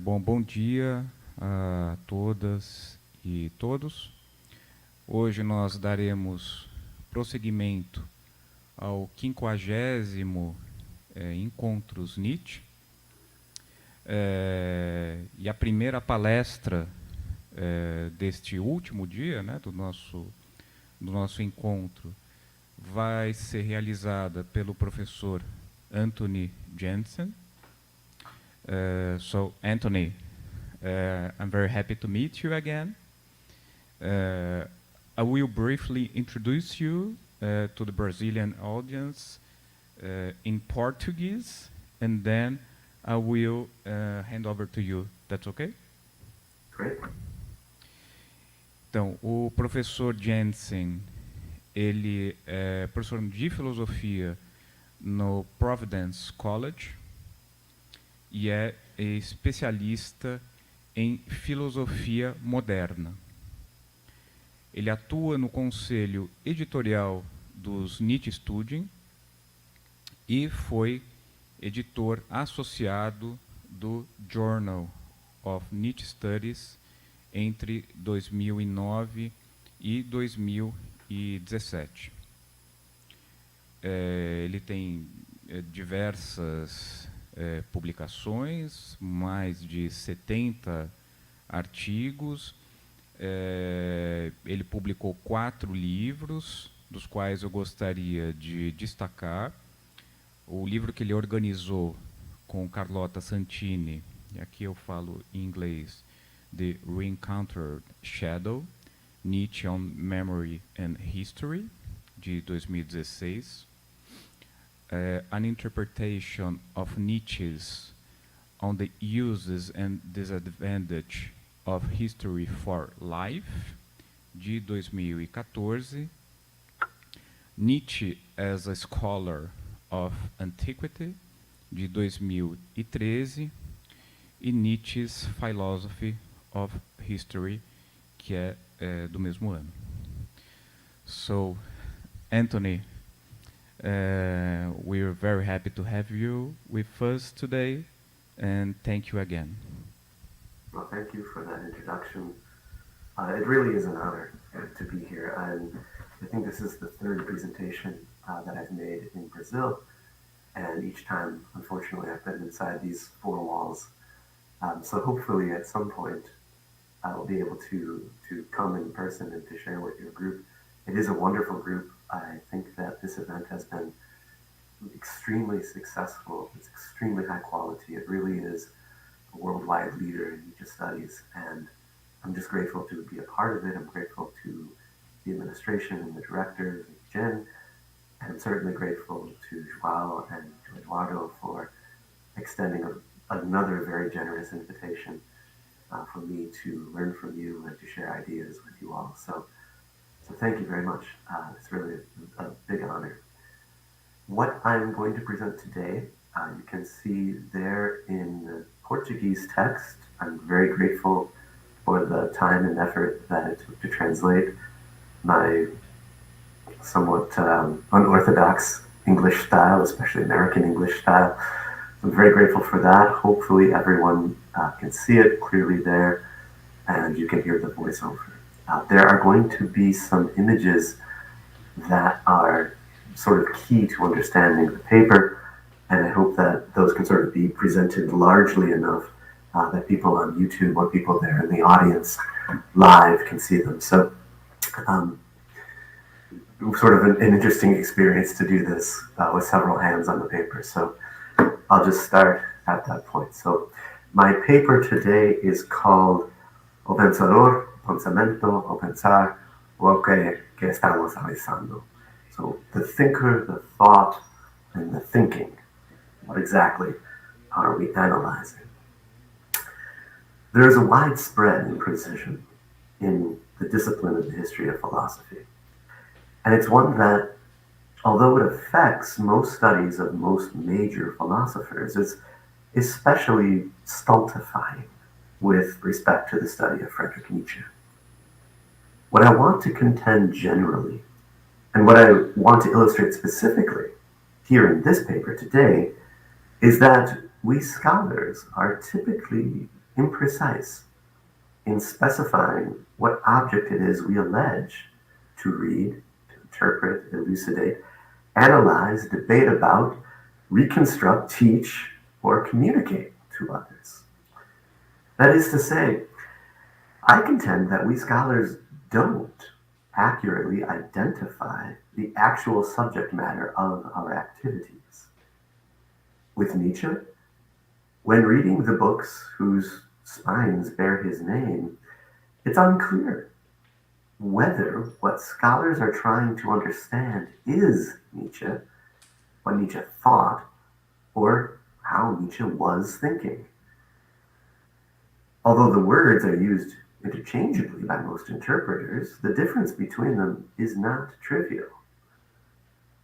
Bom dia a todas e todos. Hoje nós daremos prosseguimento ao 50º Encontros Nietzsche. E a primeira palestra deste último dia, do nosso encontro, vai ser realizada pelo professor Anthony Jensen. So, Anthony, I'm very happy to meet you again. I will briefly introduce you to the Brazilian audience in Portuguese, and then I will hand over to you. That's okay? Great. Então, o professor Jensen, ele é professor de filosofia no Providence College e é especialista em filosofia moderna. Ele atua no conselho editorial dos Nietzsche Estudos e foi editor associado do Journal of Nietzsche Studies entre 2009 e 2017. Ele tem diversas publicações, mais de 70 artigos. Ele publicou 4 livros, dos quais eu gostaria de destacar o livro que ele organizou com Carlota Santini, e aqui eu falo em inglês, The Reencountered Shadow, Nietzsche on Memory and History, de 2016. An Interpretation of Nietzsche's on the Uses and Disadvantage of History for Life, de 2014. Nietzsche as a Scholar of Antiquity, de 2013. E Nietzsche's Philosophy of History, que é do mesmo ano. So, Anthony, we're very happy to have you with us today, and thank you again. Well, thank you for that introduction. It really is an honor to be here. I think this is the 3rd presentation that I've made in Brazil, and each time, unfortunately, I've been inside these 4 walls. So hopefully at some point I will be able to come in person and to share with your group. It is a wonderful group. I think that this event has been extremely successful. It's extremely high quality. It really is a worldwide leader in Nietzsche studies, and I'm just grateful to be a part of it. I'm grateful to the administration and the directors, and Jen, and I'm certainly grateful to João and to Eduardo for extending another very generous invitation for me to learn from you and to share ideas with you all. So thank you very much. It's really a big honor. What I'm going to present today, you can see there in the Portuguese text. I'm very grateful for the time and effort that it took to translate my somewhat unorthodox English style, especially American English style. I'm very grateful for that. Hopefully everyone can see it clearly there, and you can hear the voiceover. There are going to be some images that are sort of key to understanding the paper, and I hope that those can sort of be presented largely enough that people on YouTube or people there in the audience live can see them. So sort of an interesting experience to do this with several hands on the paper. So I'll just start at that point. So my paper today is called O Pensador, Pensamento, O Pensar, o que estamos analisando. So the thinker, the thought, and the thinking. What exactly are we analyzing? There is a widespread imprecision in the discipline of the history of philosophy. And it's one that, although it affects most studies of most major philosophers, is especially stultifying with respect to the study of Friedrich Nietzsche. What I want to contend generally, and what I want to illustrate specifically here in this paper today, is that we scholars are typically imprecise in specifying what object it is we allege to read, to interpret, elucidate, analyze, debate about, reconstruct, teach, or communicate to others. That is to say, I contend that we scholars don't accurately identify the actual subject matter of our activities. With Nietzsche, when reading the books whose spines bear his name, it's unclear whether what scholars are trying to understand is Nietzsche, what Nietzsche thought, or how Nietzsche was thinking. Although the words are used interchangeably by most interpreters, the difference between them is not trivial.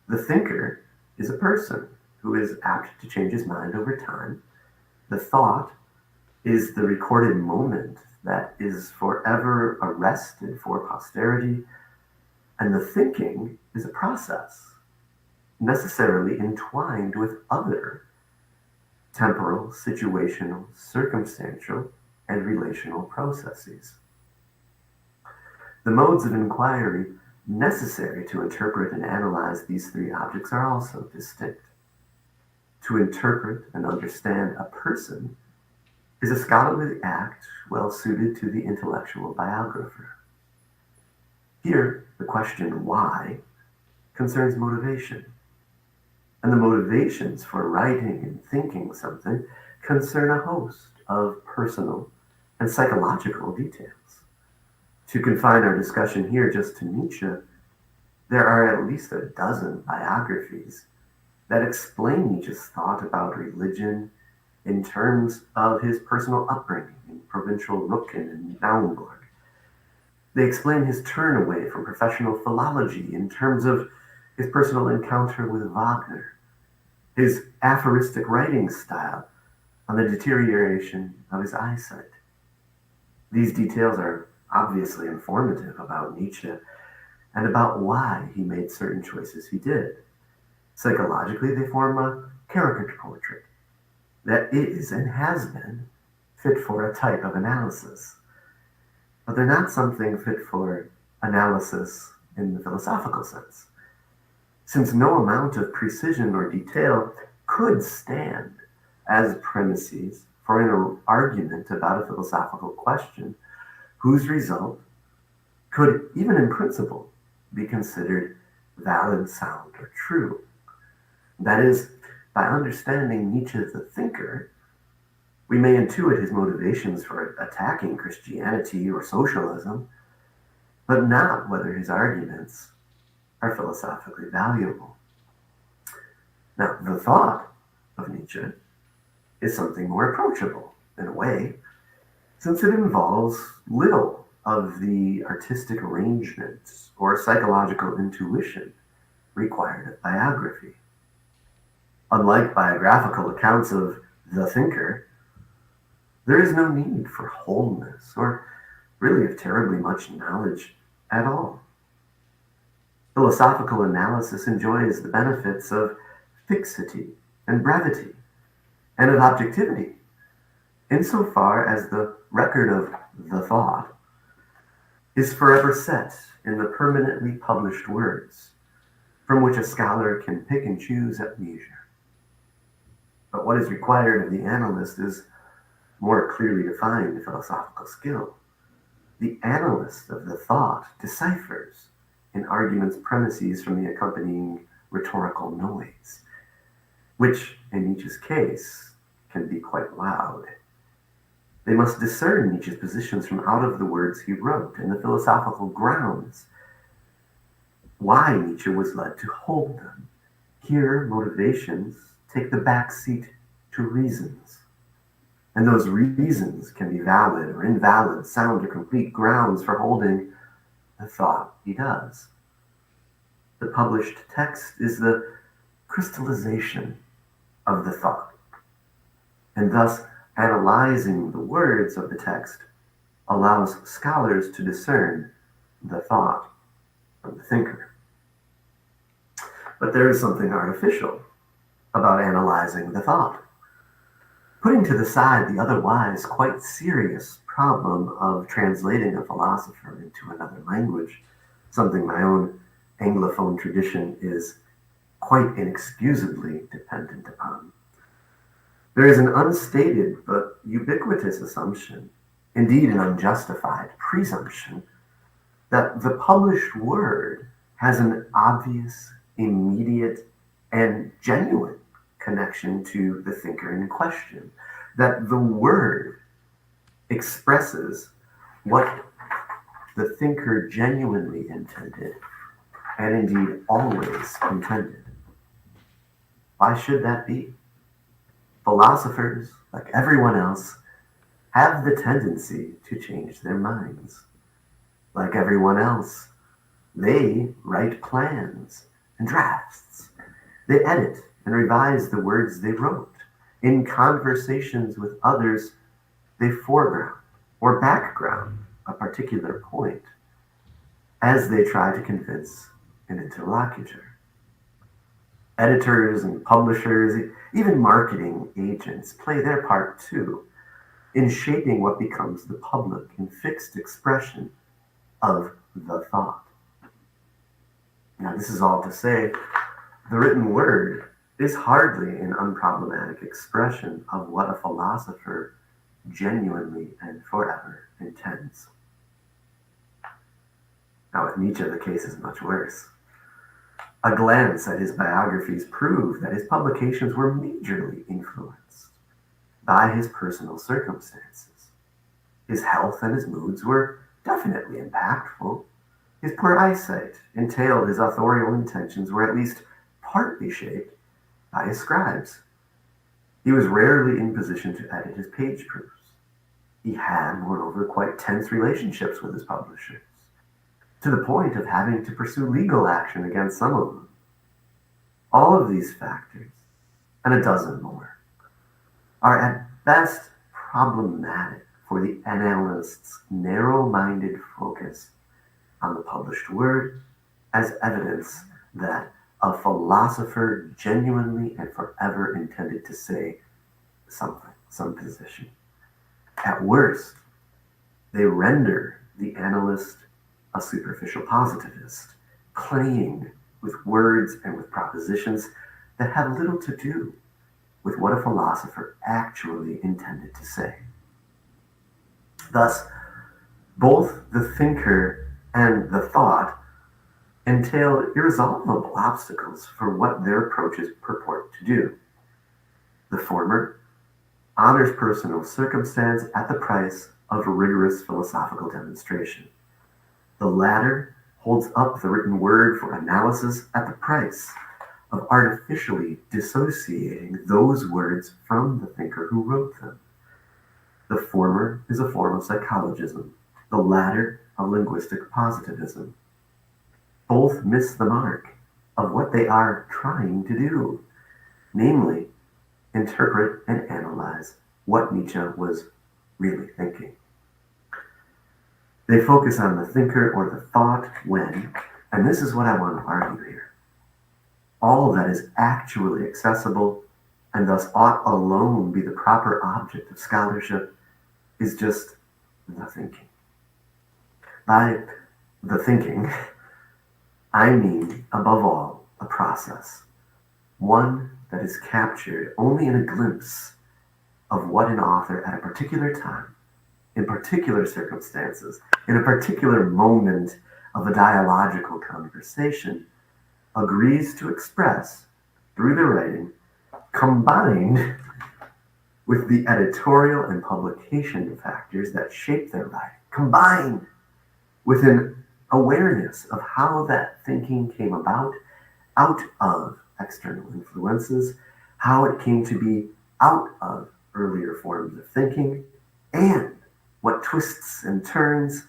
The thinker is a person who is apt to change his mind over time. The thought is the recorded moment that is forever arrested for posterity, and the thinking is a process necessarily entwined with other temporal, situational, circumstantial, and relational processes. The modes of inquiry necessary to interpret and analyze these three objects are also distinct. To interpret and understand a person is a scholarly act well suited to the intellectual biographer. Here, the question why concerns motivation, and the motivations for writing and thinking something concern a host of personal and psychological details. To confine our discussion here just to Nietzsche, there are at least a dozen biographies that explain Nietzsche's thought about religion in terms of his personal upbringing in provincial Rücken and Naumburg. They explain his turn away from professional philology in terms of his personal encounter with Wagner, his aphoristic writing style on the deterioration of his eyesight. These details are obviously informative about Nietzsche and about why he made certain choices he did. Psychologically, they form a caricature portrait that is and has been fit for a type of analysis. But they're not something fit for analysis in the philosophical sense, since no amount of precision or detail could stand as premises for an argument about a philosophical question whose result could, even in principle, be considered valid, sound, or true. That is, by understanding Nietzsche the thinker, we may intuit his motivations for attacking Christianity or socialism, but not whether his arguments are philosophically valuable. Now, the thought of Nietzsche is something more approachable, in a way, since it involves little of the artistic arrangements or psychological intuition required of biography. Unlike biographical accounts of the thinker, there is no need for wholeness or really of terribly much knowledge at all. Philosophical analysis enjoys the benefits of fixity and brevity, and of objectivity, insofar as the record of the thought is forever set in the permanently published words, from which a scholar can pick and choose at leisure. But what is required of the analyst is more clearly defined philosophical skill. The analyst of the thought deciphers in arguments premises from the accompanying rhetorical noise, which, in Nietzsche's case, can be quite loud. They must discern Nietzsche's positions from out of the words he wrote and the philosophical grounds why Nietzsche was led to hold them. Here, motivations take the back seat to reasons, and those reasons can be valid or invalid, sound or complete grounds for holding the thought he does. The published text is the crystallization of the thought, and thus analyzing the words of the text allows scholars to discern the thought from the thinker. But there is something artificial about analyzing the thought. putting to the side the otherwise quite serious problem of translating a philosopher into another language, something my own Anglophone tradition is quite inexcusably dependent upon. There is an unstated but ubiquitous assumption, indeed an unjustified presumption, that the published word has an obvious, immediate, and genuine connection to the thinker in question, that the word expresses what the thinker genuinely intended, and indeed always intended. Why should that be? Philosophers, like everyone else, have the tendency to change their minds. Like everyone else, they write plans and drafts. They edit and revise the words they wrote. In conversations with others, they foreground or background a particular point as they try to convince an interlocutor. Editors and publishers, even marketing agents, play their part too in shaping what becomes the public and fixed expression of the thought. Now, this is all to say, the written word is hardly an unproblematic expression of what a philosopher genuinely and forever intends. Now, with Nietzsche, the case is much worse. A glance at his biographies proved that his publications were majorly influenced by his personal circumstances. His health and his moods were definitely impactful. His poor eyesight entailed his authorial intentions were at least partly shaped by his scribes. He was rarely in position to edit his page proofs. He had, moreover, quite tense relationships with his publishers, to the point of having to pursue legal action against some of them. All of these factors, and a dozen more, are at best problematic for the analyst's narrow-minded focus on the published word as evidence that a philosopher genuinely and forever intended to say something, some position. At worst, they render the analyst a superficial positivist, playing with words and with propositions that have little to do with what a philosopher actually intended to say. Thus, both the thinker and the thought entail irresolvable obstacles for what their approaches purport to do. The former honors personal circumstance at the price of rigorous philosophical demonstration. The latter holds up the written word for analysis at the price of artificially dissociating those words from the thinker who wrote them. The former is a form of psychologism, the latter of linguistic positivism. Both miss the mark of what they are trying to do, namely, interpret and analyze what Nietzsche was really thinking. They focus on the thinker or the thought when, and this is what I want to argue here, all that is actually accessible and thus ought alone be the proper object of scholarship is just the thinking. By the thinking, I mean, above all, a process, one that is captured only in a glimpse of what an author at a particular time, in particular circumstances, in a particular moment of a dialogical conversation, agrees to express through the writing, combined with the editorial and publication factors that shape their writing, combined with an awareness of how that thinking came about out of external influences, how it came to be out of earlier forms of thinking, and what twists and turns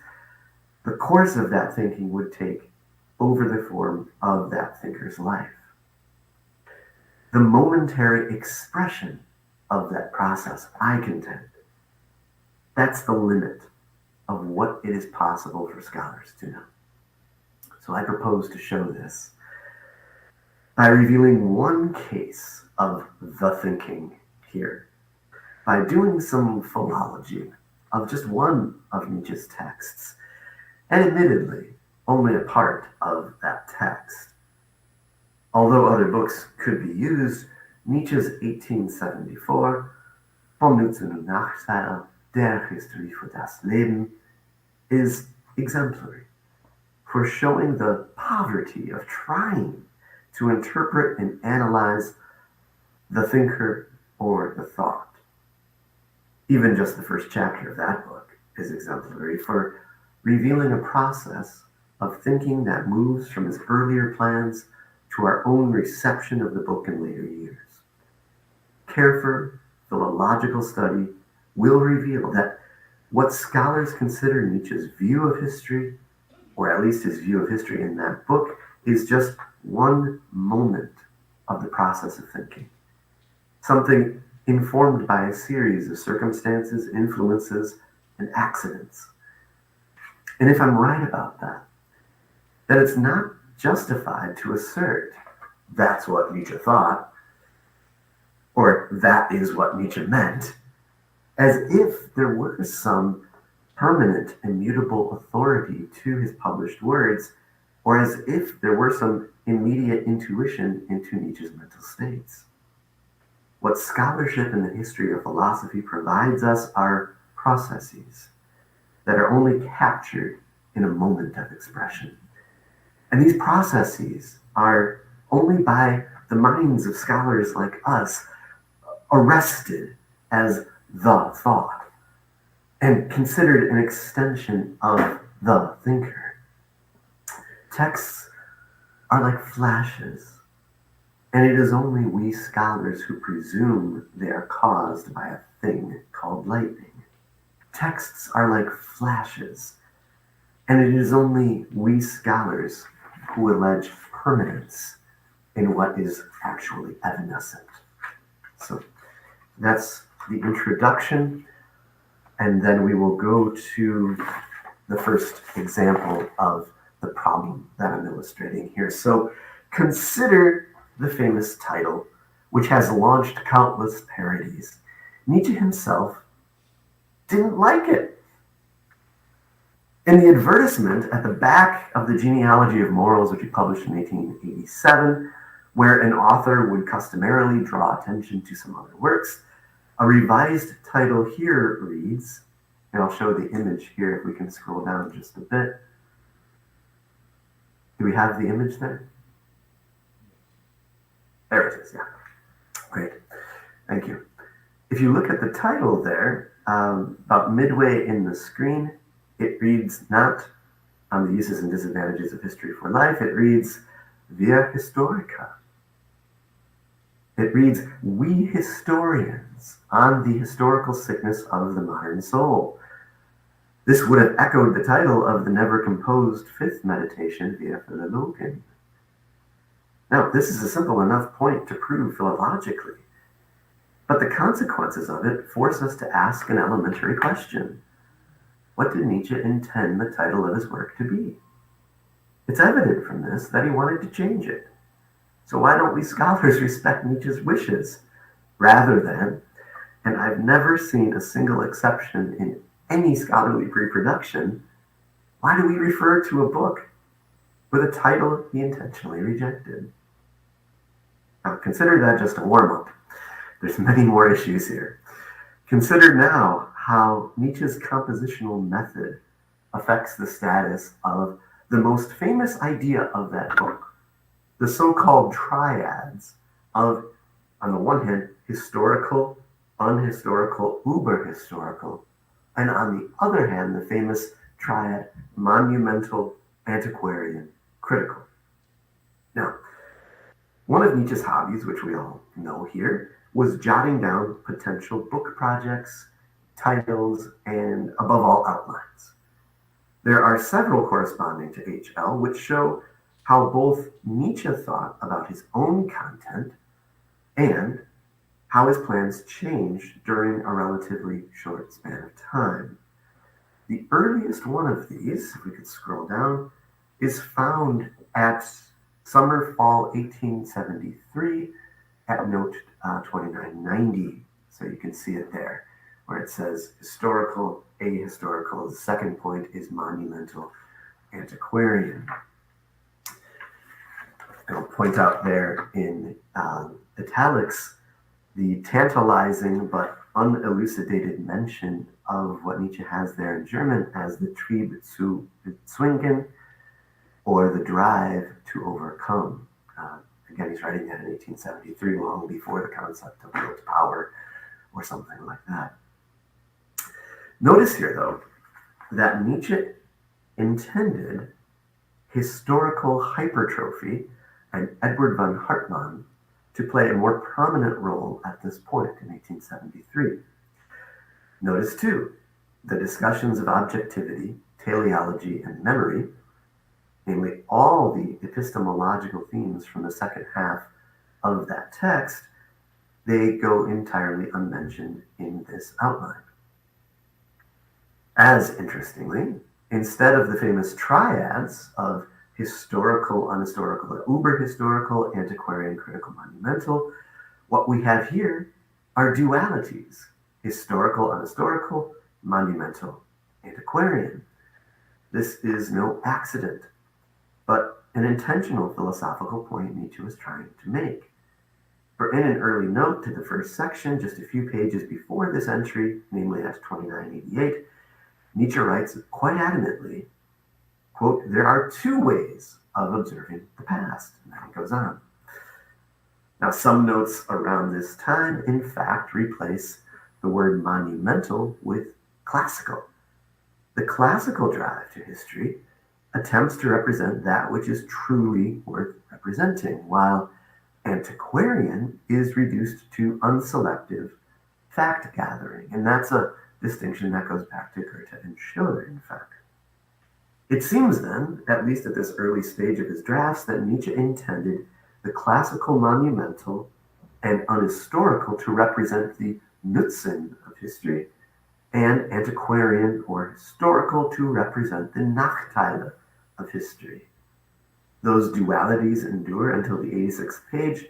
the course of that thinking would take over the form of that thinker's life. The momentary expression of that process, I contend, that's the limit of what it is possible for scholars to know. So I propose to show this by revealing one case of the thinking here, by doing some philology of just one of Nietzsche's texts, and admittedly, only a part of that text. Although other books could be used, Nietzsche's 1874, Vom Nutzen und Nachteil der Historie für das Leben, is exemplary for showing the poverty of trying to interpret and analyze the thinker or the thought. Even just the first chapter of that book is exemplary for revealing a process of thinking that moves from his earlier plans to our own reception of the book in later years. Careful philological study will reveal that what scholars consider Nietzsche's view of history, or at least his view of history in that book, is just one moment of the process of thinking. Something informed by a series of circumstances, influences, and accidents. And if I'm right about that, then it's not justified to assert that's what Nietzsche thought, or that is what Nietzsche meant, as if there were some permanent, immutable authority to his published words, or as if there were some immediate intuition into Nietzsche's mental states. What scholarship in the history of philosophy provides us are processes that are only captured in a moment of expression. And these processes are only by the minds of scholars like us arrested as the thought and considered an extension of the thinker. Texts are like flashes, and it is only we scholars who presume they are caused by a thing called lightning. Texts are like flashes, and it is only we scholars who allege permanence in what is actually evanescent. So that's the introduction, and then we will go to the first example of the problem that I'm illustrating here. So consider the famous title, which has launched countless parodies. Nietzsche himself didn't like it. In the advertisement at the back of the Genealogy of Morals, which he published in 1887, where an author would customarily draw attention to some other works, a revised title here reads, and I'll show the image here if we can scroll down just a bit. Do we have the image there? There it is, yeah. Great, thank you. If you look at the title there, about midway in the screen, it reads not on the uses and disadvantages of history for life, it reads Via Historica. It reads, we historians on the historical sickness of the modern soul. This would have echoed the title of the never composed fifth meditation, Via Philologen. Now, this is a simple enough point to prove philologically, but the consequences of it force us to ask an elementary question. What did Nietzsche intend the title of his work to be? It's evident from this that he wanted to change it. So why don't we scholars respect Nietzsche's wishes rather than, and I've never seen a single exception in any scholarly pre-production, why do we refer to a book with a title he intentionally rejected? Now consider that just a warm-up. There's many more issues here. Consider now how Nietzsche's compositional method affects the status of the most famous idea of that book, the so-called triads of, on the one hand, historical, unhistorical, uber-historical, and on the other hand, the famous triad, monumental, antiquarian, critical. Now, one of Nietzsche's hobbies, which we all know here, was jotting down potential book projects, titles, and above all, outlines. There are several corresponding to HL, which show how both Nietzsche thought about his own content and how his plans changed during a relatively short span of time. The earliest one of these, if we could scroll down, is found at summer-fall 1873 at note 2990. So you can see it there, where it says historical, ahistorical. The second point is monumental, antiquarian. I'll point out there in italics the tantalizing but unelucidated mention of what Nietzsche has there in German as the Trieb zu bezwingen, or the drive to overcome. Again, he's writing that in 1873, long before the concept of will to power or something like that. Notice here, though, that Nietzsche intended historical hypertrophy and Edward von Hartmann to play a more prominent role at this point in 1873. Notice, too, the discussions of objectivity, teleology, and memory, namely all the epistemological themes from the second half of that text, they go entirely unmentioned in this outline. As interestingly, instead of the famous triads of historical, unhistorical, or uber-historical, antiquarian, critical, monumental, what we have here are dualities: historical, unhistorical, monumental, antiquarian. This is no accident, but an intentional philosophical point Nietzsche was trying to make. For in an early note to the first section, just a few pages before this entry, namely at 2988, Nietzsche writes quite adamantly, quote, "There are two ways of observing the past," and then he goes on. Now, some notes around this time, in fact, replace the word monumental with classical. The classical drive to history attempts to represent that which is truly worth representing, while antiquarian is reduced to unselective fact gathering. And that's a distinction that goes back to Goethe and Schiller, in fact. It seems then, at least at this early stage of his drafts, that Nietzsche intended the classical monumental and unhistorical to represent the Nutzen of history, and antiquarian or historical to represent the Nachteile of history. Those dualities endure until the 86th page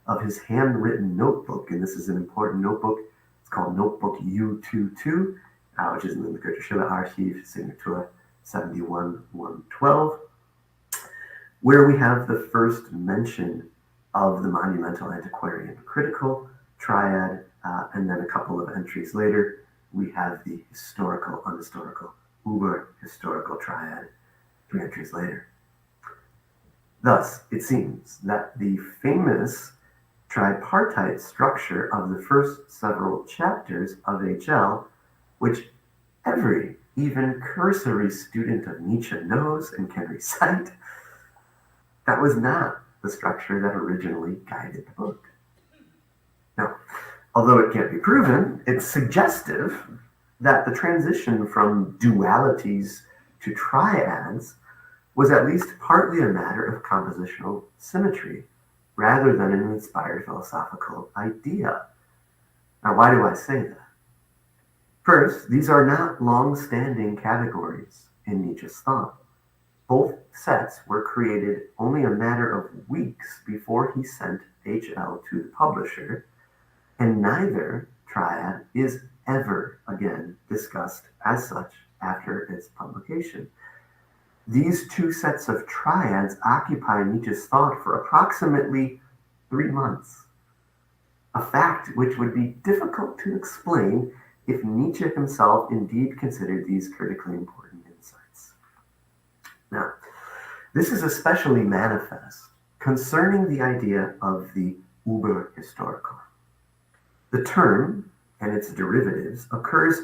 of his handwritten notebook, and this is an important notebook. It's called Notebook U22, which is in the Goethe-Schiller Archiv, Signature 71-112, where we have the first mention of the monumental, antiquarian, critical triad, and then a couple of entries later, we have the historical, unhistorical, uber-historical triad, 3 entries later. Thus, it seems that the famous tripartite structure of the first several chapters of HL, which every, even cursory student of Nietzsche knows and can recite, that was not the structure that originally guided the book. Now, although it can't be proven, it's suggestive that the transition from dualities to triads was at least partly a matter of compositional symmetry, rather than an inspired philosophical idea. Now, why do I say that? First, these are not long-standing categories in Nietzsche's thought. Both sets were created only a matter of weeks before he sent HL to the publisher, and neither triad is ever again discussed as such after its publication. These two sets of triads occupy Nietzsche's thought for approximately 3 months, a fact which would be difficult to explain if Nietzsche himself indeed considered these critically important insights. Now, this is especially manifest concerning the idea of the uber-historical. The term and its derivatives occurs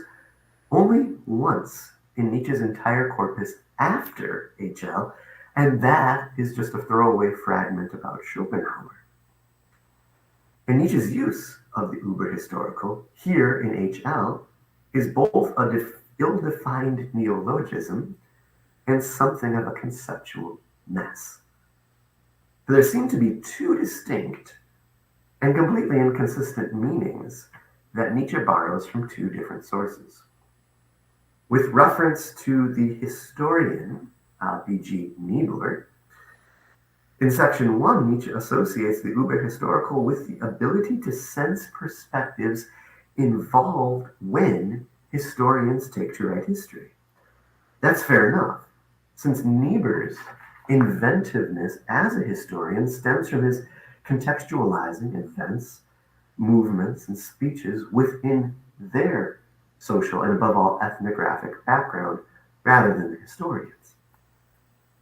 only once in Nietzsche's entire corpus after HL, and that is just a throwaway fragment about Schopenhauer. And Nietzsche's use of the uber-historical here in HL is both a ill-defined neologism and something of a conceptual mess. There seem to be two distinct and completely inconsistent meanings that Nietzsche borrows from two different sources. With reference to the historian B.G. Niebler, in section 1, Nietzsche associates the uber-historical with the ability to sense perspectives involved when historians take to write history. That's fair enough, since Niebuhr's inventiveness as a historian stems from his contextualizing events, movements, and speeches within their social and above all ethnographic background rather than the historians.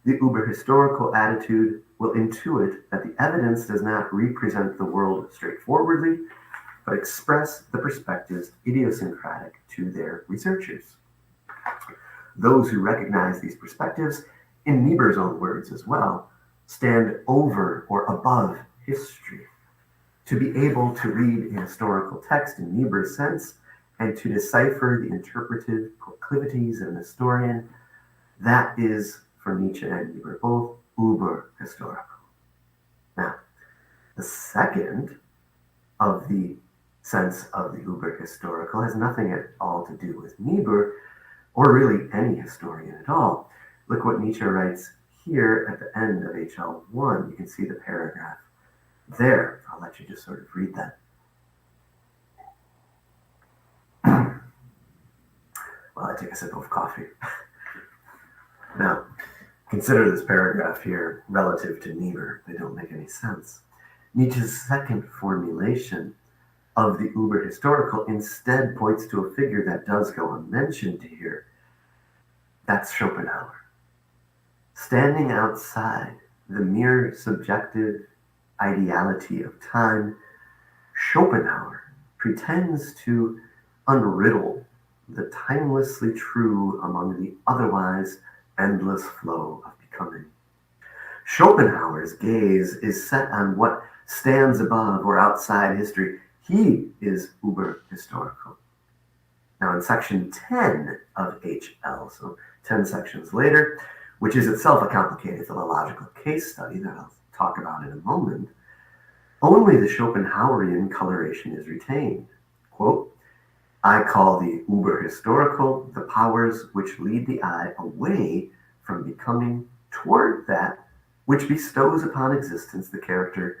The uber-historical attitude will intuit that the evidence does not represent the world straightforwardly, but express the perspectives idiosyncratic to their researchers. Those who recognize these perspectives, in Niebuhr's own words as well, stand over or above history. To be able to read a historical text in Niebuhr's sense and to decipher the interpretive proclivities of an historian, that is, for Nietzsche and Niebuhr both, uber-historical. Now, the second of the sense of the uber-historical has nothing at all to do with Niebuhr, or really any historian at all. Look what Nietzsche writes here at the end of HL1. You can see the paragraph there. I'll let you just sort of read that. While I take a sip of coffee. Now, consider this paragraph here relative to Niebuhr. They don't make any sense. Nietzsche's second formulation of the uber-historical instead points to a figure that does go unmentioned here. That's Schopenhauer. Standing outside the mere subjective ideality of time, Schopenhauer pretends to unriddle the timelessly true among the otherwise endless flow of becoming. Schopenhauer's gaze is set on what stands above or outside history. He is uber-historical. Now in section 10 of HL, so 10 sections later, which is itself a complicated philological case study that I'll talk about in a moment, only the Schopenhauerian coloration is retained. Quote, I call the uber-historical the powers which lead the eye away from becoming toward that which bestows upon existence the character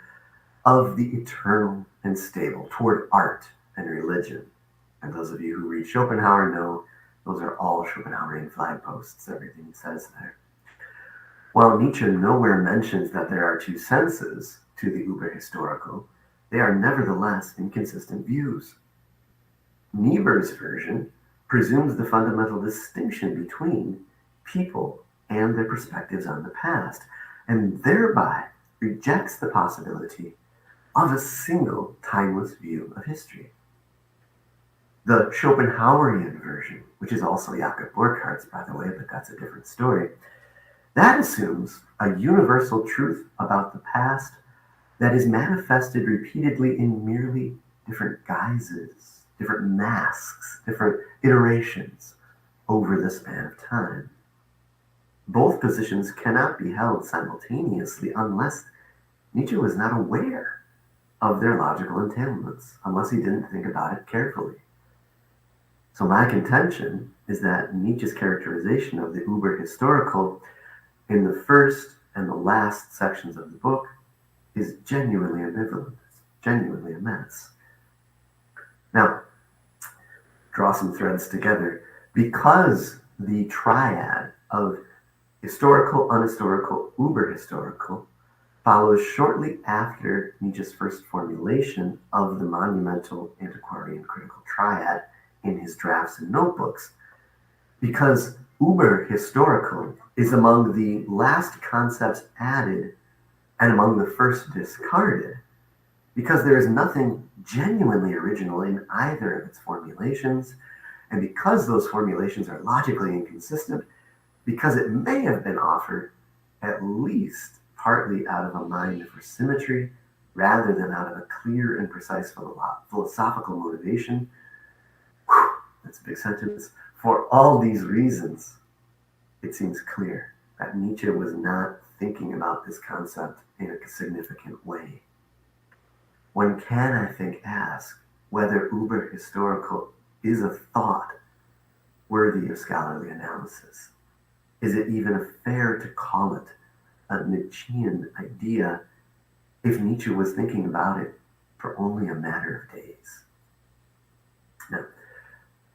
of the eternal and stable, toward art and religion. And those of you who read Schopenhauer know those are all Schopenhauerian flagposts, everything he says there. While Nietzsche nowhere mentions that there are two senses to the uber-historical, they are nevertheless inconsistent views. Niebuhr's version presumes the fundamental distinction between people and their perspectives on the past, and thereby rejects the possibility of a single timeless view of history. The Schopenhauerian version, which is also Jakob Burckhardt's, by the way, but that's a different story, that assumes a universal truth about the past that is manifested repeatedly in merely different guises, different masks, different iterations over the span of time. Both positions cannot be held simultaneously unless Nietzsche was not aware of their logical entailments, unless he didn't think about it carefully. So my contention is that Nietzsche's characterization of the uber-historical in the first and the last sections of the book is genuinely ambivalent, genuinely a mess. Now, draw some threads together. Because the triad of historical, unhistorical, uber-historical follows shortly after Nietzsche's first formulation of the monumental antiquarian critical triad in his drafts and notebooks, because uber-historical is among the last concepts added and among the first discarded, because there is nothing genuinely original in either of its formulations, and because those formulations are logically inconsistent, because it may have been offered at least partly out of a mind for symmetry rather than out of a clear and precise philosophical motivation. Whew, that's a big sentence. For all these reasons, it seems clear that Nietzsche was not thinking about this concept in a significant way. One can, I think, ask whether uber-historical is a thought worthy of scholarly analysis. Is it even fair to call it a Nietzschean idea if Nietzsche was thinking about it for only a matter of days?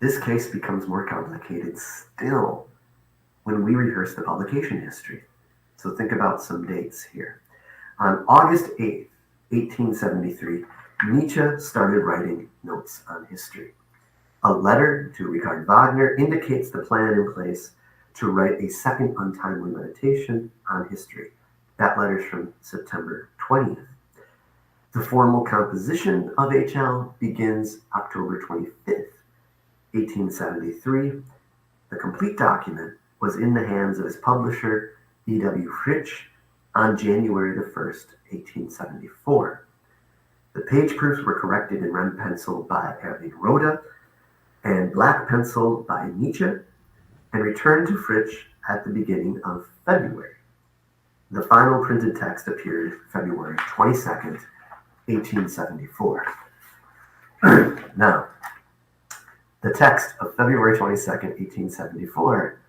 This case becomes more complicated still when we rehearse the publication history. So think about some dates here. On August 8th, 1873, Nietzsche started writing notes on history. A letter to Richard Wagner indicates the plan in place to write a second untimely meditation on history. That letter's from September 20th. The formal composition of HL begins October 25th, 1873. The complete document was in the hands of his publisher, E.W. Fritsch, on January the 1st, 1874. The page proofs were corrected in red pencil by Erwin Roda and black pencil by Nietzsche, and returned to Fritsch at the beginning of February. The final printed text appeared February 22nd, 1874. Now, the text of February 22nd, 1874,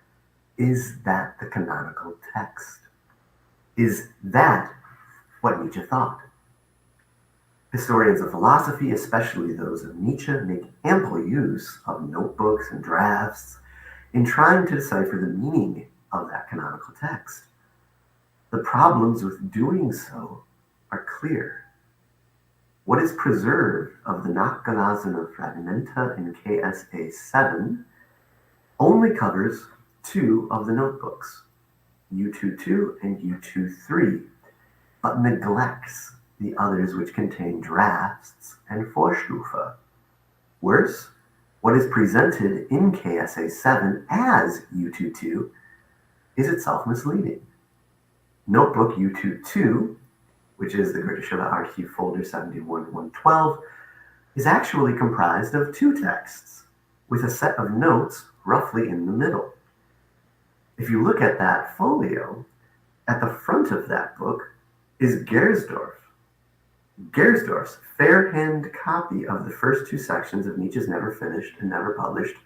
is that the canonical text? Is that what Nietzsche thought? Historians of philosophy, especially those of Nietzsche, make ample use of notebooks and drafts in trying to decipher the meaning of that canonical text. The problems with doing so are clear. What is preserved of the nachgelesene Fragmenta in KSA 7 only covers two of the notebooks, U22 and U23, but neglects the others which contain drafts and Vorstufe. Worse, what is presented in KSA 7 as U22 is itself misleading. Notebook U22, which is the Goethe'sche Archiv folder 71-112, is actually comprised of two texts, with a set of notes roughly in the middle. If you look at that folio, at the front of that book is Gersdorff's fair-hand copy of the first two sections of Nietzsche's never finished and never published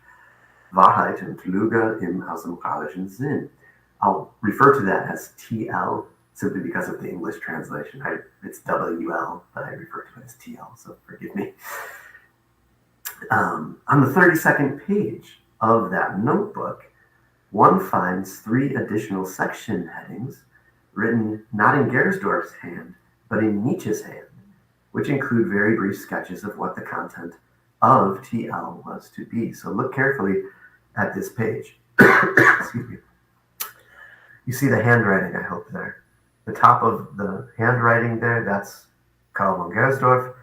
Wahrheit und Lüge im außermoralischen Sinn. I'll refer to that as TL simply because of the English translation. It's WL, but I refer to it as TL, so forgive me. On the 32nd page of that notebook, one finds three additional section headings written not in Gersdorff's hand, but in Nietzsche's hand, which include very brief sketches of what the content of TL was to be. So look carefully at this page. Excuse me. You see the handwriting, I hope, there. The top of the handwriting there, that's Karl von Gersdorff.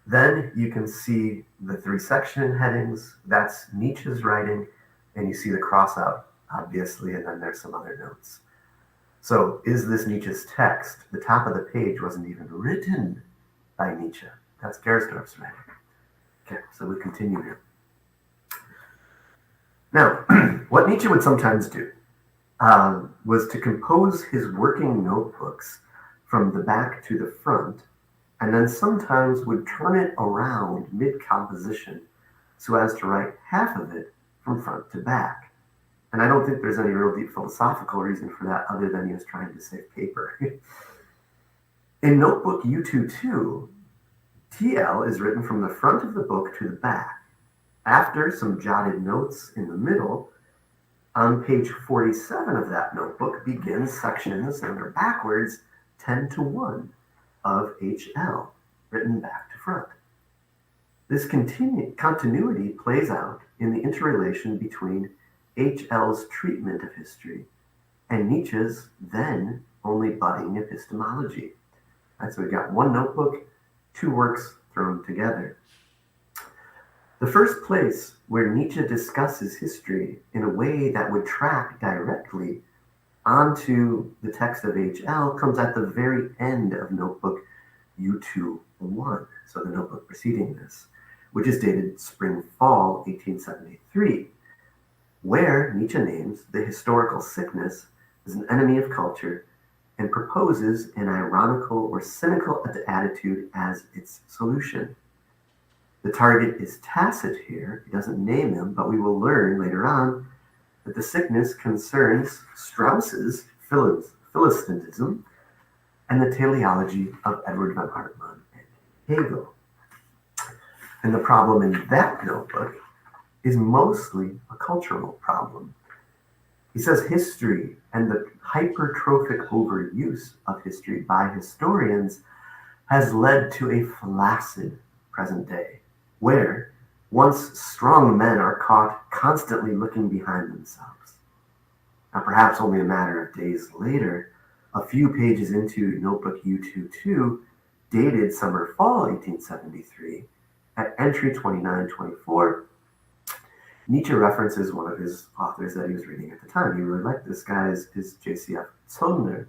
Then you can see the three section headings, that's Nietzsche's writing, and you see the cross out, obviously, and then there's some other notes. So is this Nietzsche's text? The top of the page wasn't even written by Nietzsche. That's Gersdorff's writing. Okay, so we continue here. Now, what Nietzsche would sometimes do was to compose his working notebooks from the back to the front, and then sometimes would turn it around mid-composition so as to write half of it from front to back. And I don't think there's any real deep philosophical reason for that other than he was trying to save paper. In notebook U22, TL is written from the front of the book to the back. After some jotted notes in the middle, on page 47 of that notebook begins sections that are backwards 10-1 of HL, written back to front. This continuity plays out in the interrelation between HL's treatment of history and Nietzsche's then only budding epistemology. Right, so we've got one notebook, two works thrown together. The first place where Nietzsche discusses history in a way that would track directly onto the text of HL comes at the very end of notebook U21, so the notebook preceding this, which is dated spring-fall 1873, where Nietzsche names the historical sickness as an enemy of culture and proposes an ironical or cynical attitude as its solution. The target is Tacit here. He doesn't name him, but we will learn later on that the sickness concerns Strauss's Philistinism and the teleology of Edward von Hartmann and Hegel. And the problem in that notebook is mostly a cultural problem. He says history and the hypertrophic overuse of history by historians has led to a flaccid present day, where once strong men are caught constantly looking behind themselves. Now, perhaps only a matter of days later, a few pages into Notebook U22, dated summer-fall 1873, at entry 2924, Nietzsche references one of his authors that he was reading at the time. He really liked this guy is J.C.F. Zollner,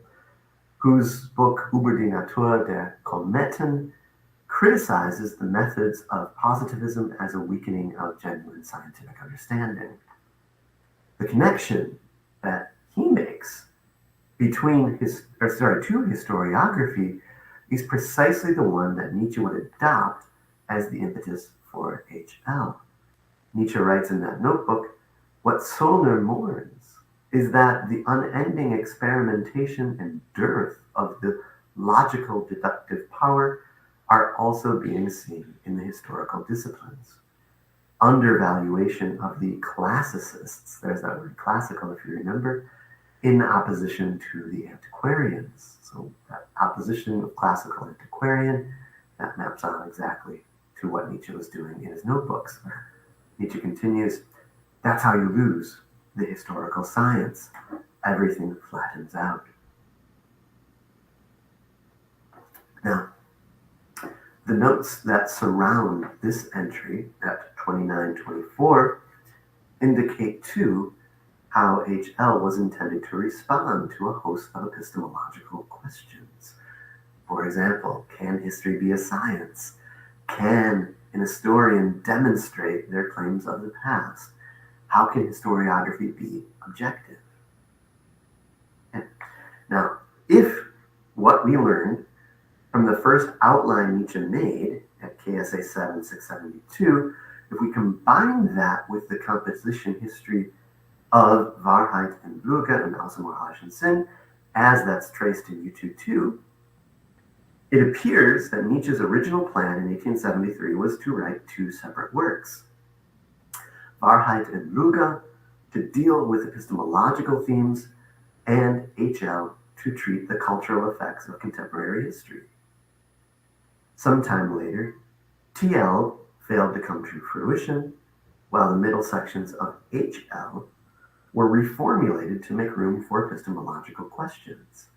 whose book Über die Natur der Kometen criticizes the methods of positivism as a weakening of genuine scientific understanding. The connection that he makes between to historiography is precisely the one that Nietzsche would adopt as the impetus for HL. Nietzsche writes in that notebook, what Zollner mourns is that the unending experimentation and dearth of the logical deductive power are also being seen in the historical disciplines. Undervaluation of the classicists, there's that word classical if you remember, in opposition to the antiquarians. So that opposition of classical antiquarian, that maps on exactly to what Nietzsche was doing in his notebooks. Nietzsche continues, that's how you lose the historical science. Everything flattens out. Now, the notes that surround this entry at 2924 indicate too how HL was intended to respond to a host of epistemological questions. For example, can history be a science? Can an historian demonstrate their claims of the past? How can historiography be objective? And now, if what we learned from the first outline Nietzsche made at KSA 7, 672, if we combine that with the composition history of Wahrheit and Lüge and außermoralischen Sinn, as that's traced in U22, it appears that Nietzsche's original plan in 1873 was to write two separate works. Wahrheit and Lüge to deal with epistemological themes, and HL to treat the cultural effects of contemporary history. Sometime later, TL failed to come to fruition, while the middle sections of HL were reformulated to make room for epistemological questions.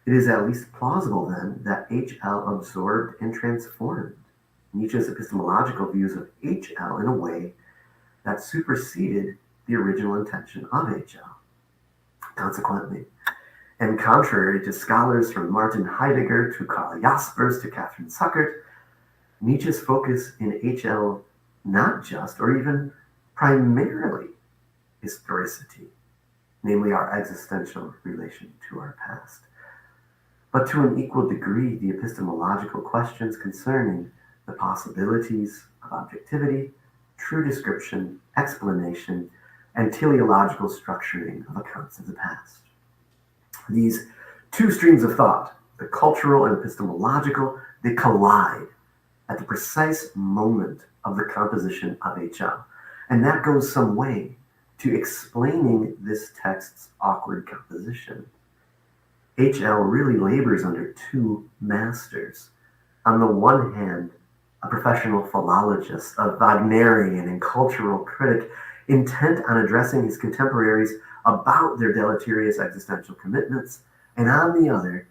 It is at least plausible then that HL absorbed and transformed Nietzsche's epistemological views of HL in a way that superseded the original intention of HL. Consequently, and contrary to scholars from Martin Heidegger to Karl Jaspers to Catherine Suckert, Nietzsche's focus in HL not just or even primarily historicity, namely our existential relation to our past, but to an equal degree the epistemological questions concerning the possibilities of objectivity, true description, explanation, and teleological structuring of accounts of the past. These two streams of thought, the cultural and epistemological, they collide at the precise moment of the composition of HL. And that goes some way to explaining this text's awkward composition. HL really labors under two masters. On the one hand, a professional philologist, a Wagnerian and cultural critic, intent on addressing his contemporaries about their deleterious existential commitments, and on the other,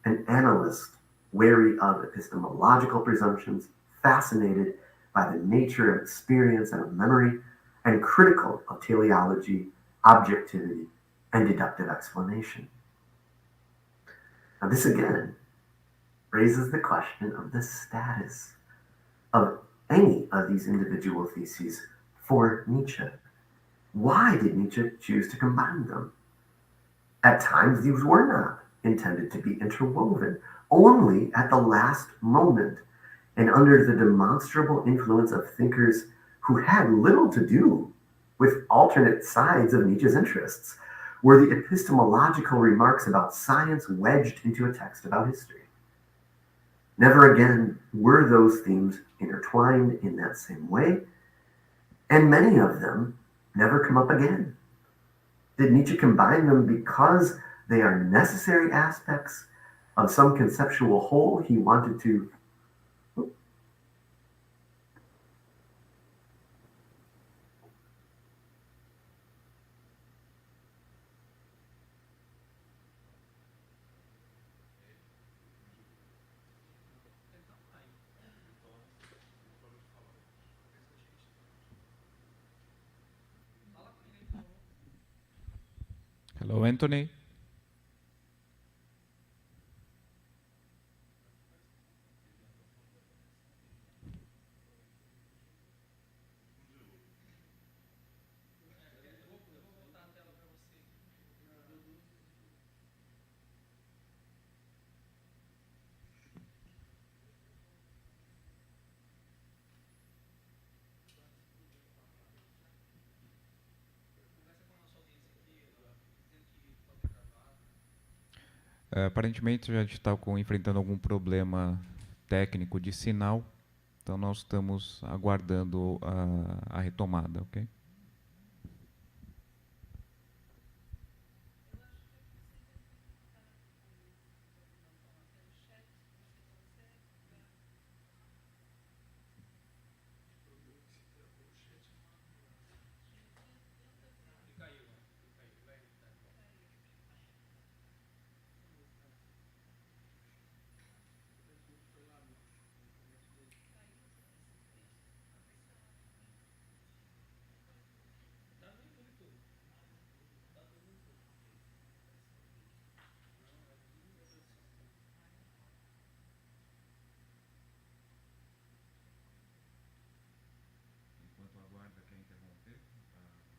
an analyst wary of epistemological presumptions, fascinated by the nature of experience and of memory, and critical of teleology, objectivity, and deductive explanation. Now, this again raises the question of the status of any of these individual theses for Nietzsche. Why did Nietzsche choose to combine them? At times, these were not intended to be interwoven, only at the last moment, and under the demonstrable influence of thinkers who had little to do with alternate sides of Nietzsche's interests, were the epistemological remarks about science wedged into a text about history. Never again were those themes intertwined in that same way, And many of them never come up again. Did Nietzsche combine them because they are necessary aspects of some conceptual whole he wanted to? Hello, Anthony. Aparentemente a gente está enfrentando algum problema técnico de sinal, então nós estamos aguardando a retomada, ok? Enquanto aguarda, quer interromper a audição?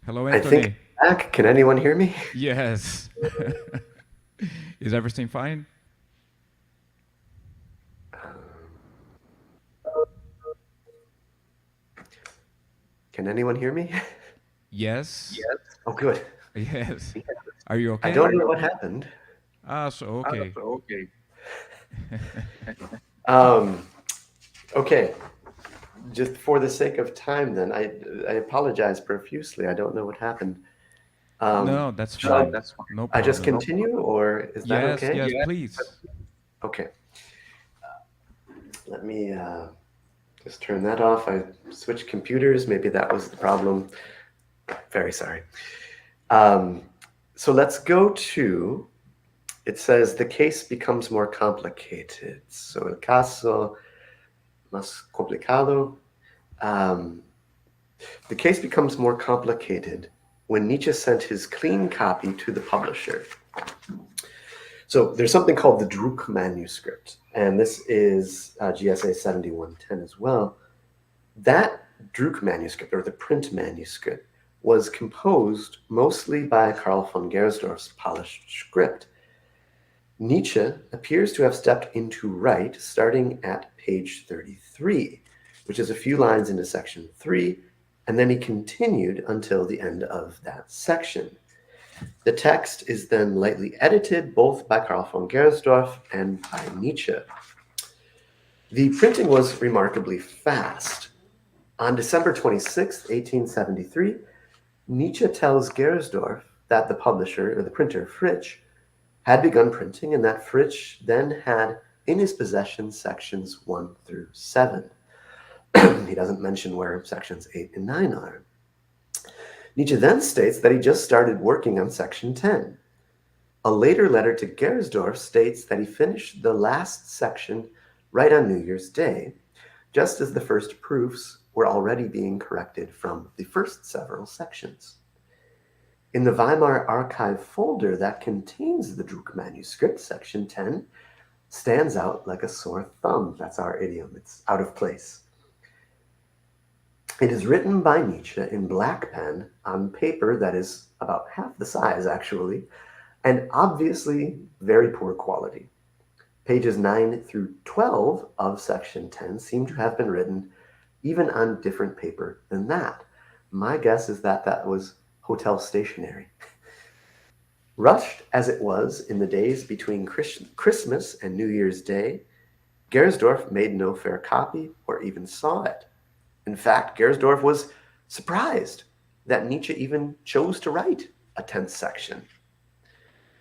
Hello, I think Anthony. I'm back. Can anyone hear me? Yes. Is everything fine? Can anyone hear me? Yes. Oh, good. Yes. Are you okay? I don't know what happened. So okay. Okay. Okay. Just for the sake of time, then I apologize profusely. I don't know what happened. No, that's shall I- fine. That's fine. No I problem. just continue, or is that Yes, okay? yes, Yeah. please. Okay. Let me just turn that off. I switched computers. Maybe that was the problem. Very sorry. So let's go to, it says the case becomes more complicated. So el caso más complicado. The case becomes more complicated when Nietzsche sent his clean copy to the publisher. So there's something called the Druck manuscript, and this is GSA 7110 as well. That Druck manuscript, or the print manuscript, was composed mostly by Karl von Gersdorff's polished script. Nietzsche appears to have stepped in to write starting at page 33, which is a few lines into section 3, and then he continued until the end of that section. The text is then lightly edited both by Karl von Gersdorff and by Nietzsche. The printing was remarkably fast. On December 26, 1873, Nietzsche tells Gersdorff that the publisher, or the printer, Fritsch, had begun printing, and that Fritsch then had in his possession sections 1 through 7. He doesn't mention where sections 8 and 9 are. Nietzsche then states that he just started working on section 10. A later letter to Gersdorff states that he finished the last section right on New Year's Day, just as the first proofs were already being corrected from the first several sections. In the Weimar archive folder that contains the Druck manuscript, section 10 stands out like a sore thumb. That's our idiom. It's out of place. It is written by Nietzsche in black pen on paper that is about half the size, actually, and obviously very poor quality. Pages 9 through 12 of section 10 seem to have been written even on different paper than that. My guess is that that was hotel stationery. Rushed as it was in the days between Christmas and New Year's Day, Gersdorff made no fair copy or even saw it. In fact, Gersdorff was surprised that Nietzsche even chose to write a 10th section.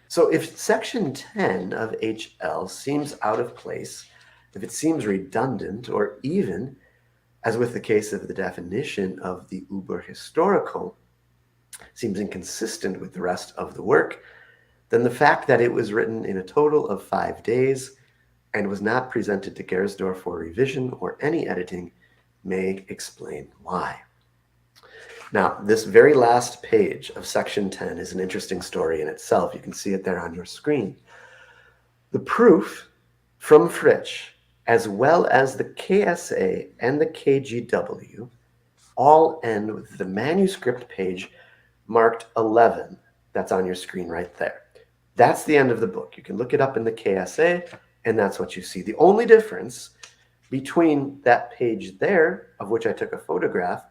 So if section 10 of HL seems out of place, if it seems redundant, or even, as with the case of the definition of the Überhistorical, seems inconsistent with the rest of the work, then the fact that it was written in a total of 5 days and was not presented to Gersdorff for revision or any editing may explain why. Now, this very last page of section 10 is an interesting story in itself. You can see it there on your screen. The proof from Fritsch, as well as the KSA and the KGW, all end with the manuscript page marked 11. That's on your screen right there. That's the end of the book. You can look it up in the KSA, and that's what you see. The only difference between that page there, of which I took a photograph,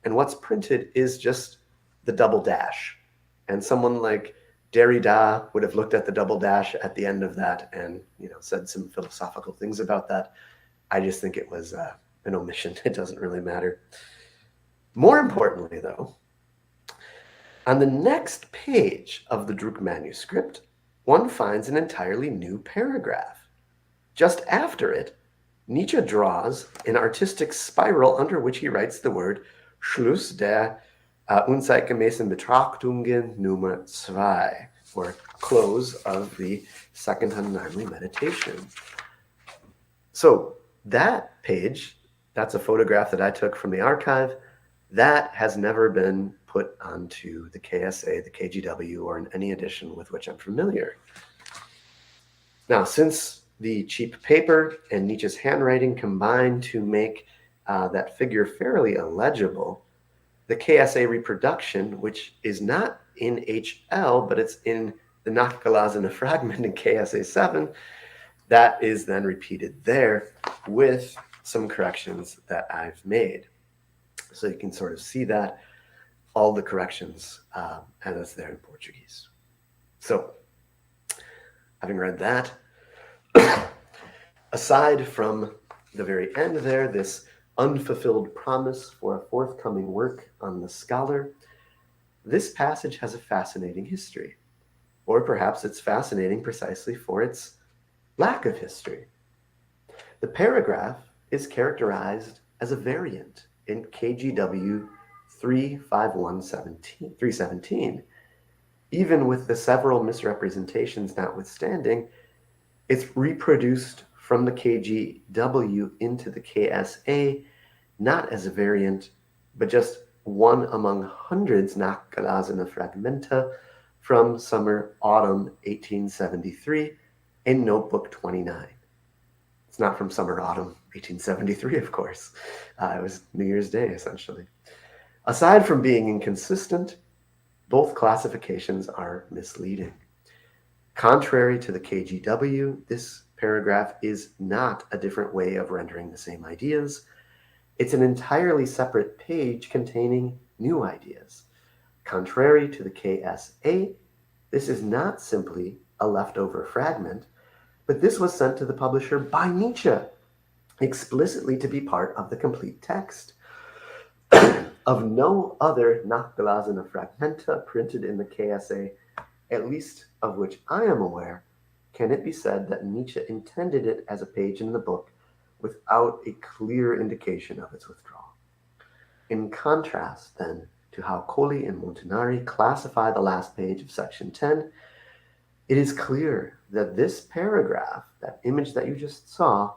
and what's printed is just the double dash. And someone like Derrida would have looked at the double dash at the end of that and, said some philosophical things about that. I just think it was an omission. It doesn't really matter. More importantly, though, on the next page of the Druck manuscript, one finds an entirely new paragraph. Just after it, Nietzsche draws an artistic spiral under which he writes the word Schluss der unzeitgemäßen Betrachtungen Nummer 2, or close of the second untimely meditation. So that page, that's a photograph that I took from the archive, that has never been put onto the KSA, the KGW, or in any edition with which I'm familiar. Now, since the cheap paper and Nietzsche's handwriting combined to make that figure fairly illegible, the KSA reproduction, which is not in HL, but it's in the Nachgelesene fragment in KSA 7, that is then repeated there with some corrections that I've made. So you can sort of see that, all the corrections, and it's there in Portuguese. So, having read that, aside from the very end there, this unfulfilled promise for a forthcoming work on the scholar, this passage has a fascinating history. Or perhaps it's fascinating precisely for its lack of history. The paragraph is characterized as a variant in KGW 317. even with the several misrepresentations notwithstanding, it's reproduced from the KGW into the KSA, not as a variant, but just one among hundreds nachgelesene fragmenta from summer-autumn 1873 in Notebook 29. It's not from summer-autumn 1873, of course. It was New Year's Day, essentially. Aside from being inconsistent, both classifications are misleading. Contrary to the KGW, this paragraph is not a different way of rendering the same ideas. It's an entirely separate page containing new ideas. Contrary to the KSA, this is not simply a leftover fragment, but this was sent to the publisher by Nietzsche, explicitly to be part of the complete text. Of no other nachgelesene fragmenta printed in the KSA, at least of which I am aware, can it be said that Nietzsche intended it as a page in the book without a clear indication of its withdrawal. In contrast, then, to how Colli and Montanari classify the last page of section 10, it is clear that this paragraph, that image that you just saw,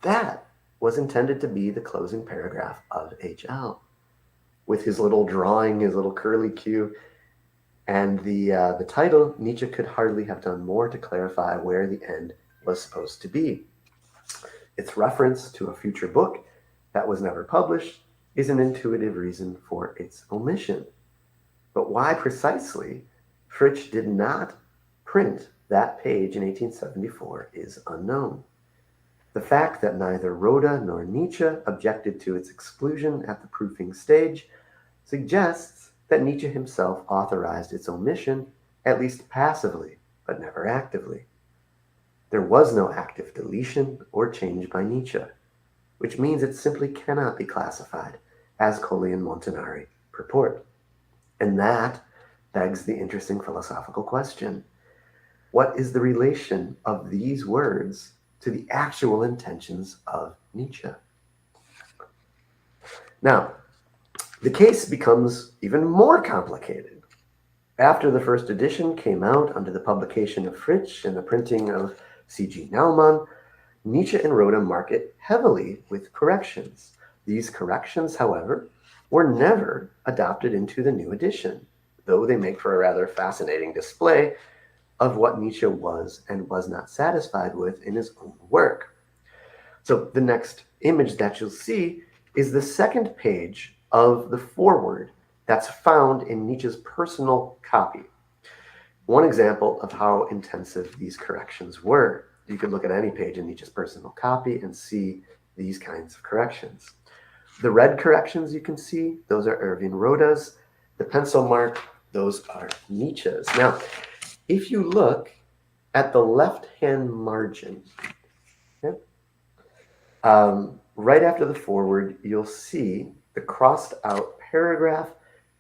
that was intended to be the closing paragraph of HL. With his little drawing, his little curly Q, and the title, Nietzsche could hardly have done more to clarify where the end was supposed to be. Its reference to a future book that was never published is an intuitive reason for its omission. But why precisely Fritsch did not print that page in 1874 is unknown. The fact that neither Rhoda nor Nietzsche objected to its exclusion at the proofing stage suggests that Nietzsche himself authorized its omission, at least passively, but never actively. There was no active deletion or change by Nietzsche, which means it simply cannot be classified as Colli and Montanari purport. And that begs the interesting philosophical question: what is the relation of these words to the actual intentions of Nietzsche? Now, the case becomes even more complicated. After the first edition came out under the publication of Fritsch and the printing of C.G. Naumann, Nietzsche and Rhoda mark it heavily with corrections. These corrections, however, were never adopted into the new edition, though they make for a rather fascinating display of what Nietzsche was and was not satisfied with in his own work. So the next image that you'll see is the second page of the foreword that's found in Nietzsche's personal copy. One example of how intensive these corrections were. You could look at any page in Nietzsche's personal copy and see these kinds of corrections. The red corrections you can see, those are Erwin Rhoda's. The pencil mark, those are Nietzsche's. Now, if you look at the left-hand margin, okay, right after the foreword, you'll see the crossed out paragraph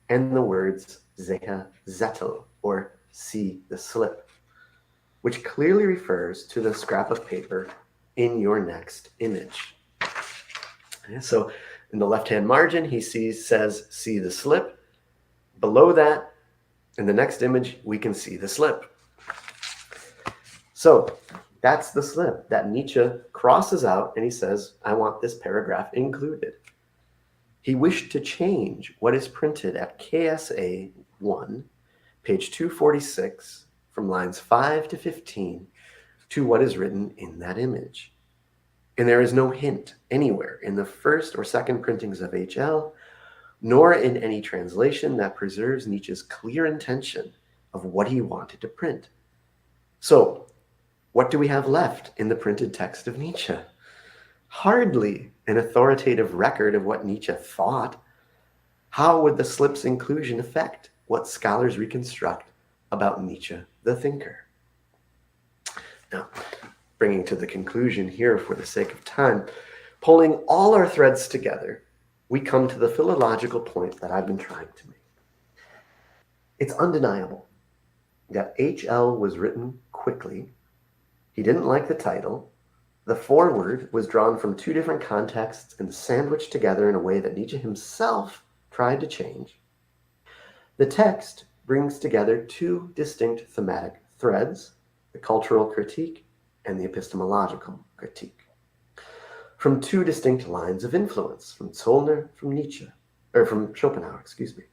and the words Zehe Zettel, or see the slip, which clearly refers to the scrap of paper in your next image. Okay, so in the left-hand margin, he says, see the slip. Below that, in the next image, we can see the slip. So that's the slip that Nietzsche crosses out, and he says, I want this paragraph included. He wished to change what is printed at KSA 1, page 246, from lines 5 to 15, to what is written in that image. And there is no hint anywhere in the first or second printings of HL, nor in any translation that preserves Nietzsche's clear intention of what he wanted to print. So, what do we have left in the printed text of Nietzsche? Hardly an authoritative record of what Nietzsche thought. How would the slip's inclusion affect what scholars reconstruct about Nietzsche, the thinker? Now, bringing to the conclusion here for the sake of time, pulling all our threads together, we come to the philological point that I've been trying to make. It's undeniable that HL was written quickly. He didn't like the title. The foreword was drawn from two different contexts and sandwiched together in a way that Nietzsche himself tried to change. The text brings together two distinct thematic threads, the cultural critique and the epistemological critique, from two distinct lines of influence, from Schopenhauer, from Schopenhauer, excuse me.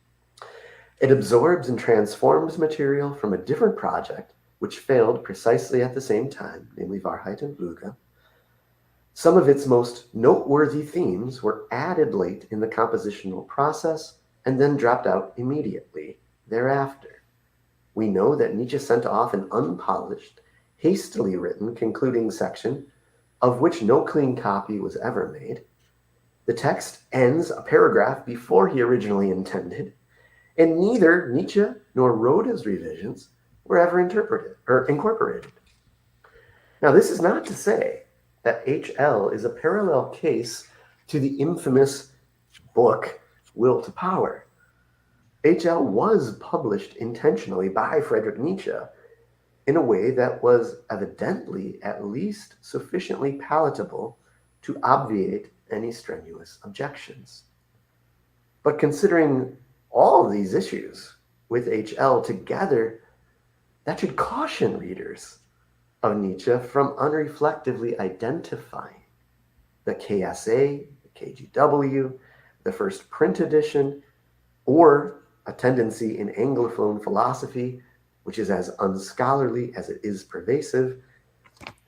It absorbs and transforms material from a different project which failed precisely at the same time, namely Wahrheit and Lüge. Some of its most noteworthy themes were added late in the compositional process and then dropped out immediately thereafter. We know that Nietzsche sent off an unpolished, hastily written concluding section of which no clean copy was ever made. The text ends a paragraph before he originally intended, and neither Nietzsche nor Rhoda's revisions were ever incorporated. Now, this is not to say that HL is a parallel case to the infamous book Will to Power. HL was published intentionally by Friedrich Nietzsche in a way that was evidently at least sufficiently palatable to obviate any strenuous objections. But considering all of these issues with HL together, that should caution readers of Nietzsche from unreflectively identifying the KSA, the KGW, the first print edition, or a tendency in Anglophone philosophy, which is as unscholarly as it is pervasive,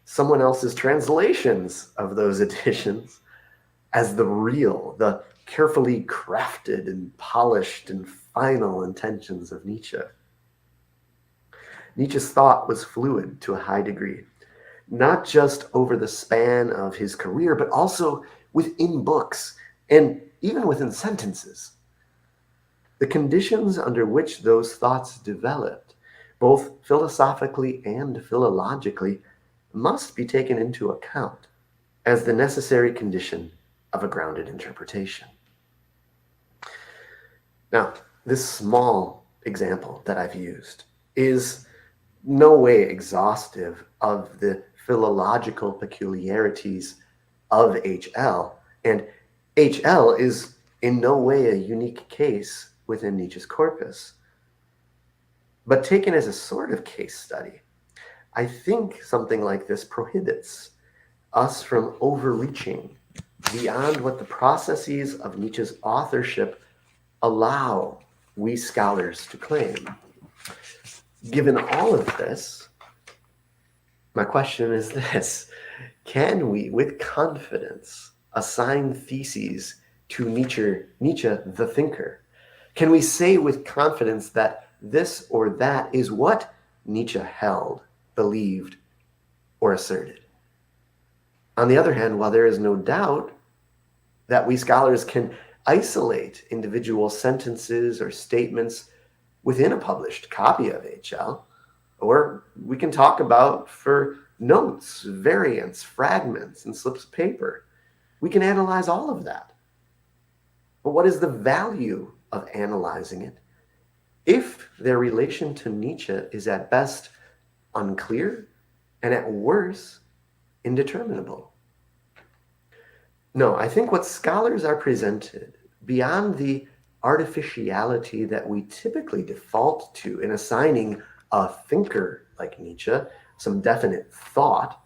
someone else's translations of those editions as the real, the carefully crafted and polished and final intentions of Nietzsche. Nietzsche's thought was fluid to a high degree, not just over the span of his career, but also within books and even within sentences. The conditions under which those thoughts developed, both philosophically and philologically, must be taken into account as the necessary condition of a grounded interpretation. Now, this small example that I've used is no way exhaustive of the philological peculiarities of HL, and HL is in no way a unique case within Nietzsche's corpus. But taken as a sort of case study, I think something like this prohibits us from overreaching beyond what the processes of Nietzsche's authorship allow we scholars to claim. Given all of this, my question is this: can we, with confidence, assign theses to Nietzsche the thinker? Can we say with confidence that this or that is what Nietzsche held, believed, or asserted? On the other hand, while there is no doubt that we scholars can isolate individual sentences or statements within a published copy of HL, or we can talk about for notes, variants, fragments, and slips of paper. We can analyze all of that. But what is the value of analyzing it if their relation to Nietzsche is at best unclear and at worst indeterminable? No, I think what scholars are presented, beyond the artificiality that we typically default to in assigning a thinker like Nietzsche some definite thought,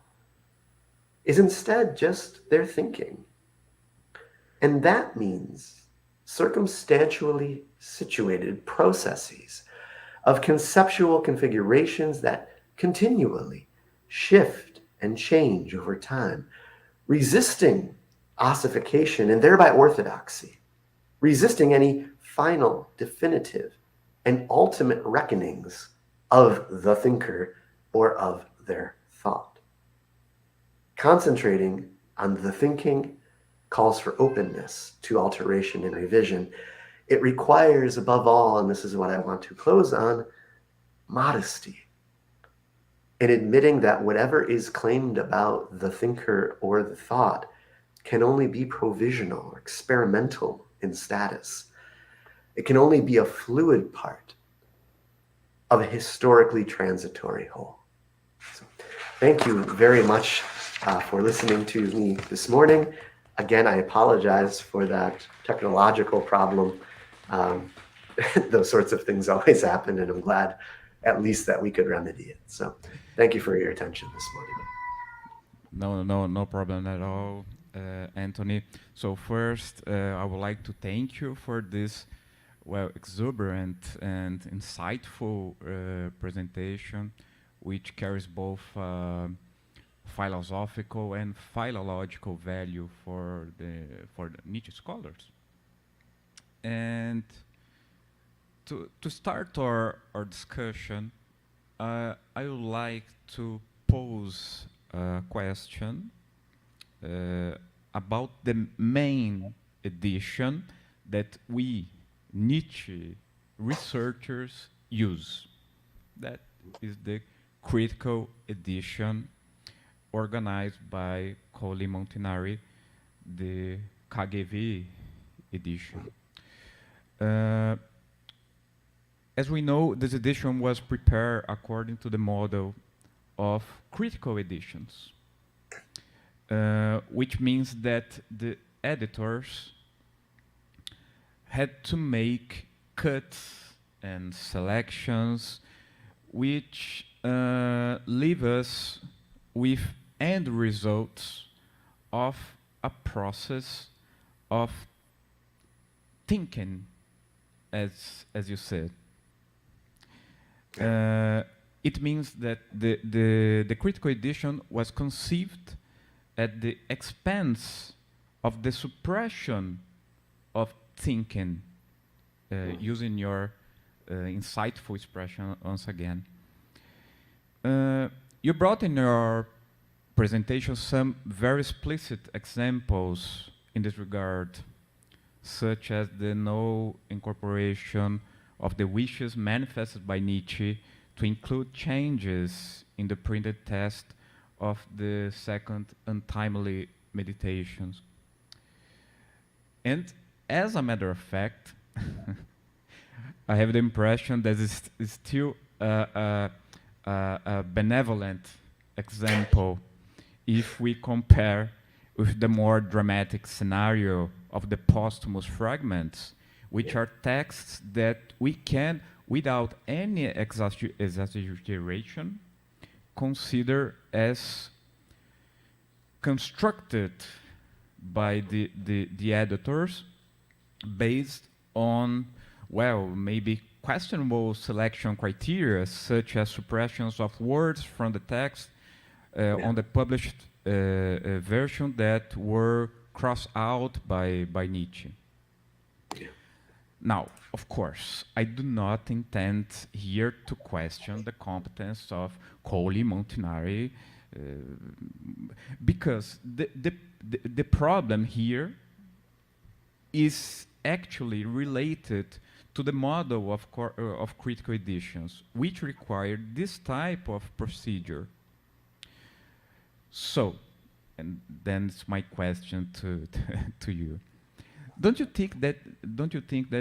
is instead just their thinking. And that means circumstantially situated processes of conceptual configurations that continually shift and change over time, resisting ossification and thereby orthodoxy, resisting any final, definitive, and ultimate reckonings of the thinker or of their thought. Concentrating on the thinking calls for openness to alteration and revision. It requires, above all, and this is what I want to close on, modesty in admitting that whatever is claimed about the thinker or the thought can only be provisional or experimental in status. It can only be a fluid part of a historically transitory whole. So, thank you very much for listening to me this morning. Again, I apologize for that technological problem. those sorts of things always happen, and I'm glad at least that we could remedy it. So thank you for your attention this morning. No problem at all, Anthony. So first, I would like to thank you for this, well, exuberant and insightful presentation, which carries both philosophical and philological value for the Nietzsche scholars. And to start our discussion, I would like to pose a question about the main edition that we Nietzsche researchers use. That is the critical edition organized by Colli Montinari, the KGV edition. As we know, this edition was prepared according to the model of critical editions, which means that the editors had to make cuts and selections which leave us with end results of a process of thinking, as you said. It means that the critical edition was conceived at the expense of the suppression of thinking, using your insightful expression once again. You brought in your presentation some very explicit examples in this regard, such as the no incorporation of the wishes manifested by Nietzsche to include changes in the printed text of the second untimely meditations. And as a matter of fact, I have the impression that it's still a benevolent example if we compare with the more dramatic scenario of the posthumous fragments, which are texts that we can, without any exaggeration, consider as constructed by the editors based on, well, maybe questionable selection criteria, such as suppressions of words from the text on the published version that were crossed out by Nietzsche. Now, of course, I do not intend here to question the competence of Colli Montinari, because the problem here is actually related to the model of critical editions, which require this type of procedure. So, and then it's my question to you. Don't you think that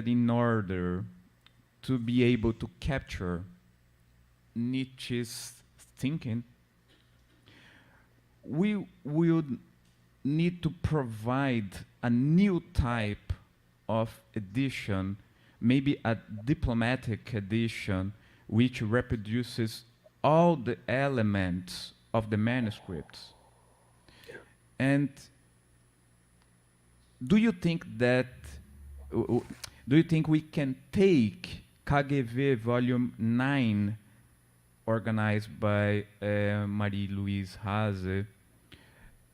in order to be able to capture Nietzsche's thinking, we will need to provide a new type of edition, maybe a diplomatic edition, which reproduces all the elements of the manuscripts? And do you think we can take KGV Volume 9, organized by Marie-Louise Hase,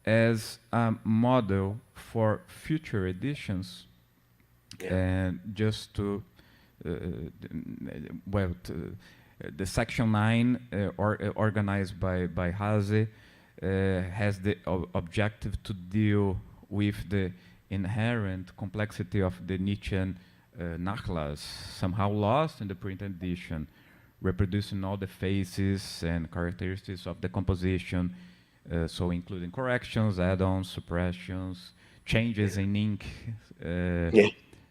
as a model for future editions? And just to, the Section 9, organized by Hase, has the objective to deal with the inherent complexity of the Nietzschean Nachlass, somehow lost in the print edition, reproducing all the phases and characteristics of the composition, so including corrections, add-ons, suppressions, changes in ink.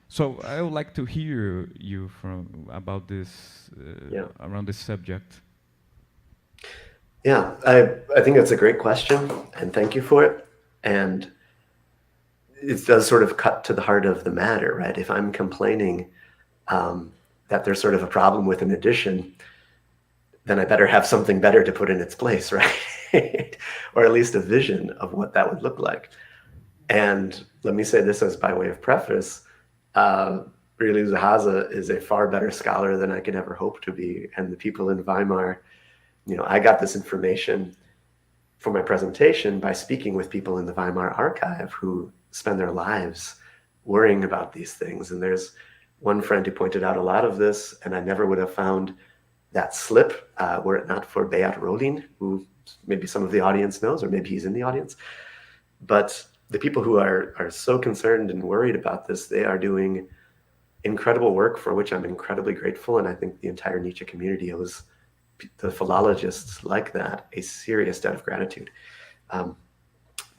So I would like to hear you about this, around this subject. Yeah, I think that's a great question, and thank you for it. And it does sort of cut to the heart of the matter, right? If I'm complaining that there's sort of a problem with an edition, then I better have something better to put in its place, right? Or at least a vision of what that would look like. And let me say this as by way of preface, really Zahaza is a far better scholar than I could ever hope to be. And the people in Weimar, I got this information for my presentation by speaking with people in the Weimar archive who spend their lives worrying about these things. And there's one friend who pointed out a lot of this, and I never would have found that slip were it not for Beat Rohlin, who maybe some of the audience knows, or maybe he's in the audience. But the people who are so concerned and worried about this, they are doing incredible work for which I'm incredibly grateful. And I think the entire Nietzsche community owes the philologists like that a serious debt of gratitude.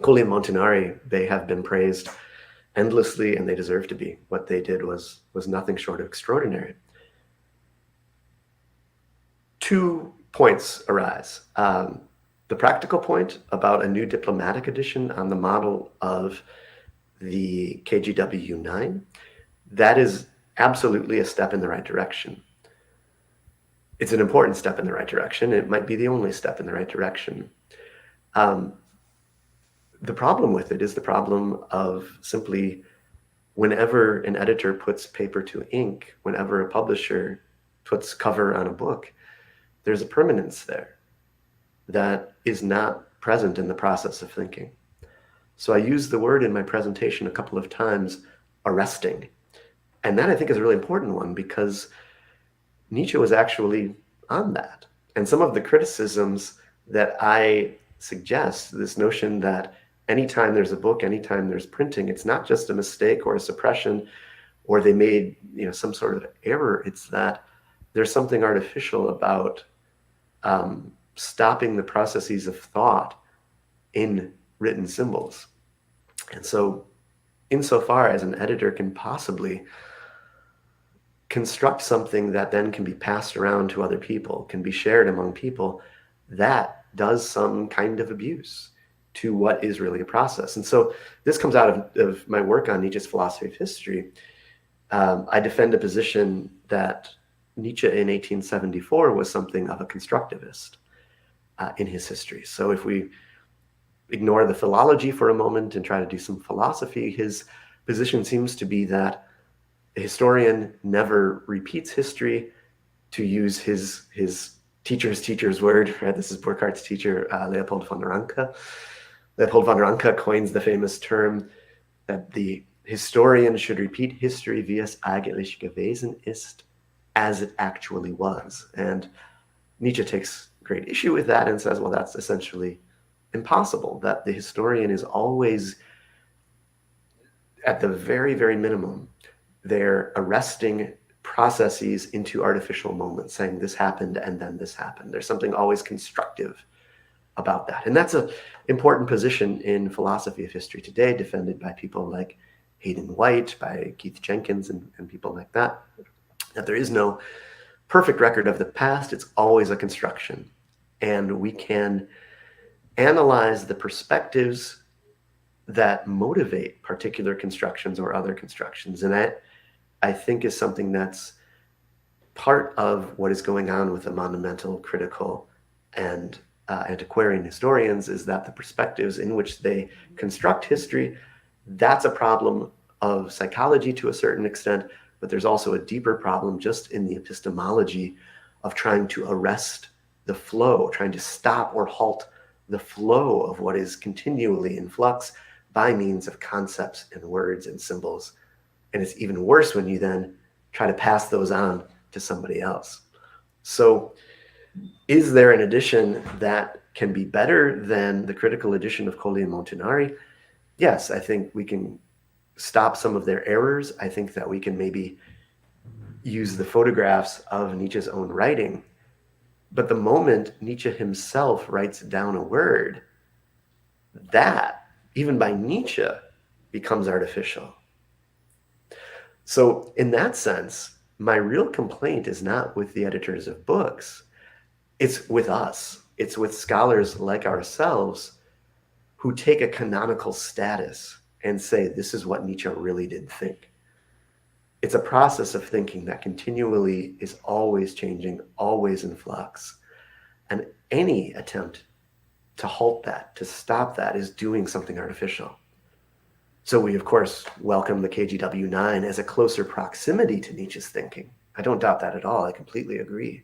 Colli and Montanari, they have been praised endlessly, and they deserve to be. What they did was nothing short of extraordinary. 2 points arise. The practical point about a new diplomatic edition on the model of the KGW-9, that is absolutely a step in the right direction. It's an important step in the right direction. It might be the only step in the right direction. The problem with it is the problem of simply whenever an editor puts paper to ink, whenever a publisher puts cover on a book, there's a permanence there that is not present in the process of thinking. So I used the word in my presentation a couple of times, arresting. And that I think is a really important one, because Nietzsche was actually on that. And some of the criticisms that I suggest, this notion that anytime there's a book, anytime there's printing, it's not just a mistake or a suppression, or they made some sort of error. It's that there's something artificial about stopping the processes of thought in written symbols. And so insofar as an editor can possibly construct something that then can be passed around to other people, can be shared among people, that does some kind of abuse to what is really a process. And so this comes out of my work on Nietzsche's philosophy of history. I defend a position that Nietzsche in 1874 was something of a constructivist in his history. So if we ignore the philology for a moment and try to do some philosophy, his position seems to be that a historian never repeats history, to use his teacher's word, right? This is Burckhardt's teacher, Leopold von Ranke. Leopold von Ranke coins the famous term that the historian should repeat history wie es eigentlich gewesen ist, as it actually was. And Nietzsche takes great issue with that and says, well, that's essentially impossible, that the historian is always, at the very, very minimum, they're arresting processes into artificial moments, saying this happened and then this happened. There's something always constructive about that. And that's an important position in philosophy of history today, defended by people like Hayden White, by Keith Jenkins, and people like that, that there is no perfect record of the past. It's always a construction. And we can analyze the perspectives that motivate particular constructions or other constructions. And that, I think, is something that's part of what is going on with the monumental, critical, and antiquarian historians, is that the perspectives in which they construct history, that's a problem of psychology to a certain extent, but there's also a deeper problem just in the epistemology of trying to arrest the flow, trying to stop or halt the flow of what is continually in flux by means of concepts and words and symbols. And it's even worse when you then try to pass those on to somebody else. So is there an edition that can be better than the critical edition of Colli and Montanari? Yes, I think we can stop some of their errors. I think that we can maybe use the photographs of Nietzsche's own writing. But the moment Nietzsche himself writes down a word, that, even by Nietzsche, becomes artificial. So in that sense, my real complaint is not with the editors of books. It's with us. It's with scholars like ourselves who take a canonical status and say, this is what Nietzsche really did think. It's a process of thinking that continually is always changing, always in flux. And any attempt to halt that, to stop that, is doing something artificial. So we, of course, welcome the KGW9 as a closer proximity to Nietzsche's thinking. I don't doubt that at all. I completely agree.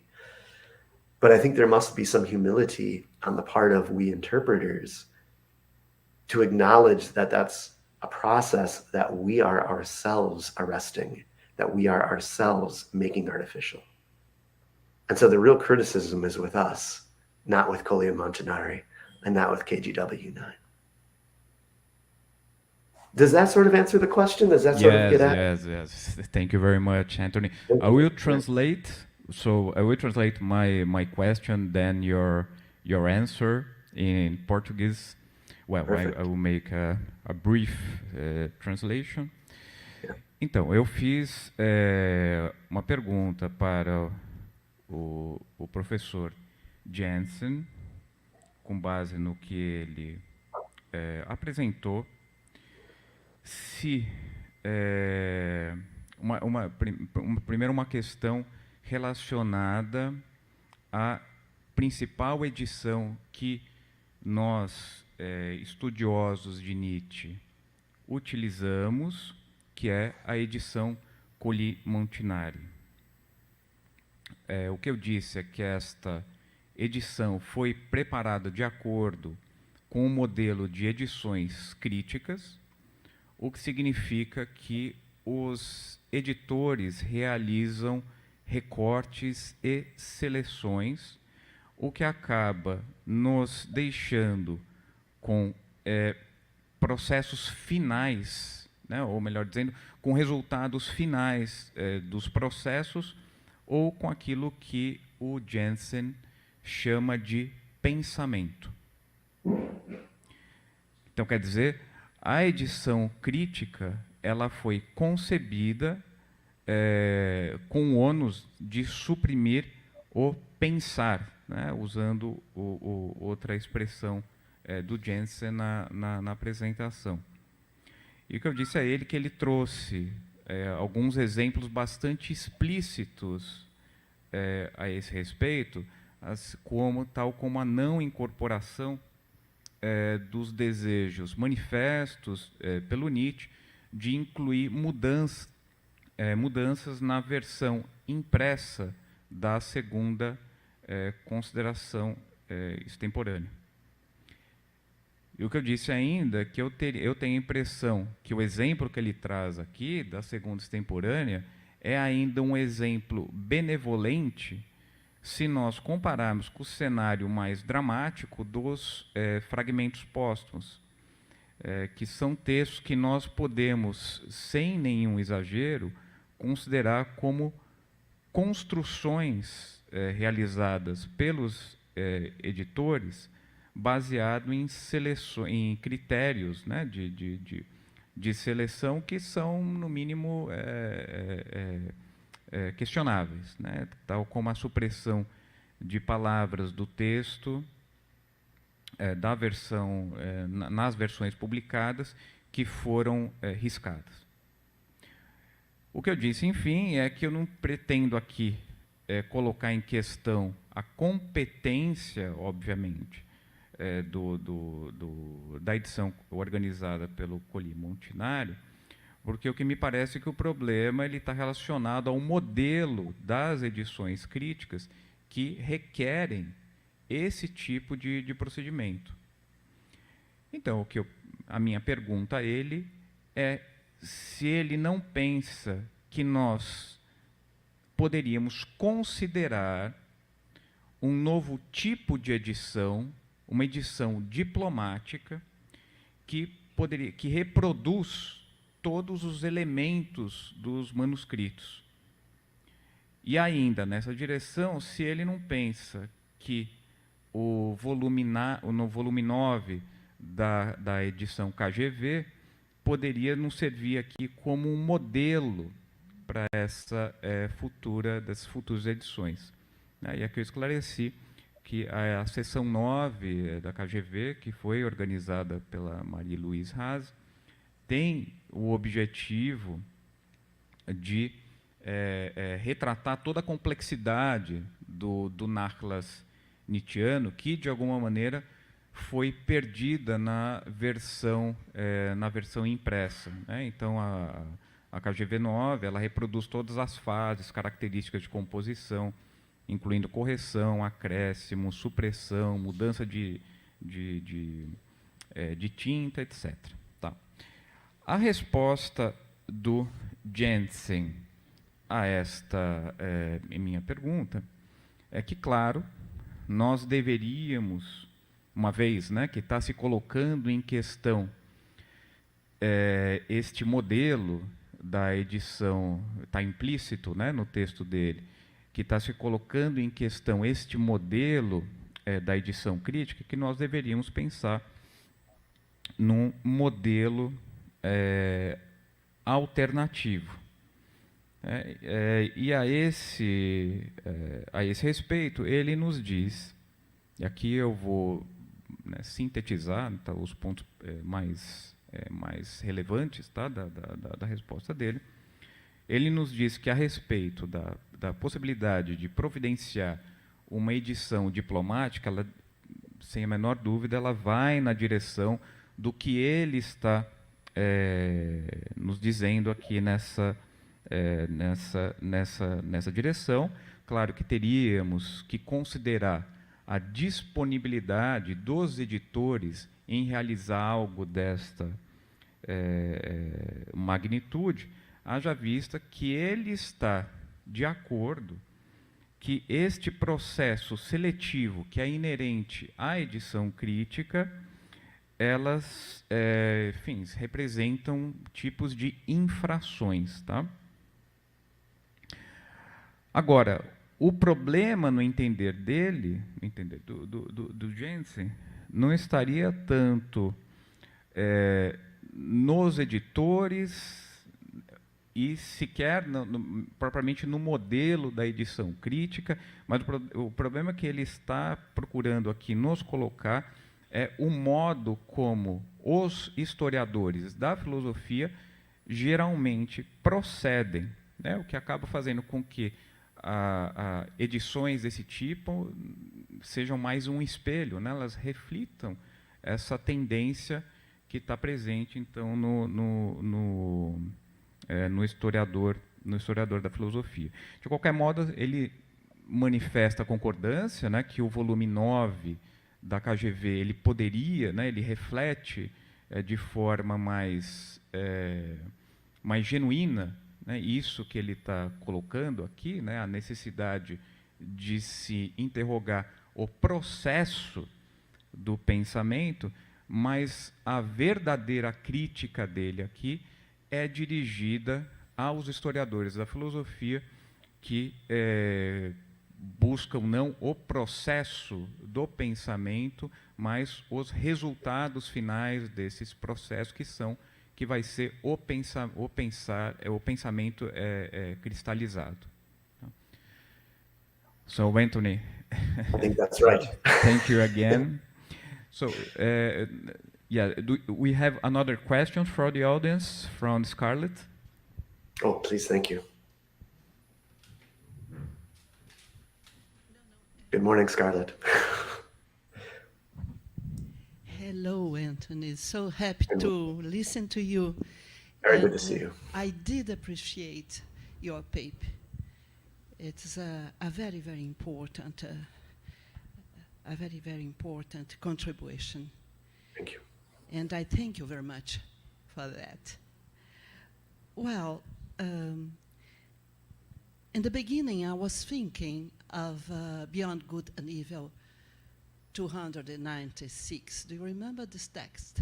But I think there must be some humility on the part of we interpreters to acknowledge that that's a process that we are ourselves arresting, that we are ourselves making artificial. And so the real criticism is with us, not with Colli and Montanari, and not with KGW9. Does that sort of answer the question? Does that sort of get at? Yes. Thank you very much, Anthony. I will translate. So I will translate my question, then your answer in Portuguese. Well, I will make a brief translation. Yeah. Então, eu fiz uma pergunta para o professor Jensen, com base no que ele apresentou, se primeiro uma questão relacionada à principal edição que nós, estudiosos de Nietzsche, utilizamos, que é a edição Colli-Montinari. O que eu disse é que esta edição foi preparada de acordo com o modelo de edições críticas, o que significa que os editores realizam recortes e seleções, o que acaba nos deixando com processos finais, né, ou melhor dizendo, com resultados finais dos processos, ou com aquilo que o Jensen chama de pensamento. Então, quer dizer, a edição crítica ela foi concebida com o ônus de suprimir o pensar, né, usando outra expressão do Jensen na apresentação. E o que eu disse a ele que ele trouxe alguns exemplos bastante explícitos a esse respeito, tal como a não incorporação dos desejos manifestos pelo Nietzsche de incluir mudanças na versão impressa da segunda consideração extemporânea. E o que eu disse ainda é que eu tenho a impressão que o exemplo que ele traz aqui, da segunda extemporânea, é ainda um exemplo benevolente se nós compararmos com o cenário mais dramático dos fragmentos póstumos, que são textos que nós podemos, sem nenhum exagero, considerar como construções realizadas pelos editores baseado em critérios, né, de seleção que são, no mínimo, questionáveis, né, tal como a supressão de palavras do texto da versão, nas versões publicadas que foram riscadas. O que eu disse, enfim, é que eu não pretendo aqui colocar em questão a competência, obviamente, da edição organizada pelo Colli-Montinari, porque o que me parece é que o problema está relacionado ao modelo das edições críticas que requerem esse tipo de procedimento. Então, a minha pergunta a ele é se ele não pensa que nós poderíamos considerar um novo tipo de edição, uma edição diplomática, que reproduz todos os elementos dos manuscritos. E ainda, nessa direção, se ele não pensa que no volume 9 da edição KGV poderia nos servir aqui como um modelo para dessas futuras edições. E aqui eu esclareci que a seção 9 da KGV, que foi organizada pela Marie-Louise Haas, tem o objetivo de retratar toda a complexidade do Nachlass nietzschiano, que, de alguma maneira, foi perdida na versão impressa, né? Então, a KGV-9 ela reproduz todas as fases, características de composição, incluindo correção, acréscimo, supressão, mudança de tinta, etc. Tá. A resposta do Jensen a esta minha pergunta é que, claro, nós deveríamos, uma vez, né, que está se colocando em questão este modelo da edição, está implícito, né, no texto dele, que está se colocando em questão este modelo da edição crítica, que nós deveríamos pensar num modelo alternativo. E a esse respeito, ele nos diz, e aqui eu vou, né, sintetizar, tá, os pontos mais relevantes, tá, da resposta dele. Ele nos diz que, a respeito da possibilidade de providenciar uma edição diplomática, ela, sem a menor dúvida, ela vai na direção do que ele está nos dizendo aqui nessa direção. Claro que teríamos que considerar a disponibilidade dos editores em realizar algo desta magnitude, haja vista que ele está de acordo que este processo seletivo que é inerente à edição crítica, elas, enfim, representam tipos de infrações, tá? Agora, o problema, no entender dele, no entender do Jensen, não estaria tanto nos editores e sequer propriamente no modelo da edição crítica, mas o problema que ele está procurando aqui nos colocar é o modo como os historiadores da filosofia geralmente procedem, né? O que acaba fazendo com que edições desse tipo sejam mais um espelho, né? Elas reflitam essa tendência que está presente, então, no historiador da filosofia. De qualquer modo, ele manifesta a concordância, né, que o volume 9 da KGV ele poderia, né, ele reflete de forma mais genuína, né, isso que ele está colocando aqui, né, a necessidade de se interrogar o processo do pensamento, mas a verdadeira crítica dele aqui é dirigida aos historiadores da filosofia que buscam não o processo do pensamento, mas os resultados finais desses processos, que vai ser o pensamento cristalizado. So, Anthony, I think that's right. thank you again. So, yeah, we have another question for the audience from Scarlett. Oh, please, thank you. Good morning, Scarlett. Hello, Anthony. So happy to listen to you. Very good to see you. I did appreciate your paper. It's a very, very important, contribution. Thank you. And I thank you very much for that. Well, in the beginning, I was thinking of Beyond Good and Evil 296. Do you remember this text?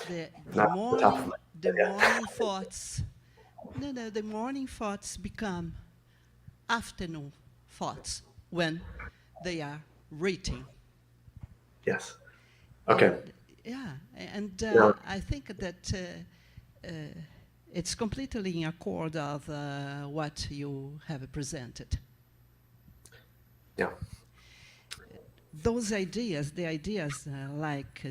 The morning thoughts. No, the morning thoughts become afternoon thoughts when they are written. Yes. Okay. And I think that it's completely in accord of what you have presented. Yeah. Those ideas, the ideas like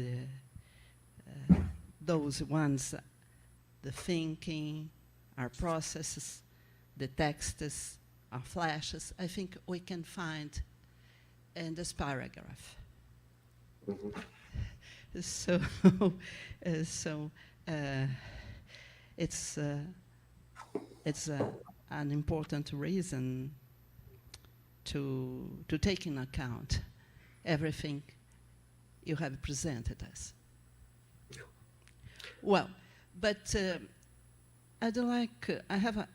those ones, the thinking, our processes, the texts are flashes, I think we can find in this paragraph. Mhm. So, it's an important reason to take in account everything you have presented us. Well, but I'd like, I have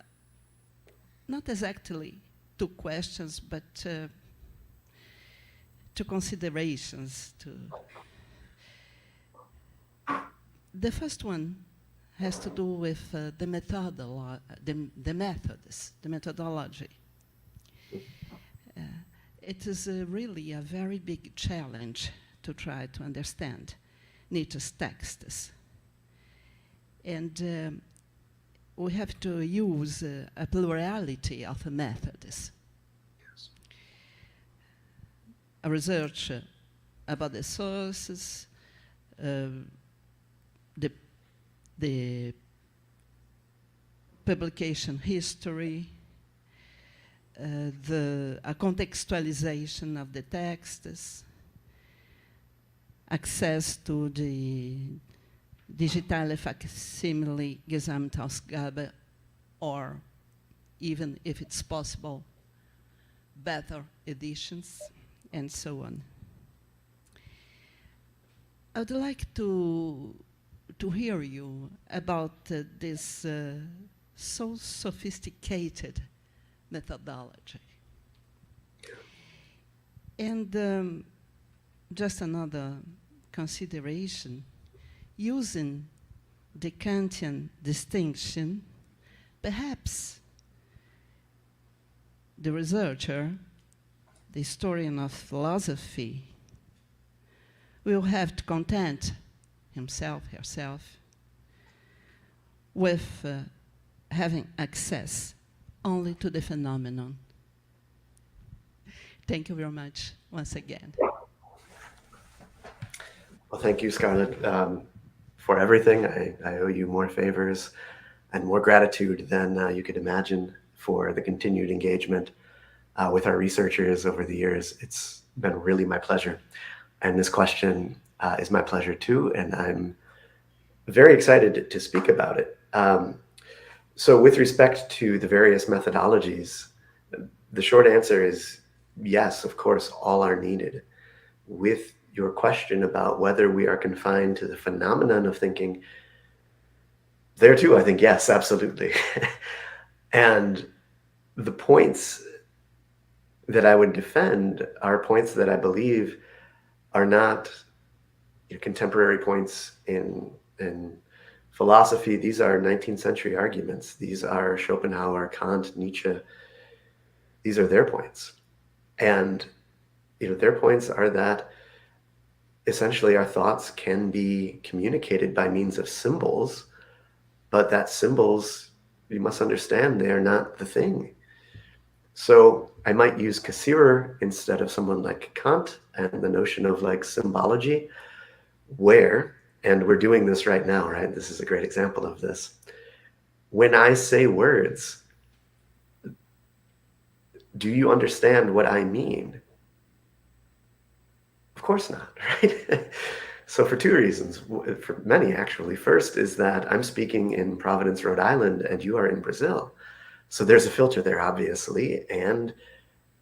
not exactly 2 questions, but 2 considerations. The first one has to do with the methodology. It is really a very big challenge to try to understand Nietzsche's texts. And we have to use a plurality of methods. Yes. A research about the sources, the publication history, a contextualization of the texts, access to the digitale facsimile Gesamtausgabe, or even, if it's possible, better editions, and so on. I would like to hear you about this so sophisticated methodology. And just another consideration, using the Kantian distinction, perhaps the researcher, the historian of philosophy, will have to content himself, herself, with having access only to the phenomenon. Thank you very much once again. Well, thank you, Scarlett, for everything. I owe you more favors and more gratitude than you could imagine for the continued engagement with our researchers over the years. It's been really my pleasure. And this question is my pleasure too, and I'm very excited to speak about it. So with respect to the various methodologies, the short answer is yes, of course, all are needed. With your question about whether we are confined to the phenomenon of thinking, there too, I think, yes, absolutely. And the points that I would defend are points that I believe are not contemporary points in philosophy. These are 19th century arguments. These are Schopenhauer, Kant, Nietzsche. These are their points. And their points are that essentially our thoughts can be communicated by means of symbols, but that symbols, you must understand, they are not the thing. So I might use Cassirer instead of someone like Kant, and the notion of like symbology, where, and we're doing this right now, right? This is a great example of this. When I say words, do you understand what I mean? Of course not, right? So for 2 reasons, for many actually. First is that I'm speaking in Providence, Rhode Island, and you are in Brazil. So there's a filter there, obviously, and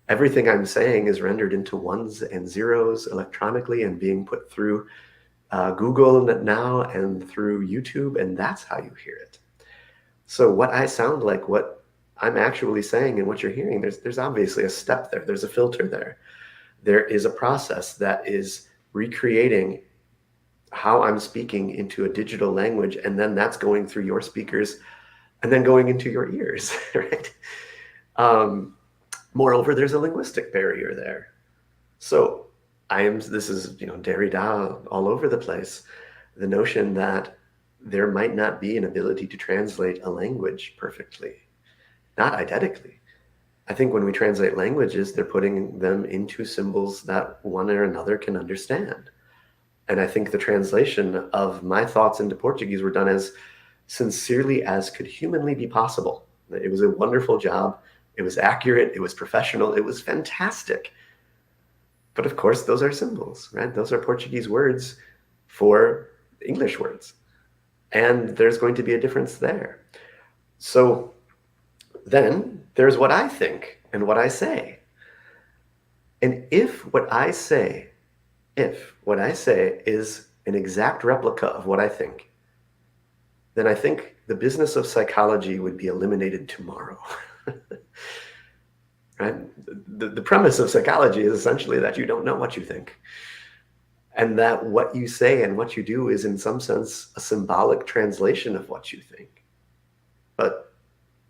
everything I'm saying is rendered into ones and zeros electronically and being put through Google now and through YouTube, and that's how you hear it. So what I sound like, what I'm actually saying and what you're hearing, there's obviously a step there. There's a filter there. There is a process that is recreating how I'm speaking into a digital language, and then that's going through your speakers and then going into your ears, right? Moreover, there's a linguistic barrier there. So this is Derrida all over the place, the notion that there might not be an ability to translate a language perfectly, not eidetically. I think when we translate languages, they're putting them into symbols that one or another can understand. And I think the translation of my thoughts into Portuguese were done as sincerely as could humanly be possible. It was a wonderful job. It was accurate. It was professional. It was fantastic. But of course, those are symbols, right? Those are Portuguese words for English words. And there's going to be a difference there. So then there's what I think and what I say. And if what I say is an exact replica of what I think, then I think the business of psychology would be eliminated tomorrow. Right? The premise of psychology is essentially that you don't know what you think, and that what you say and what you do is in some sense a symbolic translation of what you think. But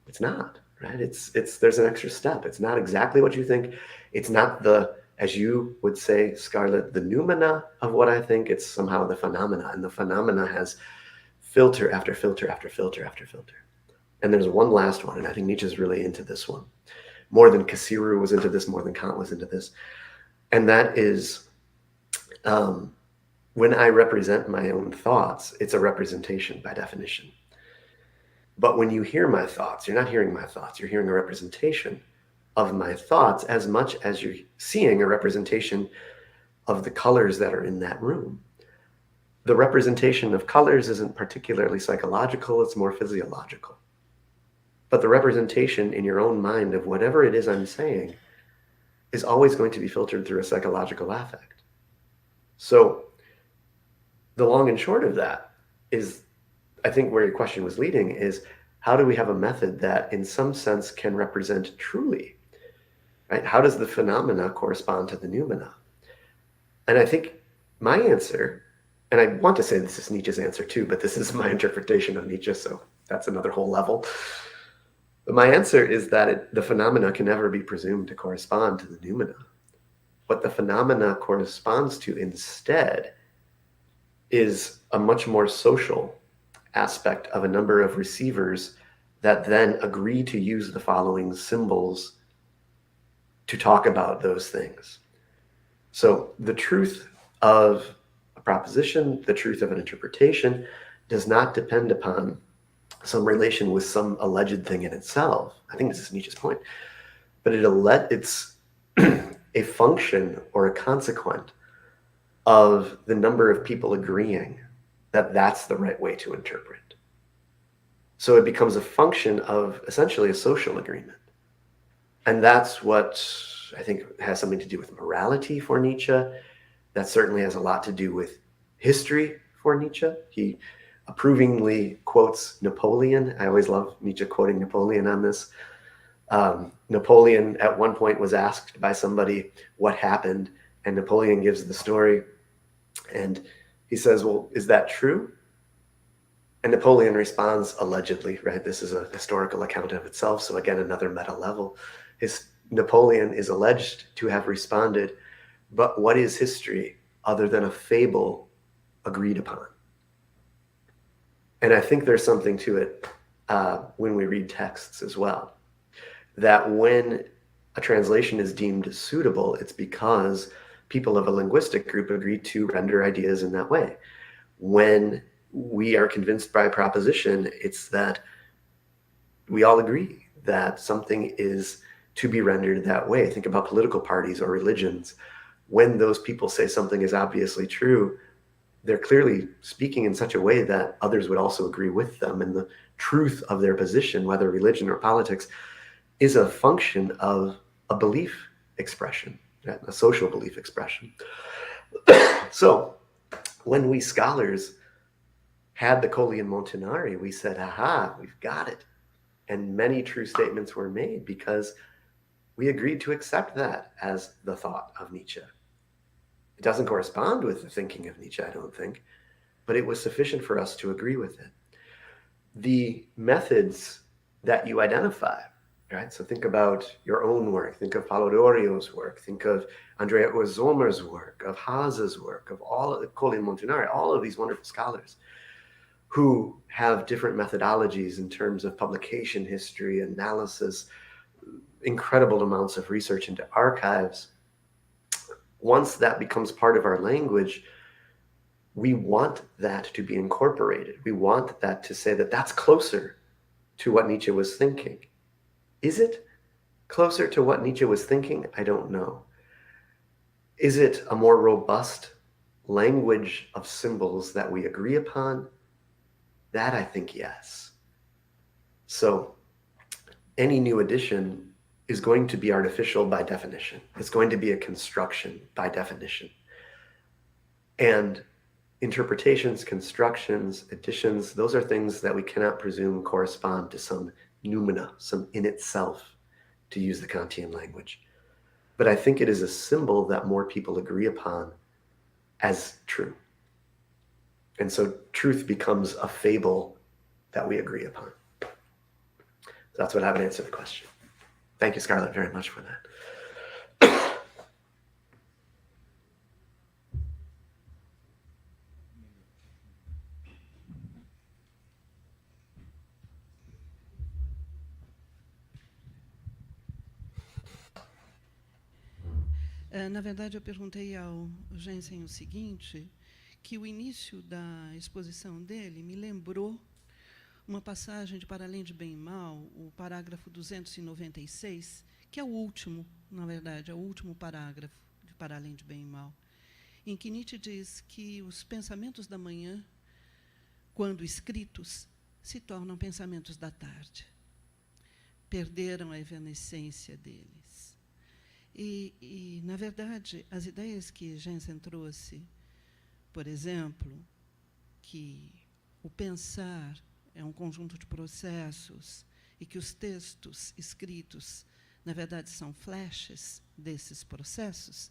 it's not, right? There's an extra step. It's not exactly what you think. It's not the, as you would say, Scarlett, the noumena of what I think. It's somehow the phenomena, and the phenomena has filter after filter after filter after filter. And there's one last one, and I think Nietzsche's really into this one. More than Cassiru was into this, more than Kant was into this. And that is, when I represent my own thoughts, it's a representation by definition. But when you hear my thoughts, you're not hearing my thoughts, you're hearing a representation of my thoughts as much as you're seeing a representation of the colors that are in that room. The representation of colors isn't particularly psychological, it's more physiological. But the representation in your own mind of whatever it is I'm saying is always going to be filtered through a psychological affect. So the long and short of that is, I think where your question was leading, is how do we have a method that in some sense can represent truly, right? How does the phenomena correspond to the noumena? And I think my answer, and I want to say this is Nietzsche's answer too, but this is my interpretation of Nietzsche, so that's another whole level. But my answer is that the phenomena can never be presumed to correspond to the noumena. What the phenomena corresponds to instead is a much more social aspect of a number of receivers that then agree to use the following symbols to talk about those things. So the truth of a proposition, the truth of an interpretation, does not depend upon some relation with some alleged thing in itself. I think this is Nietzsche's point. But it's a function or a consequent of the number of people agreeing that that's the right way to interpret. So it becomes a function of essentially a social agreement. And that's what I think has something to do with morality for Nietzsche. That certainly has a lot to do with history for Nietzsche. He approvingly quotes Napoleon. I always love Nietzsche quoting Napoleon on this. Napoleon at one point was asked by somebody what happened, and Napoleon gives the story. And he says, well, is that true? And Napoleon responds, allegedly, right? This is a historical account of itself. So again, another meta level. Napoleon is alleged to have responded, but what is history other than a fable agreed upon? And I think there's something to it when we read texts as well, that when a translation is deemed suitable, it's because people of a linguistic group agreed to render ideas in that way. When we are convinced by a proposition, it's that we all agree that something is to be rendered that way. Think about political parties or religions. When those people say something is obviously true, they're clearly speaking in such a way that others would also agree with them. And the truth of their position, whether religion or politics, is a function of a belief expression, a social belief expression. So when we scholars had the Colli and Montanari, we said, aha, we've got it. And many true statements were made because we agreed to accept that as the thought of Nietzsche. It doesn't correspond with the thinking of Nietzsche, I don't think, but it was sufficient for us to agree with it. The methods that you identify, right? So think about your own work, think of Paulo Dorio's work, think of Andrea Orzommer's work, of Haas's work, of all of the Colli and Montanari, all of these wonderful scholars who have different methodologies in terms of publication history, analysis, incredible amounts of research into archives. Once that becomes part of our language, we want that to be incorporated. We want that to say that that's closer to what Nietzsche was thinking. Is it closer to what Nietzsche was thinking? I don't know. Is it a more robust language of symbols that we agree upon? That I think yes. So any new edition is going to be artificial by definition. It's going to be a construction by definition. And interpretations, constructions, additions, those are things that we cannot presume correspond to some noumena, some in itself, to use the Kantian language. But I think it is a symbol that more people agree upon as true. And so truth becomes a fable that we agree upon. So that's what I would answer the question. Thank you, Scarlett, very much for that. Na verdade, eu perguntei ao Jensen o seguinte, que o início da exposição dele me lembrou uma passagem de Para Além de Bem e Mal, o parágrafo 296, que é o último, na verdade, é o último parágrafo de Para Além de Bem e Mal, em que Nietzsche diz que os pensamentos da manhã, quando escritos, se tornam pensamentos da tarde. Perderam a evanescência deles. E, na verdade, as ideias que Jensen trouxe, por exemplo, que o pensar é um conjunto de processos e que os textos escritos, na verdade, são flashes desses processos,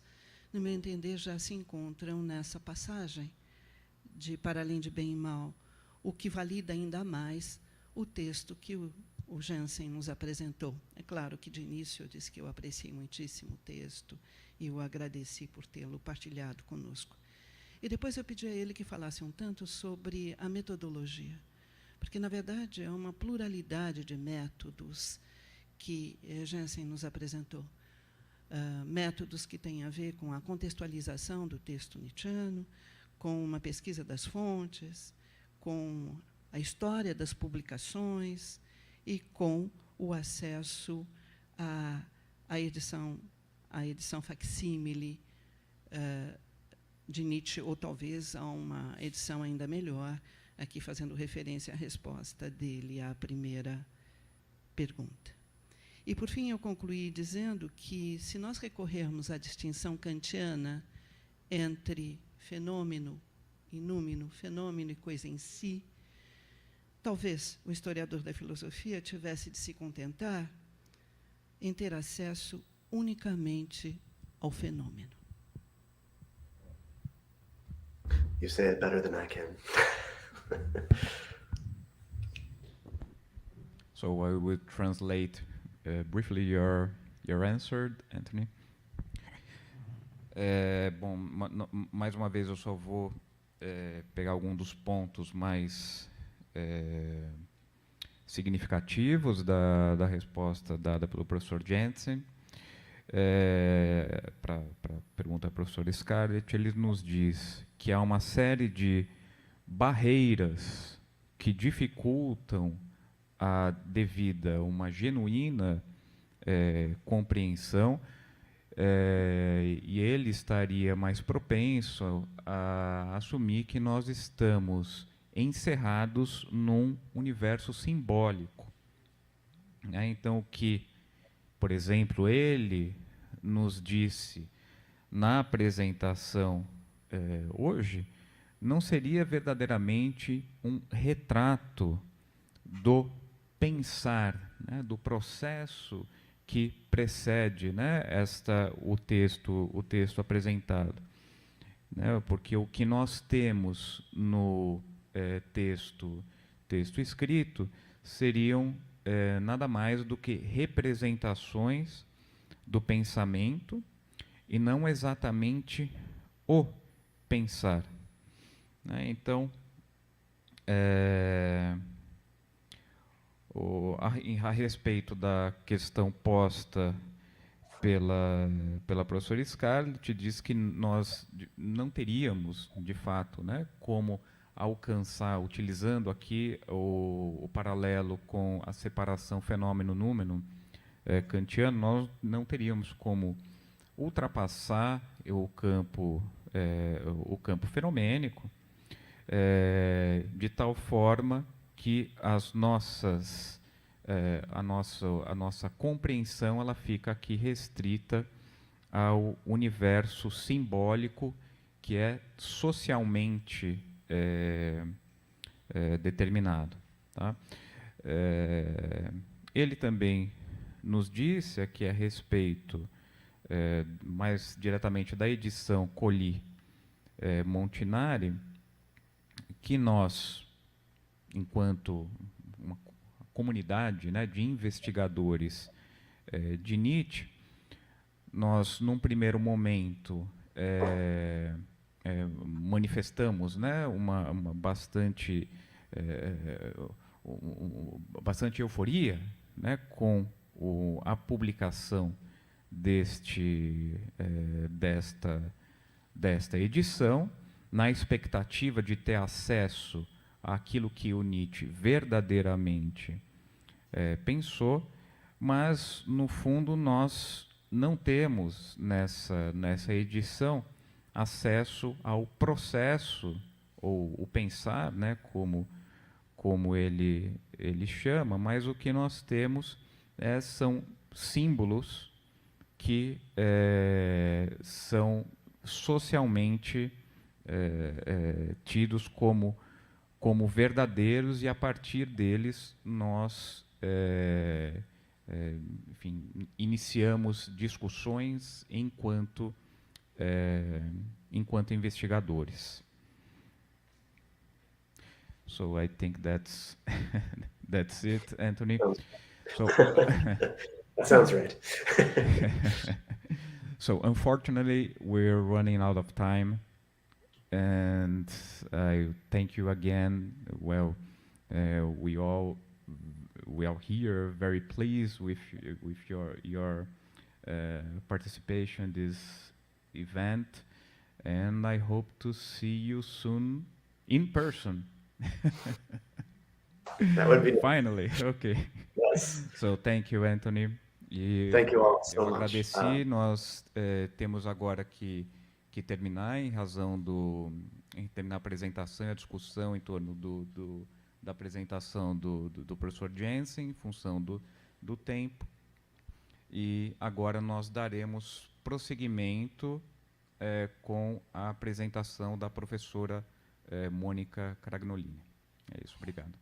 no meu entender, já se encontram nessa passagem de Para Além de Bem e Mal, o que valida ainda mais o texto que o Jensen nos apresentou. É claro que, de início, eu disse que eu apreciei muitíssimo o texto e eu agradeci por tê-lo partilhado conosco. E depois eu pedi a ele que falasse um tanto sobre a metodologia, porque, na verdade, é uma pluralidade de métodos que Jensen nos apresentou. Métodos que têm a ver com a contextualização do texto nietzschiano, com uma pesquisa das fontes, com a história das publicações e com o acesso à edição facsímile de Nietzsche, ou talvez a uma edição ainda melhor, aqui fazendo referência à resposta dele à primeira pergunta. E, por fim, eu concluí dizendo que, se nós recorrermos à distinção kantiana entre fenômeno e númeno, fenômeno e coisa em si, talvez o historiador da filosofia tivesse de se contentar em ter acesso unicamente ao fenômeno. You say it better than I can. So I will translate briefly your answer, Anthony. Bom, mais uma vez eu só vou pegar algum dos pontos mais significativos da resposta dada pelo professor Jensen. Para a pergunta do professor Scarlett, ele nos diz que há uma série de barreiras que dificultam a devida, uma genuína compreensão, e ele estaria mais propenso a assumir que nós estamos encerrados num universo simbólico. Então, que, por exemplo, ele nos disse na apresentação hoje, não seria verdadeiramente um retrato do pensar, né, do processo que precede, né, o texto apresentado, né, porque o que nós temos no texto escrito seriam nada mais do que representações do pensamento e não exatamente o pensar, né? Então, a respeito da questão posta pela professora Scarlett, diz que nós não teríamos, de fato, né, como alcançar, utilizando aqui o paralelo com a separação fenômeno-número kantiano, nós não teríamos como ultrapassar o campo fenomênico de tal forma que a nossa compreensão ela fica aqui restrita ao universo simbólico que é socialmente determinado. Tá? Ele também nos disse aqui a respeito mais diretamente da edição Colli Montinari, que nós, enquanto uma comunidade, né, de investigadores de Nietzsche, nós, num primeiro momento, manifestamos, né, uma bastante euforia, né, com a publicação desta edição, na expectativa de ter acesso àquilo que o Nietzsche verdadeiramente pensou, mas, no fundo, nós não temos nessa edição acesso ao processo, ou o pensar, né, como ele chama, mas o que nós temos são símbolos que são socialmente tidos como verdadeiros, e a partir deles nós enfim, iniciamos discussões enquanto investigadores. So I think that's it, Anthony. So that sounds right. So unfortunately, we're running out of time, and I thank you again. Well, we are here very pleased with your participation in this event, and I hope to see you soon in person. That would be finally. Okay. Yes. So thank you, Anthony. E Thank you all so eu much. agradeci. Nós temos agora que terminar em terminar a apresentação e a discussão em torno da apresentação do professor Jensen, em função do tempo. E agora nós daremos prosseguimento com a apresentação da professora Mónica Cragnolini. É isso, obrigado.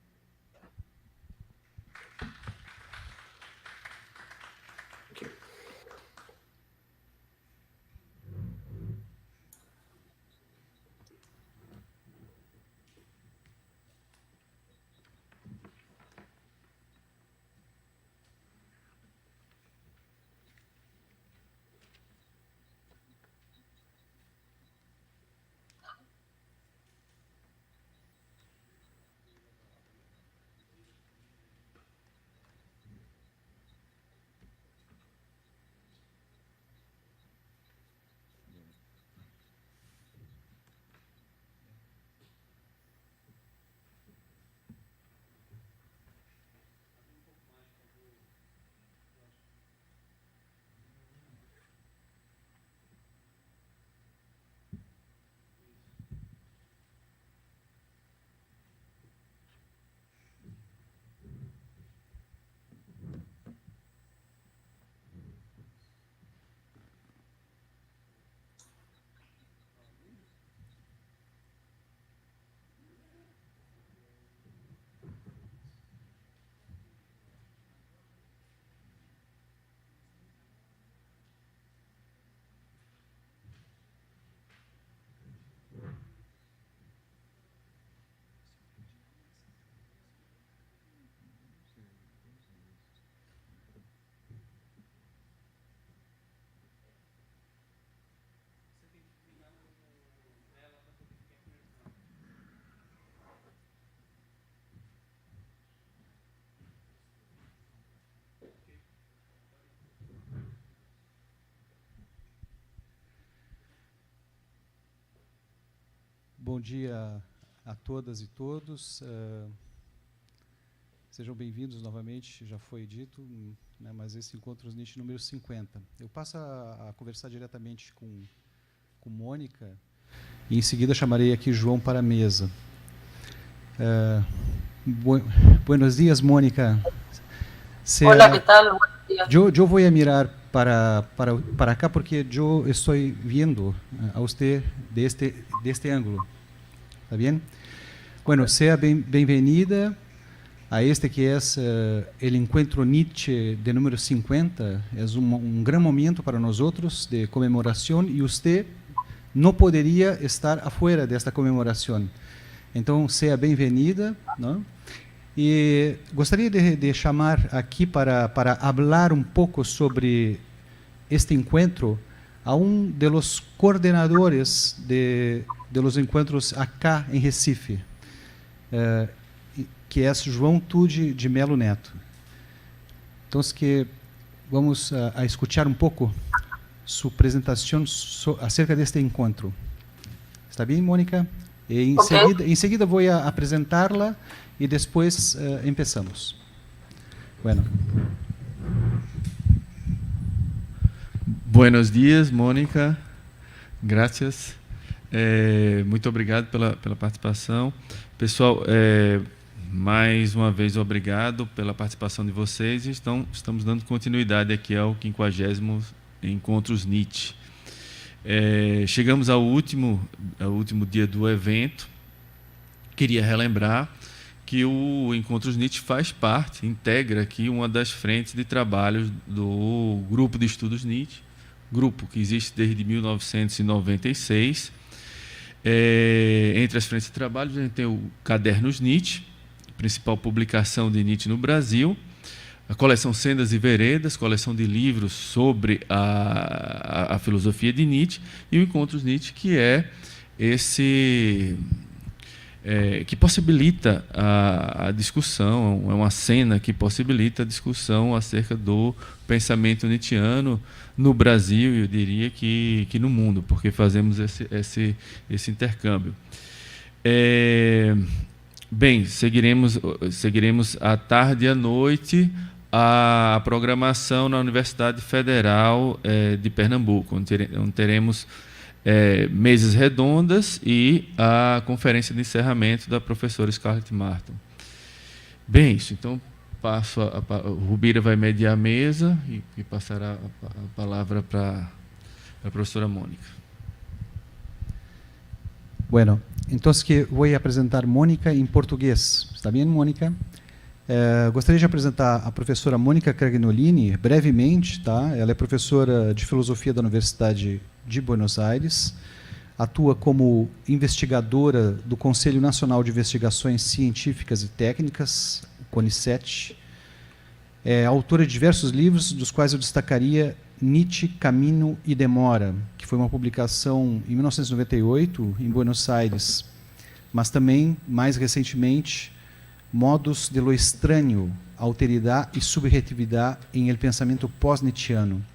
Bom dia a todas e todos. Sejam bem-vindos novamente, já foi dito, né, mas esse Encontros Nietzsche número 50. Eu passo a conversar diretamente com Mônica e em seguida chamarei aqui João para a mesa. Buenos dias, Mónica. Hola, ¿qué tal? Buenos días. Yo voy a mirar para acá porque yo estoy viendo a usted de este ángulo. ¿Está bien? Bueno, sea bienvenida a este que es el Encuentro Nietzsche de número 50. Es un gran momento para nosotros de conmemoración y usted no podría estar afuera de esta conmemoración. Entonces, sea bienvenida, ¿no? E gostaria de chamar aqui para falar pouco sobre este encontro a de los coordenadores de los encontros acá em Recife, que é João Tude de Melo Neto. Então, que vamos a escuchar pouco sua apresentação acerca deste encontro. Está bem, Mônica? E em seguida vou apresentá-la y después empezamos. Bueno. Buenos dias, Mônica. Graças. Muito obrigado pela participação. Pessoal, mais uma vez, obrigado pela participação de vocês. Estamos dando continuidade aqui ao 50º Encontros Nietzsche. Chegamos ao último dia do evento. Queria relembrar que o Encontros Nietzsche faz parte, integra aqui uma das frentes de trabalhos do Grupo de Estudos Nietzsche, grupo que existe desde 1996. Entre as frentes de trabalho, a gente tem o Cadernos Nietzsche, principal publicação de Nietzsche no Brasil, a coleção Sendas e Veredas, coleção de livros sobre a filosofia de Nietzsche, e o Encontros Nietzsche, que é esse... que possibilita a discussão, é uma cena que possibilita a discussão acerca do pensamento nietzschiano no Brasil, e eu diria que no mundo, porque fazemos esse intercâmbio. Bem, seguiremos à tarde e à noite a programação na Universidade Federal de Pernambuco, onde teremos mesas redondas e a conferência de encerramento da professora Scarlett Martin. Bem, isso. Então, o Rubira vai mediar a mesa e passará a palavra para a professora Mônica. Bueno, então que vou apresentar Mônica em português. Está bem, Mônica? Gostaria de apresentar a professora Mônica Cragnolini brevemente, tá? Ela é professora de filosofia da Universidade de Buenos Aires, atua como investigadora do Conselho Nacional de Investigações Científicas e Técnicas, o CONICET. É autora de diversos livros, dos quais eu destacaria Nietzsche, Caminho e Demora, que foi uma publicação em 1998 em Buenos Aires, mas também, mais recentemente, Modos de lo Estranho, Alteridade e Subjetividade em El Pensamento Pós-Nietzschiano.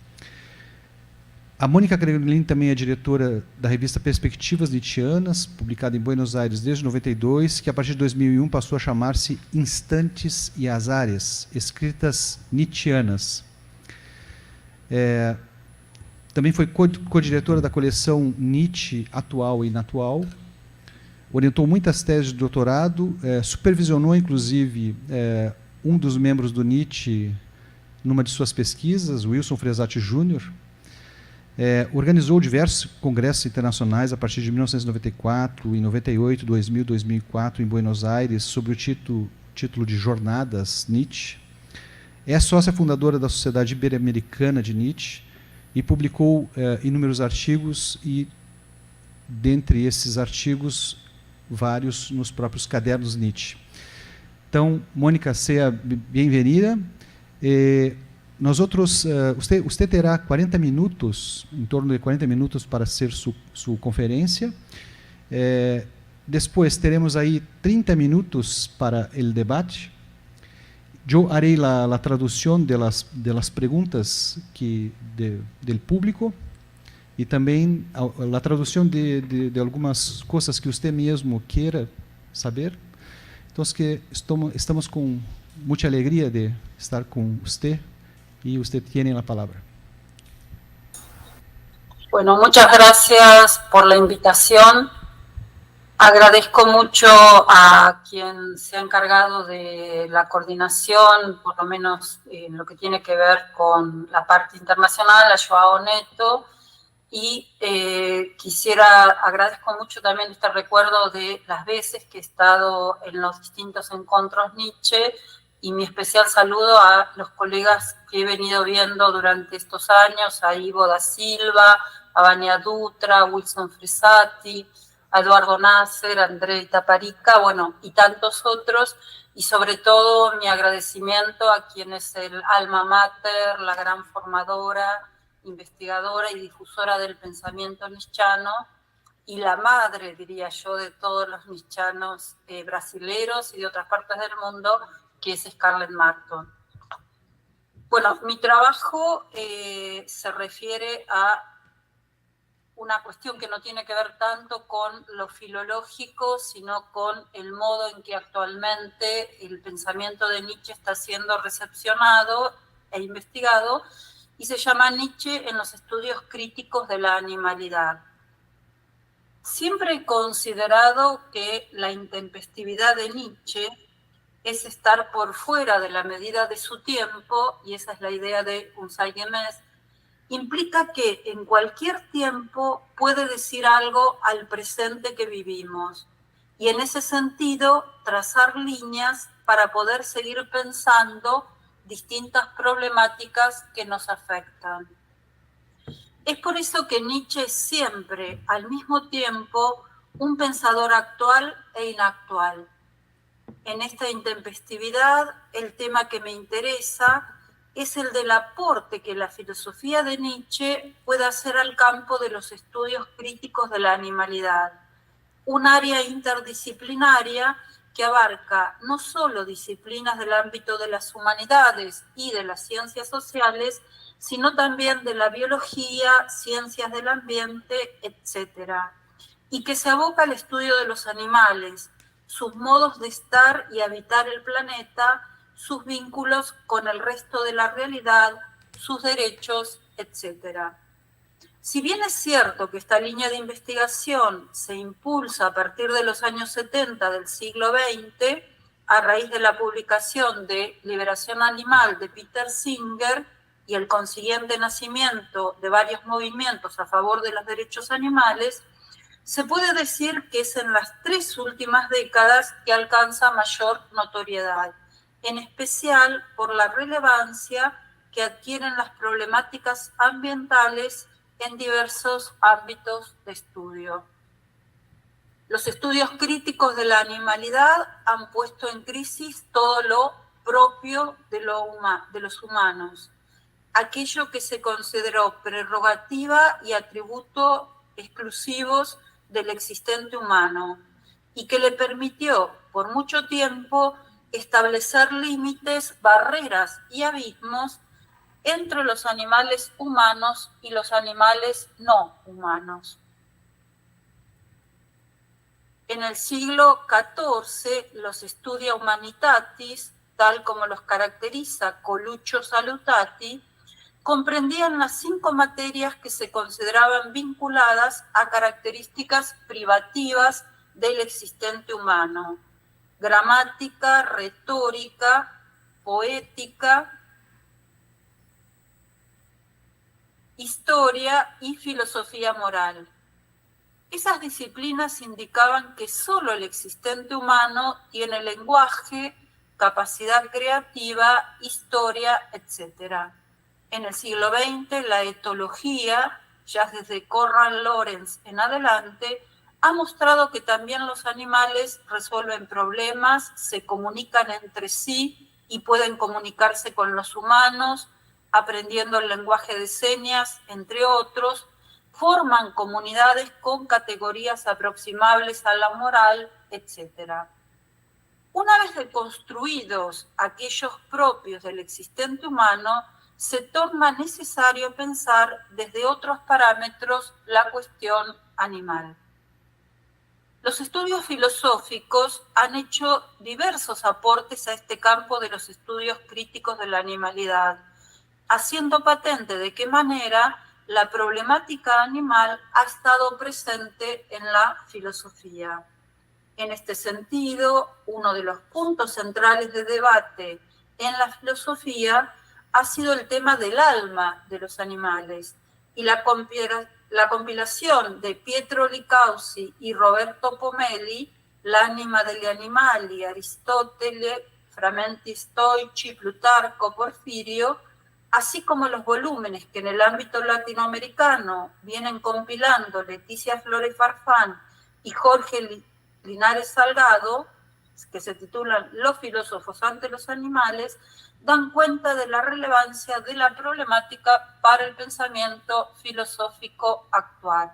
A Mônica Cragnolini também é diretora da revista Perspectivas Nietzschianas, publicada em Buenos Aires desde 92, que a partir de 2001 passou a chamar-se Instantes e Azares, Escritas Nietzschianas. Também foi co-diretora da coleção Nietzsche Atual e Inatual, orientou muitas teses de doutorado, supervisionou, inclusive, um dos membros do Nietzsche numa de suas pesquisas, Wilson Fresati Jr., organizou diversos congressos internacionais a partir de 1994, em 98, 2000, 2004, em Buenos Aires, sob o título de Jornadas Nietzsche. É sócia fundadora da Sociedade Ibero-Americana de Nietzsche e publicou inúmeros artigos e, dentre esses artigos, vários nos próprios cadernos Nietzsche. Então, Mônica, seja bem-vinda. Você terá 40 minutos, em torno de 40 minutos para ser sua conferência. Depois teremos aí 30 minutos para o debate. Eu harei a tradução de las perguntas do público e também a tradução de algumas coisas que você mesmo queira saber. Entonces, que estamos con mucha alegría de estar con usted y usted tiene la palabra. Bueno, muchas gracias por la invitación. Agradezco mucho a quien se ha encargado de la coordinación, por lo menos en lo que tiene que ver con la parte internacional, a Joao Neto, y agradezco mucho también este recuerdo de las veces que he estado en los distintos encuentros Nietzsche, y mi especial saludo a los colegas que he venido viendo durante estos años, a Ivo da Silva, a Vania Dutra, a Wilson Frisati, a Eduardo Nasser, a André Taparica, bueno, y tantos otros, y sobre todo mi agradecimiento a quien es el alma mater, la gran formadora, investigadora y difusora del pensamiento nietzschiano, y la madre, diría yo, de todos los nietzschianos brasileros y de otras partes del mundo, que es Scarlett Martin. Bueno, mi trabajo se refiere a una cuestión que no tiene que ver tanto con lo filológico, sino con el modo en que actualmente el pensamiento de Nietzsche está siendo recepcionado e investigado, y se llama Nietzsche en los estudios críticos de la animalidad. Siempre he considerado que la intempestividad de Nietzsche es estar por fuera de la medida de su tiempo, y esa es la idea de un Sagemes, implica que en cualquier tiempo puede decir algo al presente que vivimos, y en ese sentido trazar líneas para poder seguir pensando distintas problemáticas que nos afectan. Es por eso que Nietzsche es siempre, al mismo tiempo, un pensador actual e inactual. En esta intempestividad, el tema que me interesa es el del aporte que la filosofía de Nietzsche puede hacer al campo de los estudios críticos de la animalidad, un área interdisciplinaria que abarca no solo disciplinas del ámbito de las humanidades y de las ciencias sociales, sino también de la biología, ciencias del ambiente, etc., y que se aboca al estudio de los animales, sus modos de estar y habitar el planeta, sus vínculos con el resto de la realidad, sus derechos, etc. Si bien es cierto que esta línea de investigación se impulsa a partir de los años 70 del siglo XX, a raíz de la publicación de Liberación Animal de Peter Singer y el consiguiente nacimiento de varios movimientos a favor de los derechos animales, se puede decir que es en las 3 últimas décadas que alcanza mayor notoriedad, en especial por la relevancia que adquieren las problemáticas ambientales en diversos ámbitos de estudio. Los estudios críticos de la animalidad han puesto en crisis todo lo propio de los humanos, aquello que se consideró prerrogativa y atributo exclusivos del existente humano, y que le permitió por mucho tiempo establecer límites, barreras y abismos entre los animales humanos y los animales no humanos. En el siglo XIV, los Studia Humanitatis, tal como los caracteriza Coluccio Salutati, comprendían las 5 materias que se consideraban vinculadas a características privativas del existente humano: gramática, retórica, poética, historia y filosofía moral. Esas disciplinas indicaban que solo el existente humano tiene lenguaje, capacidad creativa, historia, etc. En el siglo XX, la etología, ya desde Conrad Lorenz en adelante, ha mostrado que también los animales resuelven problemas, se comunican entre sí y pueden comunicarse con los humanos, aprendiendo el lenguaje de señas, entre otros, forman comunidades con categorías aproximables a la moral, etc. Una vez deconstruidos aquellos propios del existente humano, se torna necesario pensar desde otros parámetros la cuestión animal. Los estudios filosóficos han hecho diversos aportes a este campo de los estudios críticos de la animalidad, haciendo patente de qué manera la problemática animal ha estado presente en la filosofía. En este sentido, uno de los puntos centrales de debate en la filosofía ha sido el tema del alma de los animales, y la compilación de Pietro Licausi y Roberto Pomelli, L'anima degli animali, Aristotele, Frammenti Stoici, Plutarco, Porfirio, así como los volúmenes que en el ámbito latinoamericano vienen compilando Leticia Flores Farfán y Jorge Linares Salgado, que se titulan Los filósofos ante los animales, dan cuenta de la relevancia de la problemática para el pensamiento filosófico actual.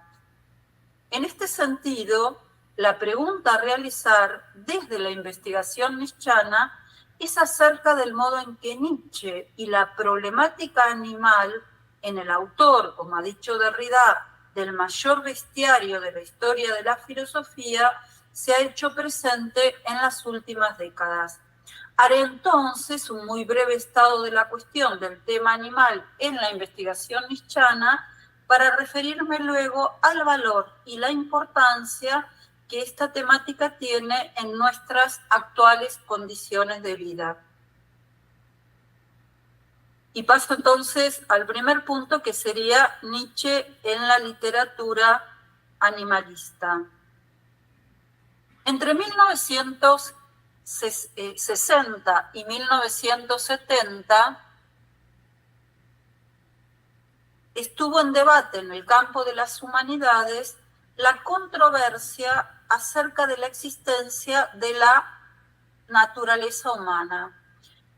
En este sentido, la pregunta a realizar desde la investigación nietzschiana es acerca del modo en que Nietzsche y la problemática animal en el autor, como ha dicho Derrida, del mayor bestiario de la historia de la filosofía, se ha hecho presente en las últimas décadas. Haré entonces un muy breve estado de la cuestión del tema animal en la investigación nietzschiana para referirme luego al valor y la importancia que esta temática tiene en nuestras actuales condiciones de vida. Y paso entonces al primer punto, que sería Nietzsche en la literatura animalista. Entre 1960 y 1970 estuvo en debate en el campo de las humanidades la controversia acerca de la existencia de la naturaleza humana.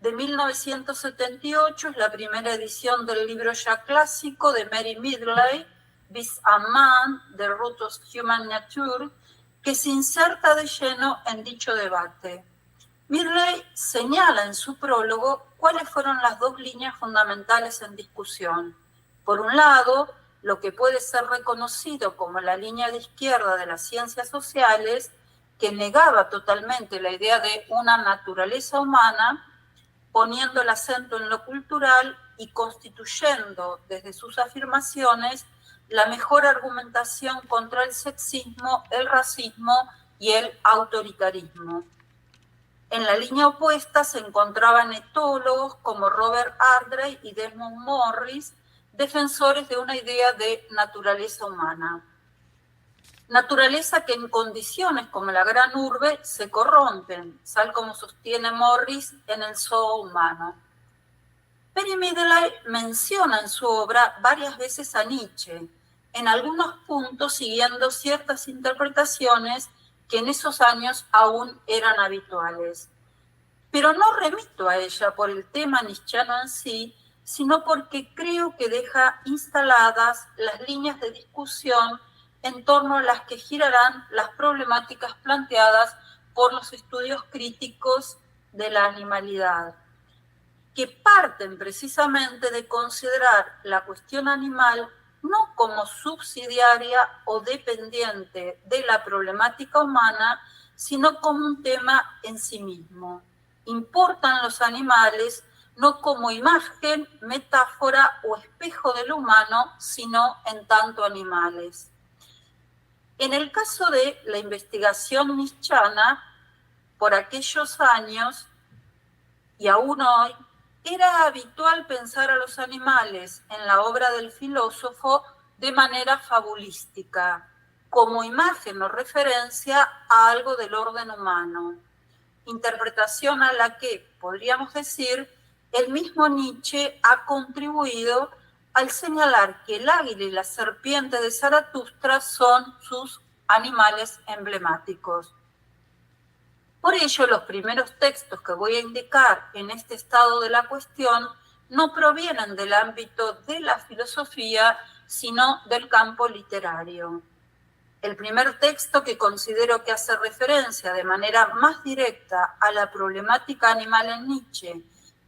De 1978 es la primera edición del libro ya clásico de Mary Midgley, Beast and Man, The Root of Human Nature, que se inserta de lleno en dicho debate. Midgley señala en su prólogo cuáles fueron las dos líneas fundamentales en discusión. Por un lado, lo que puede ser reconocido como la línea de izquierda de las ciencias sociales, que negaba totalmente la idea de una naturaleza humana, poniendo el acento en lo cultural y constituyendo desde sus afirmaciones la mejor argumentación contra el sexismo, el racismo y el autoritarismo. En la línea opuesta se encontraban etólogos como Robert Ardrey y Desmond Morris, defensores de una idea de naturaleza humana. Naturaleza que en condiciones como la gran urbe se corrompen, tal como sostiene Morris en el Zoo humano. Mary Midgley menciona en su obra varias veces a Nietzsche, en algunos puntos siguiendo ciertas interpretaciones que en esos años aún eran habituales. Pero no remito a ella por el tema nietzschiano en sí, sino porque creo que deja instaladas las líneas de discusión en torno a las que girarán las problemáticas planteadas por los estudios críticos de la animalidad, que parten precisamente de considerar la cuestión animal no como subsidiaria o dependiente de la problemática humana, sino como un tema en sí mismo. Importan los animales no como imagen, metáfora o espejo del humano, sino en tanto animales. En el caso de la investigación nietzschiana, por aquellos años y aún hoy, era habitual pensar a los animales en la obra del filósofo de manera fabulística, como imagen o referencia a algo del orden humano, interpretación a la que, podríamos decir, el mismo Nietzsche ha contribuido al señalar que el águila y la serpiente de Zaratustra son sus animales emblemáticos. Por ello, los primeros textos que voy a indicar en este estado de la cuestión no provienen del ámbito de la filosofía, sino del campo literario. El primer texto que considero que hace referencia de manera más directa a la problemática animal en Nietzsche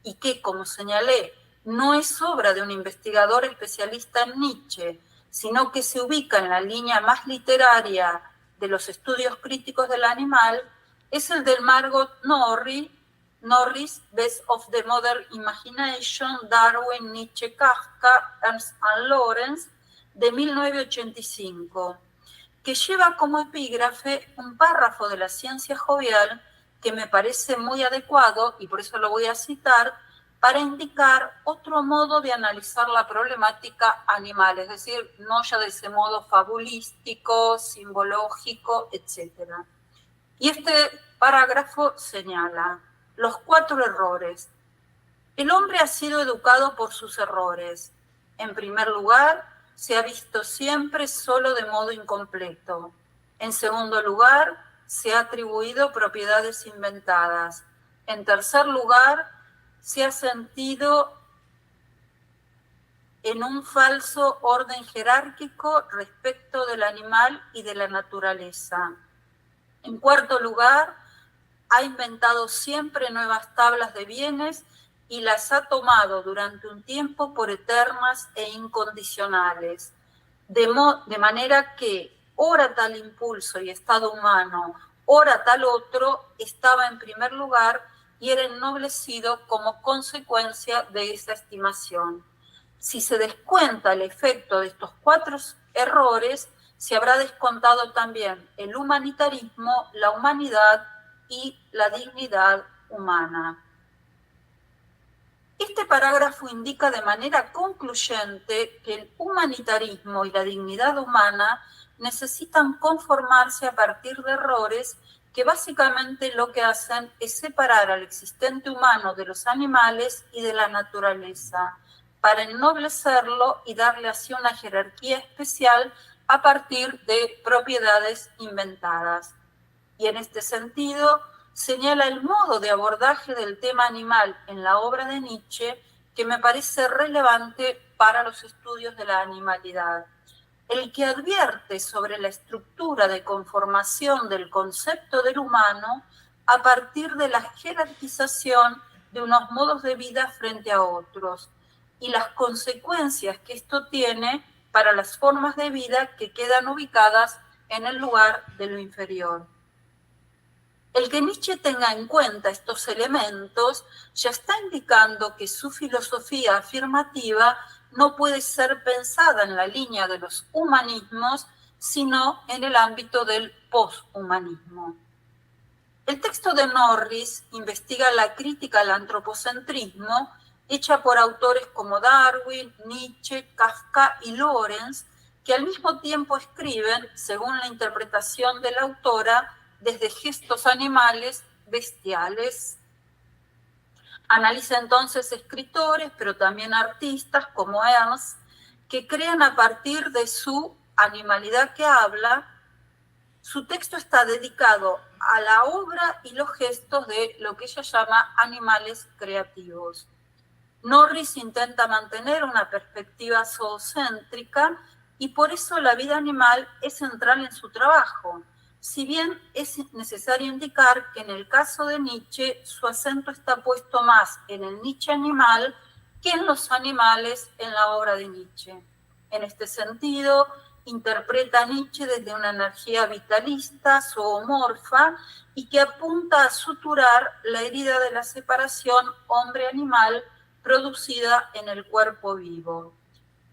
y que, como señalé, no es obra de un investigador especialista en Nietzsche, sino que se ubica en la línea más literaria de los estudios críticos del animal es el del Margot Norris, Best of the Modern Imagination, Darwin, Nietzsche, Kafka, Ernst and Lawrence, de 1985, que lleva como epígrafe un párrafo de la ciencia jovial que me parece muy adecuado, y por eso lo voy a citar, para indicar otro modo de analizar la problemática animal, es decir, no ya de ese modo fabulístico, simbológico, etc. Y este parágrafo señala los 4 errores. El hombre ha sido educado por sus errores. En primer lugar, se ha visto siempre solo de modo incompleto. En segundo lugar, se ha atribuido propiedades inventadas. En tercer lugar, se ha sentido en un falso orden jerárquico respecto del animal y de la naturaleza. En cuarto lugar, ha inventado siempre nuevas tablas de bienes y las ha tomado durante un tiempo por eternas e incondicionales, de manera que ora tal impulso y estado humano, ora tal otro, estaba en primer lugar y era ennoblecido como consecuencia de esa estimación. Si se descuenta el efecto de estos 4 errores, se habrá descontado también el humanitarismo, la humanidad y la dignidad humana. Este parágrafo indica de manera concluyente que el humanitarismo y la dignidad humana necesitan conformarse a partir de errores que básicamente lo que hacen es separar al existente humano de los animales y de la naturaleza, para ennoblecerlo y darle así una jerarquía especial a partir de propiedades inventadas. Y en este sentido, señala el modo de abordaje del tema animal en la obra de Nietzsche que me parece relevante para los estudios de la animalidad. El que advierte sobre la estructura de conformación del concepto del humano a partir de la jerarquización de unos modos de vida frente a otros y las consecuencias que esto tiene para las formas de vida que quedan ubicadas en el lugar de lo inferior. El que Nietzsche tenga en cuenta estos elementos ya está indicando que su filosofía afirmativa no puede ser pensada en la línea de los humanismos, sino en el ámbito del poshumanismo. El texto de Norris investiga la crítica al antropocentrismo hecha por autores como Darwin, Nietzsche, Kafka y Lawrence, que al mismo tiempo escriben, según la interpretación de la autora, desde gestos animales bestiales. Analiza entonces escritores, pero también artistas como Ernst, que crean a partir de su animalidad que habla. Su texto está dedicado a la obra y los gestos de lo que ella llama animales creativos. Norris intenta mantener una perspectiva zoocéntrica y por eso la vida animal es central en su trabajo. Si bien es necesario indicar que en el caso de Nietzsche su acento está puesto más en el Nietzsche animal que en los animales en la obra de Nietzsche. En este sentido, interpreta a Nietzsche desde una energía vitalista, zoomorfa, y que apunta a suturar la herida de la separación hombre-animal producida en el cuerpo vivo.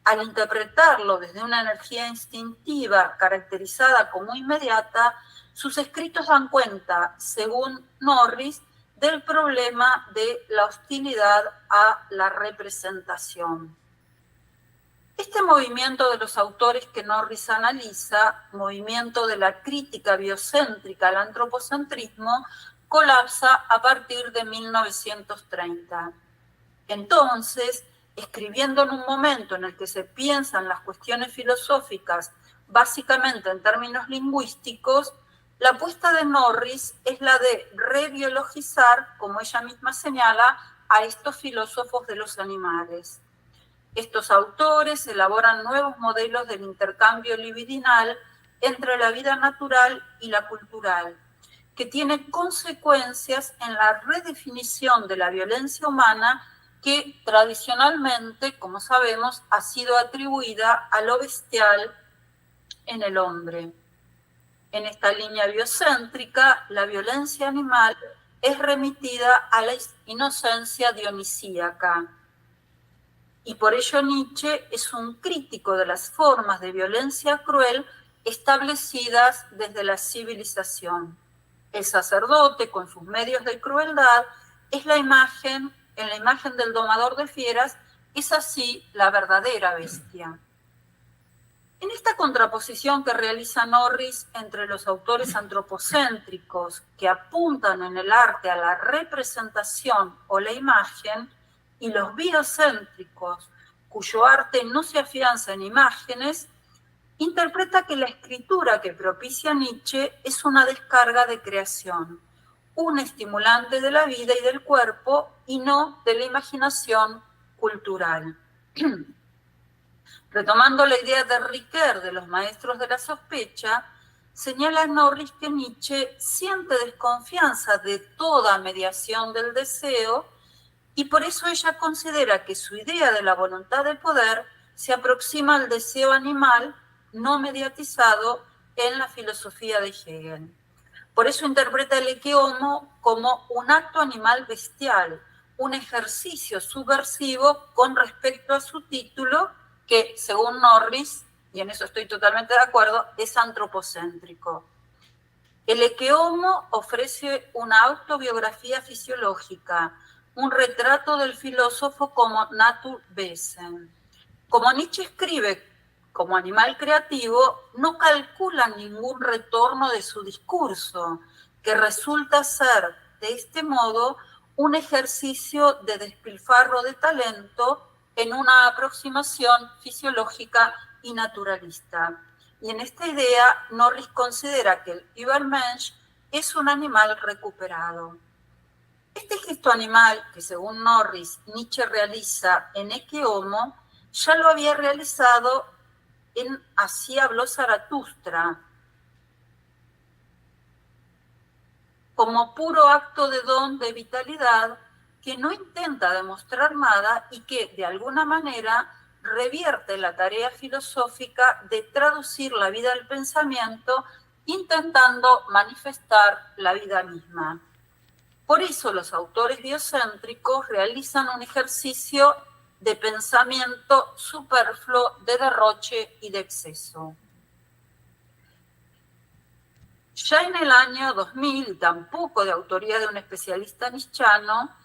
Al interpretarlo desde una energía instintiva caracterizada como inmediata, sus escritos dan cuenta, según Norris, del problema de la hostilidad a la representación. Este movimiento de los autores que Norris analiza, movimiento de la crítica biocéntrica al antropocentrismo, colapsa a partir de 1930. Entonces, escribiendo en un momento en el que se piensan las cuestiones filosóficas básicamente en términos lingüísticos, la apuesta de Norris es la de rebiologizar, como ella misma señala, a estos filósofos de los animales. Estos autores elaboran nuevos modelos del intercambio libidinal entre la vida natural y la cultural, que tiene consecuencias en la redefinición de la violencia humana que tradicionalmente, como sabemos, ha sido atribuida a lo bestial en el hombre. En esta línea biocéntrica, la violencia animal es remitida a la inocencia dionisíaca. Y por ello Nietzsche es un crítico de las formas de violencia cruel establecidas desde la civilización. El sacerdote, con sus medios de crueldad, es la imagen, en la imagen del domador de fieras, es así la verdadera bestia. En esta contraposición que realiza Norris entre los autores antropocéntricos que apuntan en el arte a la representación o la imagen, y los biocéntricos, cuyo arte no se afianza en imágenes, interpreta que la escritura que propicia Nietzsche es una descarga de creación, un estimulante de la vida y del cuerpo y no de la imaginación cultural. Retomando la idea de Ricoeur de los maestros de la sospecha, señala Norris que Nietzsche siente desconfianza de toda mediación del deseo y por eso ella considera que su idea de la voluntad de poder se aproxima al deseo animal no mediatizado en la filosofía de Hegel. Por eso interpreta el ecce homo como un acto animal bestial, un ejercicio subversivo con respecto a su título, que según Norris, y en eso estoy totalmente de acuerdo, es antropocéntrico. El ecce homo ofrece una autobiografía fisiológica, un retrato del filósofo como Naturwesen. Como Nietzsche escribe como animal creativo, no calcula ningún retorno de su discurso, que resulta ser, de este modo, un ejercicio de despilfarro de talento en una aproximación fisiológica y naturalista. Y en esta idea, Norris considera que el Übermensch es un animal recuperado. Este gesto animal, que según Norris, Nietzsche realiza en ecce homo, ya lo había realizado en Así habló Zaratustra, como puro acto de don de vitalidad que no intenta demostrar nada y que, de alguna manera, revierte la tarea filosófica de traducir la vida al pensamiento, intentando manifestar la vida misma. Por eso los autores biocéntricos realizan un ejercicio de pensamiento superfluo, de derroche y de exceso. Ya en el año 2000, y tampoco de autoría de un especialista nietzschiano,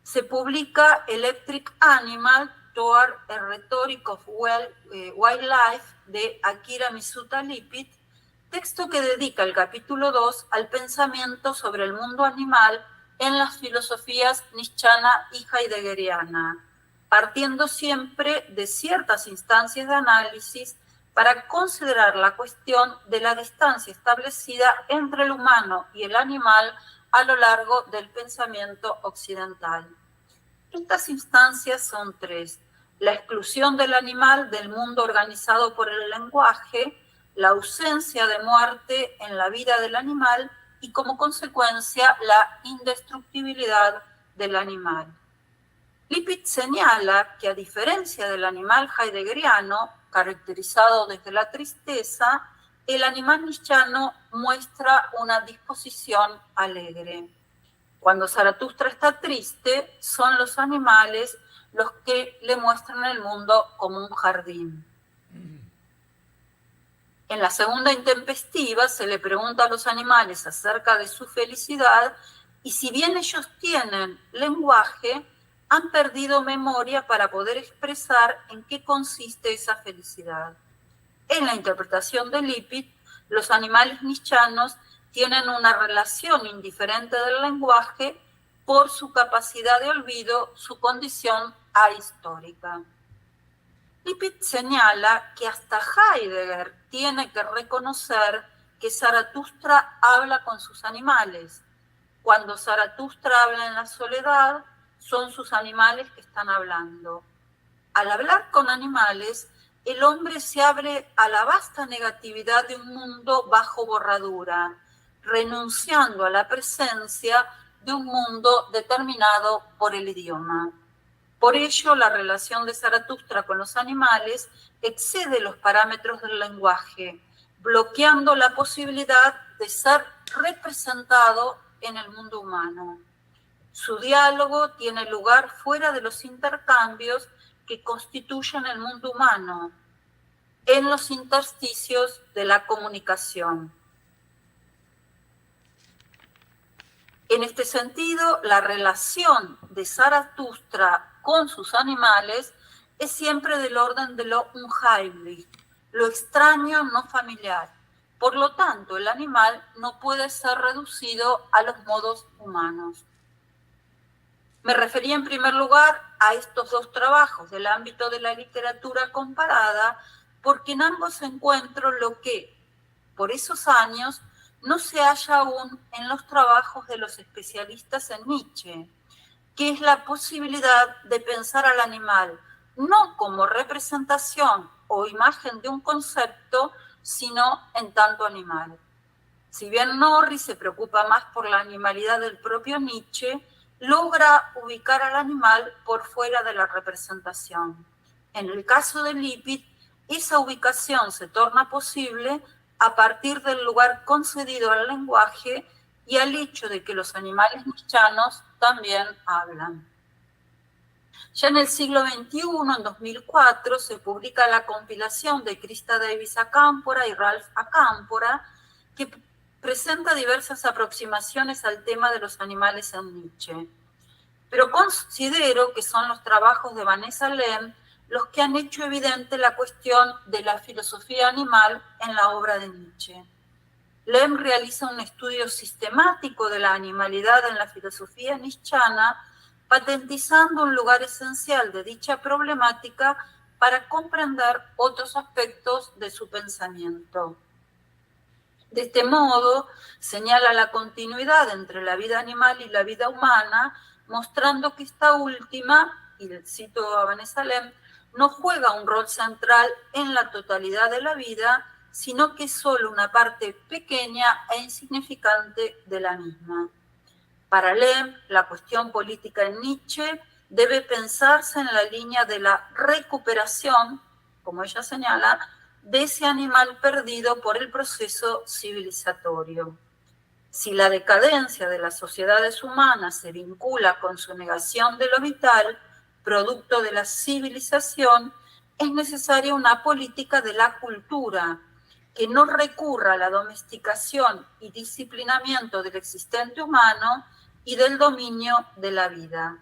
se publica Electric Animal Toward a Rhetoric of Wildlife de Akira Misuta Lipit, texto que dedica el capítulo 2 al pensamiento sobre el mundo animal en las filosofías nietzschiana y heideggeriana, partiendo siempre de ciertas instancias de análisis para considerar la cuestión de la distancia establecida entre el humano y el animal a lo largo del pensamiento occidental. Estas instancias son tres: la exclusión del animal del mundo organizado por el lenguaje, la ausencia de muerte en la vida del animal y, como consecuencia, la indestructibilidad del animal. Lipit señala que, a diferencia del animal heideggeriano, caracterizado desde la tristeza, el animal nietzschiano muestra una disposición alegre. Cuando Zaratustra está triste, son los animales los que le muestran el mundo como un jardín. En la segunda intempestiva se le pregunta a los animales acerca de su felicidad y, si bien ellos tienen lenguaje, han perdido memoria para poder expresar en qué consiste esa felicidad. En la interpretación de Lipit, los animales nietzschianos tienen una relación indiferente del lenguaje por su capacidad de olvido, su condición ahistórica. Lipit señala que hasta Heidegger tiene que reconocer que Zaratustra habla con sus animales. Cuando Zaratustra habla en la soledad, son sus animales que están hablando. Al hablar con animales, el hombre se abre a la vasta negatividad de un mundo bajo borradura, renunciando a la presencia de un mundo determinado por el idioma. Por ello, la relación de Zaratustra con los animales excede los parámetros del lenguaje, bloqueando la posibilidad de ser representado en el mundo humano. Su diálogo tiene lugar fuera de los intercambios que constituyen el mundo humano, en los intersticios de la comunicación. En este sentido, la relación de Zaratustra con sus animales es siempre del orden de lo unheimlich, lo extraño no familiar. Por lo tanto, el animal no puede ser reducido a los modos humanos. Me refería en primer lugar a estos dos trabajos del ámbito de la literatura comparada, porque en ambos encuentro lo que, por esos años, no se halla aún en los trabajos de los especialistas en Nietzsche, que es la posibilidad de pensar al animal no como representación o imagen de un concepto, sino en tanto animal. Si bien Norris se preocupa más por la animalidad del propio Nietzsche, logra ubicar al animal por fuera de la representación. En el caso de Lippitt, esa ubicación se torna posible a partir del lugar concedido al lenguaje y al hecho de que los animales nietzschianos también hablan. Ya en el siglo XXI, en 2004, se publica la compilación de Krista Davis Acámpora y Ralph Acámpora, que presenta diversas aproximaciones al tema de los animales en Nietzsche. Pero considero que son los trabajos de Vanessa Lem los que han hecho evidente la cuestión de la filosofía animal en la obra de Nietzsche. Lem realiza un estudio sistemático de la animalidad en la filosofía nietzschiana, patentizando un lugar esencial de dicha problemática para comprender otros aspectos de su pensamiento. De este modo, señala la continuidad entre la vida animal y la vida humana, mostrando que esta última, y cito a Vanessa Lem, no juega un rol central en la totalidad de la vida, sino que es solo una parte pequeña e insignificante de la misma. Para Lem, la cuestión política en Nietzsche debe pensarse en la línea de la recuperación, como ella señala, de ese animal perdido por el proceso civilizatorio. Si la decadencia de las sociedades humanas se vincula con su negación de lo vital, producto de la civilización, es necesaria una política de la cultura que no recurra a la domesticación y disciplinamiento del existente humano y del dominio de la vida.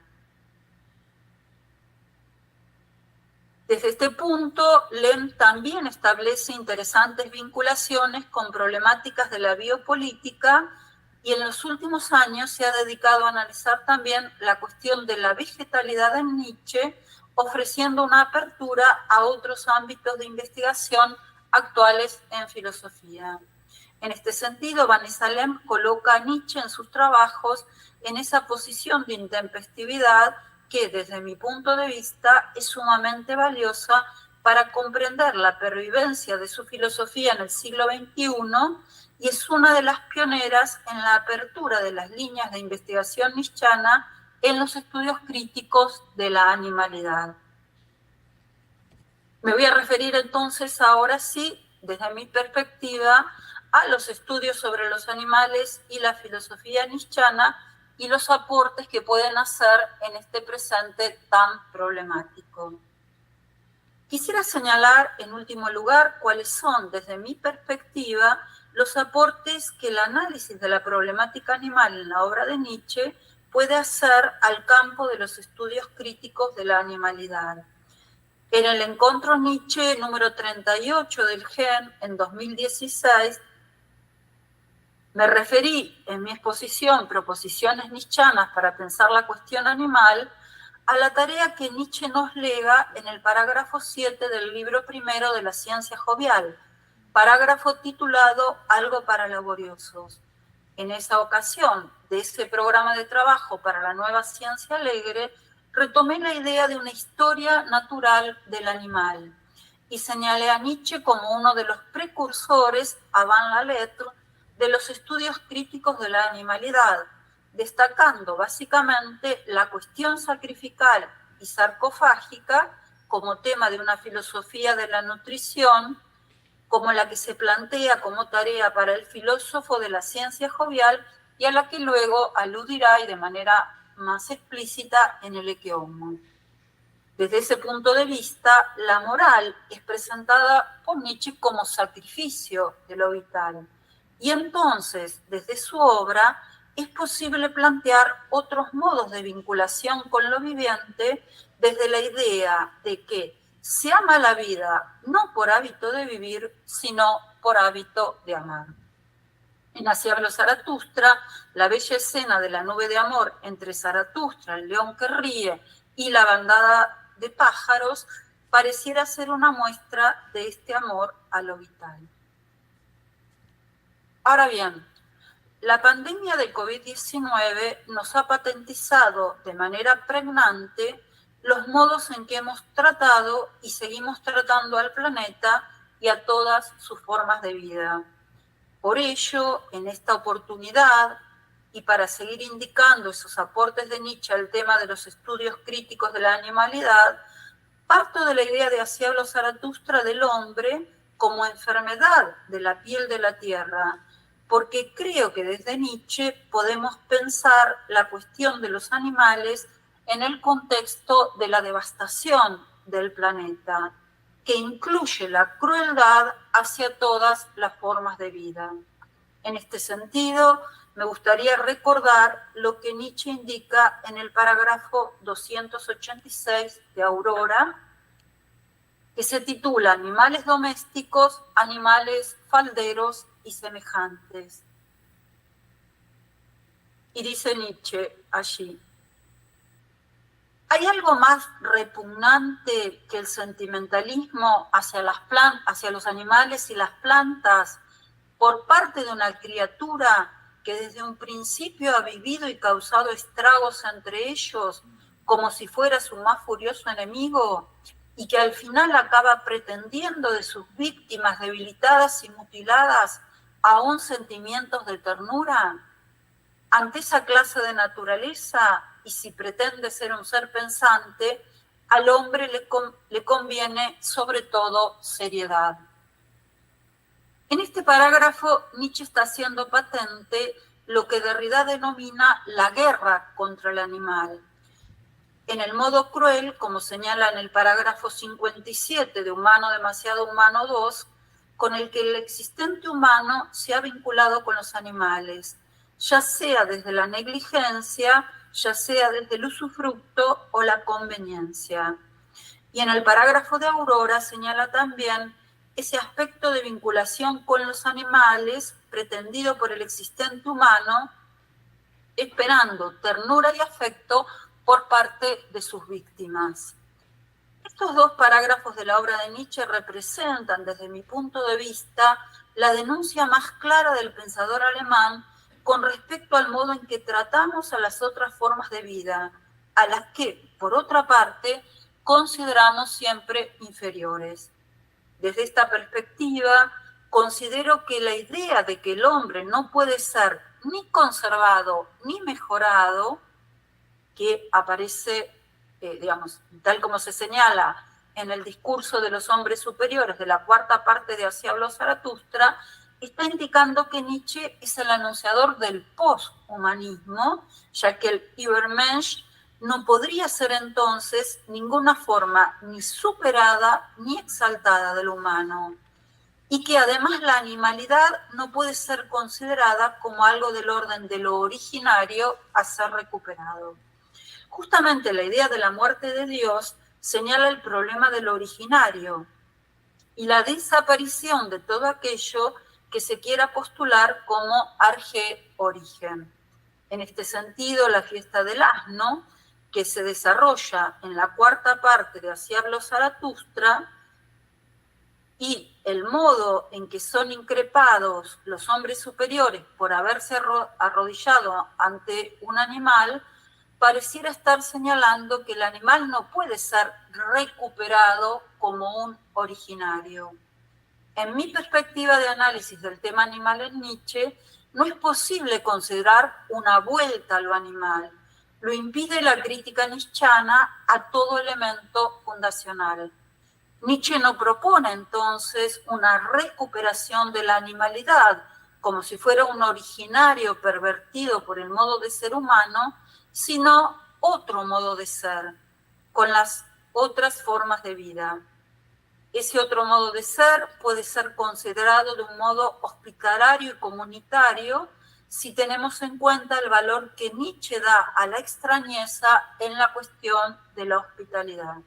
Desde este punto, Lem también establece interesantes vinculaciones con problemáticas de la biopolítica y en los últimos años se ha dedicado a analizar también la cuestión de la vegetalidad en Nietzsche, ofreciendo una apertura a otros ámbitos de investigación actuales en filosofía. En este sentido, Vanessa Lem coloca a Nietzsche en sus trabajos en esa posición de intempestividad que, desde mi punto de vista, es sumamente valiosa para comprender la pervivencia de su filosofía en el siglo XXI y es una de las pioneras en la apertura de las líneas de investigación nietzschiana en los estudios críticos de la animalidad. Me voy a referir entonces ahora sí, desde mi perspectiva, a los estudios sobre los animales y la filosofía nietzschiana y los aportes que pueden hacer en este presente tan problemático. Quisiera señalar, en último lugar, cuáles son, desde mi perspectiva, los aportes que el análisis de la problemática animal en la obra de Nietzsche puede hacer al campo de los estudios críticos de la animalidad. En el Encontros Nietzsche número 38 del GEN, en 2016, me referí en mi exposición Proposiciones Nietzschianas para pensar la cuestión animal a la tarea que Nietzsche nos lega en el parágrafo 7 del libro primero de la ciencia jovial, parágrafo titulado Algo para laboriosos. En esa ocasión, de ese programa de trabajo para la nueva ciencia alegre, retomé la idea de una historia natural del animal y señalé a Nietzsche como uno de los precursores, avant la lettre, de los estudios críticos de la animalidad, destacando básicamente la cuestión sacrificial y sarcofágica como tema de una filosofía de la nutrición, como la que se plantea como tarea para el filósofo de la ciencia jovial y a la que luego aludirá y de manera más explícita en el Ecce Homo. Desde ese punto de vista, la moral es presentada por Nietzsche como sacrificio de lo vital. Y entonces, desde su obra, es posible plantear otros modos de vinculación con lo viviente desde la idea de que se ama la vida no por hábito de vivir, sino por hábito de amar. En Así habló Zaratustra, la bella escena de la nube de amor entre Zaratustra, el león que ríe, y la bandada de pájaros pareciera ser una muestra de este amor a lo vital. Ahora bien, la pandemia del COVID-19 nos ha patentizado de manera pregnante los modos en que hemos tratado y seguimos tratando al planeta y a todas sus formas de vida. Por ello, en esta oportunidad, y para seguir indicando esos aportes de Nietzsche al tema de los estudios críticos de la animalidad, parto de la idea de Así habló Zaratustra del hombre como enfermedad de la piel de la tierra, porque creo que desde Nietzsche podemos pensar la cuestión de los animales en el contexto de la devastación del planeta, que incluye la crueldad hacia todas las formas de vida. En este sentido, me gustaría recordar lo que Nietzsche indica en el parágrafo 286 de Aurora, que se titula Animales domésticos, animales falderos y semejantes. Y dice Nietzsche allí: ¿hay algo más repugnante que el sentimentalismo hacia los animales y las plantas por parte de una criatura que desde un principio ha vivido y causado estragos entre ellos como si fuera su más furioso enemigo y que al final acaba pretendiendo de sus víctimas debilitadas y mutiladas aún sentimientos de ternura? Ante esa clase de naturaleza, y si pretende ser un ser pensante, al hombre le conviene sobre todo seriedad. En este parágrafo, Nietzsche está haciendo patente lo que Derrida denomina la guerra contra el animal. En el modo cruel, como señala en el parágrafo 57 de Humano demasiado humano 2, con el que el existente humano se ha vinculado con los animales, ya sea desde la negligencia, ya sea desde el usufructo o la conveniencia. Y en el parágrafo de Aurora señala también ese aspecto de vinculación con los animales pretendido por el existente humano, esperando ternura y afecto por parte de sus víctimas. Estos dos parágrafos de la obra de Nietzsche representan, desde mi punto de vista, la denuncia más clara del pensador alemán con respecto al modo en que tratamos a las otras formas de vida, a las que, por otra parte, consideramos siempre inferiores. Desde esta perspectiva, considero que la idea de que el hombre no puede ser ni conservado ni mejorado, que aparece, tal como se señala en el discurso de los hombres superiores de la cuarta parte de Así habló Zaratustra, está indicando que Nietzsche es el anunciador del posthumanismo, ya que el Übermensch no podría ser entonces ninguna forma ni superada ni exaltada del humano, y que además la animalidad no puede ser considerada como algo del orden de lo originario a ser recuperado. Justamente la idea de la muerte de Dios señala el problema de lo originario y la desaparición de todo aquello que se quiera postular como arge origen. En este sentido, la fiesta del asno, que se desarrolla en la cuarta parte de Así habló Zaratustra, y el modo en que son increpados los hombres superiores por haberse arrodillado ante un animal, pareciera estar señalando que el animal no puede ser recuperado como un originario. En mi perspectiva de análisis del tema animal en Nietzsche, no es posible considerar una vuelta a lo animal. Lo impide la crítica nietzschiana a todo elemento fundacional. Nietzsche no propone entonces una recuperación de la animalidad, como si fuera un originario pervertido por el modo de ser humano, sino otro modo de ser, con las otras formas de vida. Ese otro modo de ser puede ser considerado de un modo hospitalario y comunitario si tenemos en cuenta el valor que Nietzsche da a la extrañeza en la cuestión de la hospitalidad.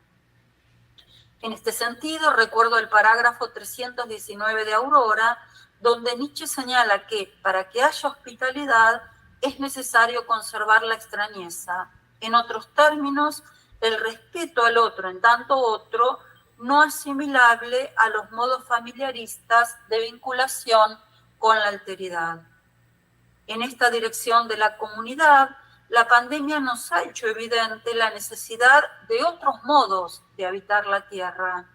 En este sentido, recuerdo el parágrafo 319 de Aurora, donde Nietzsche señala que para que haya hospitalidad es necesario conservar la extrañeza. En otros términos, el respeto al otro en tanto otro, no asimilable a los modos familiaristas de vinculación con la alteridad. En esta dirección de la comunidad, la pandemia nos ha hecho evidente la necesidad de otros modos de habitar la tierra.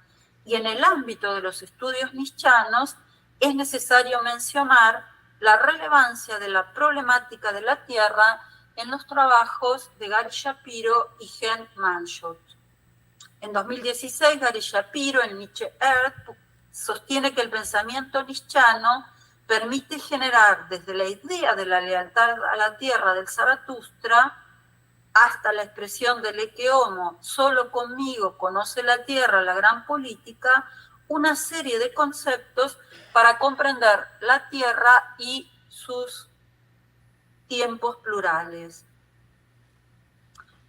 Y en el ámbito de los estudios nietzschianos es necesario mencionar la relevancia de la problemática de la tierra en los trabajos de Gary Shapiro y Gent Manschot. En 2016, Gary Shapiro, en Nietzsche Earth, sostiene que el pensamiento nietzschiano permite generar desde la idea de la lealtad a la tierra del Zaratustra hasta la expresión del ecce homo, solo conmigo conoce la tierra, la gran política, una serie de conceptos para comprender la tierra y sus tiempos plurales.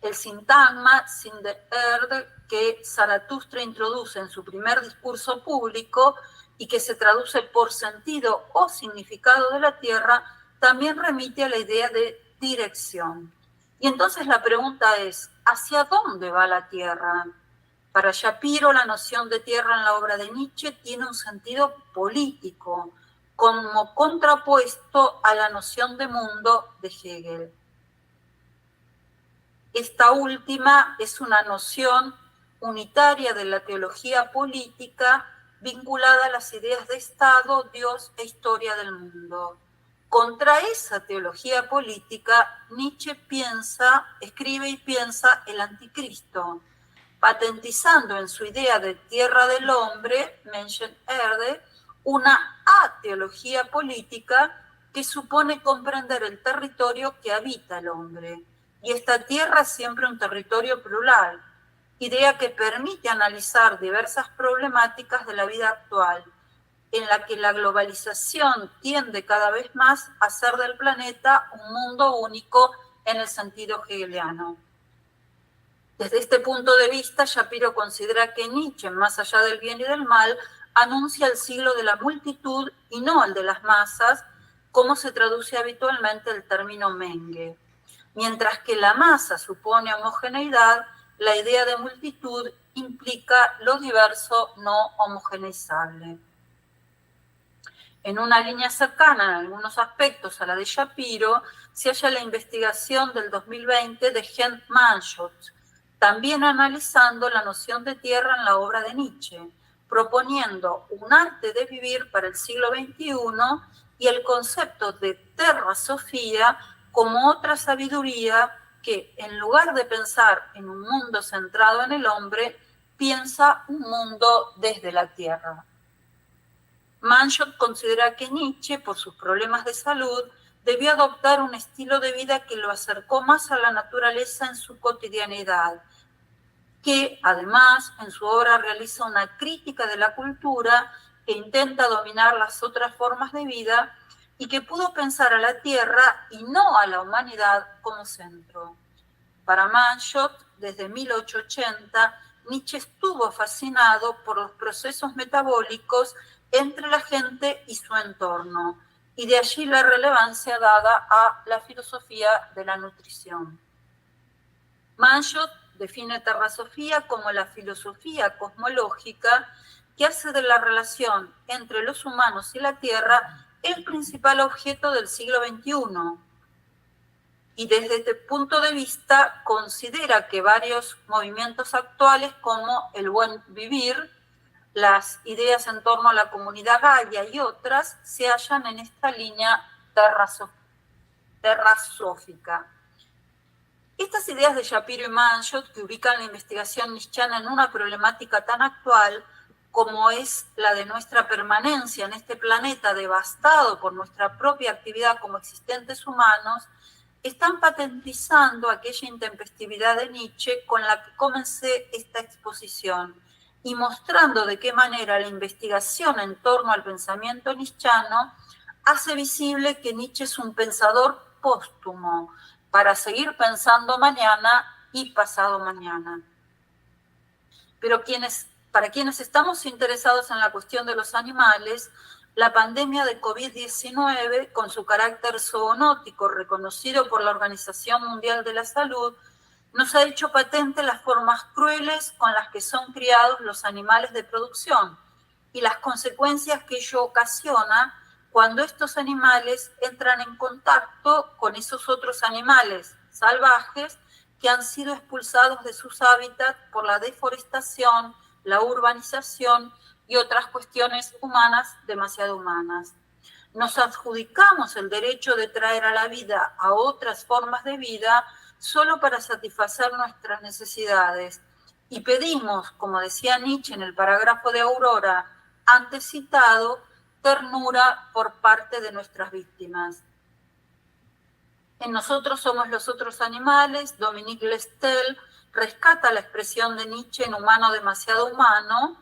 El sintagma sin der Erde que Zaratustra introduce en su primer discurso público y que se traduce por sentido o significado de la tierra, también remite a la idea de dirección. Y entonces la pregunta es, ¿hacia dónde va la tierra? Para Shapiro, la noción de tierra en la obra de Nietzsche tiene un sentido político, como contrapuesto a la noción de mundo de Hegel. Esta última es una noción unitaria de la teología política vinculada a las ideas de Estado, Dios e historia del mundo. Contra esa teología política, Nietzsche escribe y piensa el anticristo, patentizando en su idea de tierra del hombre, Menschen Erde, una ateología política que supone comprender el territorio que habita el hombre. Y esta tierra es siempre un territorio plural, idea que permite analizar diversas problemáticas de la vida actual, en la que la globalización tiende cada vez más a hacer del planeta un mundo único en el sentido hegeliano. Desde este punto de vista, Shapiro considera que Nietzsche, más allá del bien y del mal, anuncia el siglo de la multitud y no el de las masas, como se traduce habitualmente el término Menge. Mientras que la masa supone homogeneidad, la idea de multitud implica lo diverso no homogeneizable. En una línea cercana, en algunos aspectos, a la de Shapiro, se halla la investigación del 2020 de Gent Manschot, también analizando la noción de tierra en la obra de Nietzsche, proponiendo un arte de vivir para el siglo XXI y el concepto de terrasofía como otra sabiduría que, en lugar de pensar en un mundo centrado en el hombre, piensa un mundo desde la tierra. Manschot considera que Nietzsche, por sus problemas de salud, debió adoptar un estilo de vida que lo acercó más a la naturaleza en su cotidianidad, que además en su obra realiza una crítica de la cultura que intenta dominar las otras formas de vida y que pudo pensar a la tierra y no a la humanidad como centro. Para Manschot, desde 1880, Nietzsche estuvo fascinado por los procesos metabólicos entre la gente y su entorno, y de allí la relevancia dada a la filosofía de la nutrición. Manschot define terrasofía como la filosofía cosmológica que hace de la relación entre los humanos y la tierra el principal objeto del siglo XXI. Y desde este punto de vista considera que varios movimientos actuales como el buen vivir, las ideas en torno a la comunidad Gaia y otras se hallan en esta línea terrasófica. Estas ideas de Shapiro y Manschot, que ubican la investigación nietzschiana en una problemática tan actual, como es la de nuestra permanencia en este planeta devastado por nuestra propia actividad como existentes humanos, están patentizando aquella intempestividad de Nietzsche con la que comencé esta exposición y mostrando de qué manera la investigación en torno al pensamiento nietzschiano hace visible que Nietzsche es un pensador póstumo para seguir pensando mañana y pasado mañana. Pero para quienes estamos interesados en la cuestión de los animales, la pandemia de COVID-19, con su carácter zoonótico reconocido por la Organización Mundial de la Salud, nos ha hecho patente las formas crueles con las que son criados los animales de producción y las consecuencias que ello ocasiona cuando estos animales entran en contacto con esos otros animales salvajes que han sido expulsados de sus hábitats por la deforestación, la urbanización y otras cuestiones humanas demasiado humanas. Nos adjudicamos el derecho de traer a la vida a otras formas de vida solo para satisfacer nuestras necesidades y pedimos, como decía Nietzsche en el parágrafo de Aurora antes citado, ternura por parte de nuestras víctimas. En Nosotros somos los otros animales, Dominique Lestel rescata la expresión de Nietzsche en Humano demasiado humano,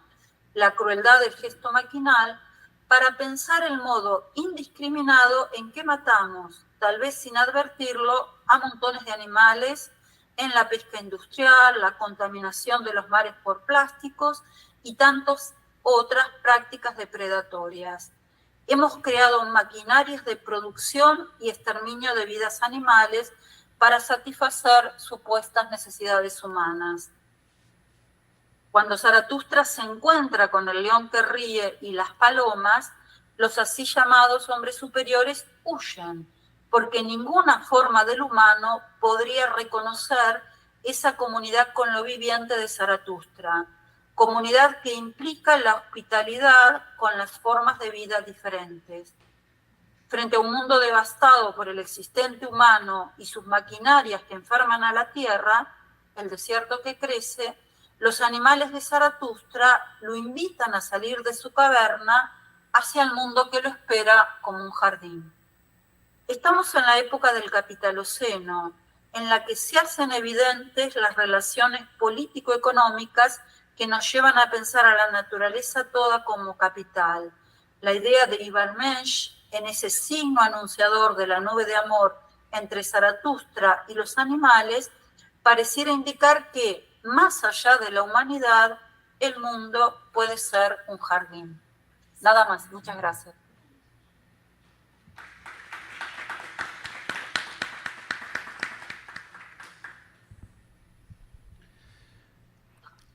la crueldad del gesto maquinal, para pensar el modo indiscriminado en que matamos, tal vez sin advertirlo, a montones de animales en la pesca industrial, la contaminación de los mares por plásticos y tantas otras prácticas depredatorias. Hemos creado maquinarias de producción y exterminio de vidas animales para satisfacer supuestas necesidades humanas. Cuando Zaratustra se encuentra con el león que ríe y las palomas, los así llamados hombres superiores huyen, porque ninguna forma del humano podría reconocer esa comunidad con lo viviente de Zaratustra, comunidad que implica la hospitalidad con las formas de vida diferentes. Frente a un mundo devastado por el existente humano y sus maquinarias que enferman a la tierra, el desierto que crece, los animales de Zaratustra lo invitan a salir de su caverna hacia el mundo que lo espera como un jardín. Estamos en la época del capitaloceno, en la que se hacen evidentes las relaciones político-económicas que nos llevan a pensar a la naturaleza toda como capital. La idea de Ibermensch, en ese signo anunciador de la nube de amor entre Zaratustra y los animales, pareciera indicar que, más allá de la humanidad, el mundo puede ser un jardín. Nada más, muchas gracias.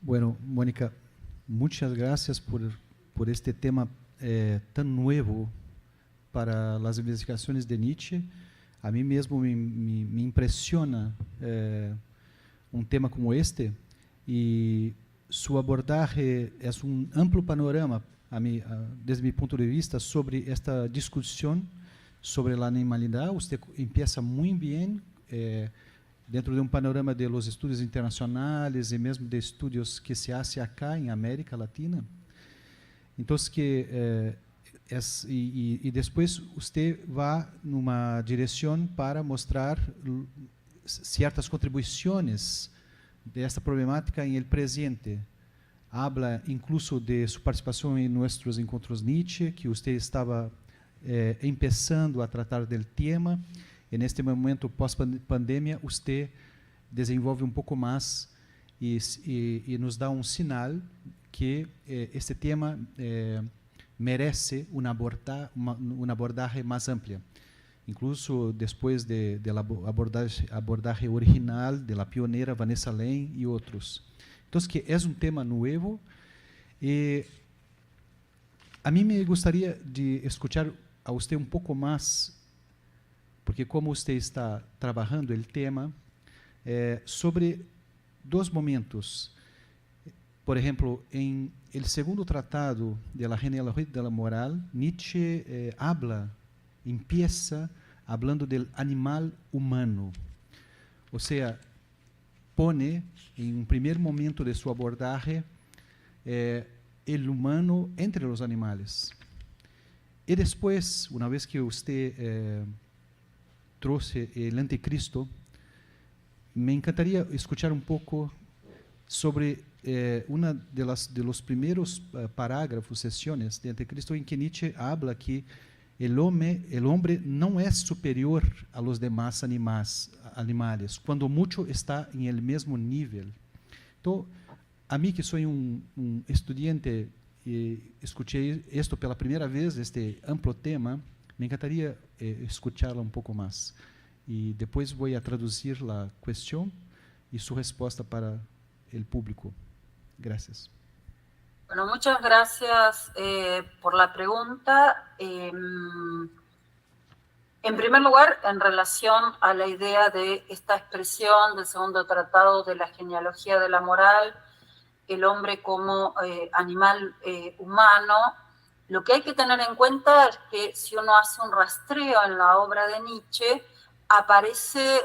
Bueno, Mónica, muchas gracias por este tema tan nuevo para las investigaciones de Nietzsche. A mí mismo me impresiona un tema como este y su abordaje es un amplio panorama, desde mi punto de vista, sobre esta discusión sobre la animalidad. Usted empieza muy bien dentro de un panorama de los estudios internacionales y mesmo de estudios que se hace acá en América Latina. Entonces, y después usted va en una dirección para mostrar ciertas contribuciones de esta problemática en el presente. Habla incluso de su participación en nuestros Encontros Nietzsche, que usted estaba empezando a tratar del tema. En este momento pós-pandemia, usted desenvolve un poco más y nos da un sinal que este tema merece un abordaje más amplia. Incluso después de la abordaje original de la pionera Vanessa Lane y otros. Entonces, que es un tema nuevo. A mí me gustaría de escuchar a usted un poco más, porque como usted está trabajando el tema, sobre dos momentos. Por ejemplo, en el segundo tratado de la genealogía de la moral, Nietzsche empieza hablando del animal humano. O sea, pone en un primer momento de su abordaje el humano entre los animales. Y después, una vez que usted trouxe el anticristo, me encantaría escuchar un poco sobre una de los primeros parágrafos, sesiones de Anticristo, en que Nietzsche habla que el hombre no es superior a los demás animales, cuando mucho está en el mismo nivel. Entonces, a mí que soy un estudiante y escuché esto pela primera vez, este amplio tema, me encantaría escucharla un poco más. Y después voy a traducir la cuestión y su respuesta para el público. Gracias. Bueno, muchas gracias por la pregunta. En primer lugar, en relación a la idea de esta expresión del segundo tratado de la genealogía de la moral, el hombre como animal humano, lo que hay que tener en cuenta es que si uno hace un rastreo en la obra de Nietzsche, aparece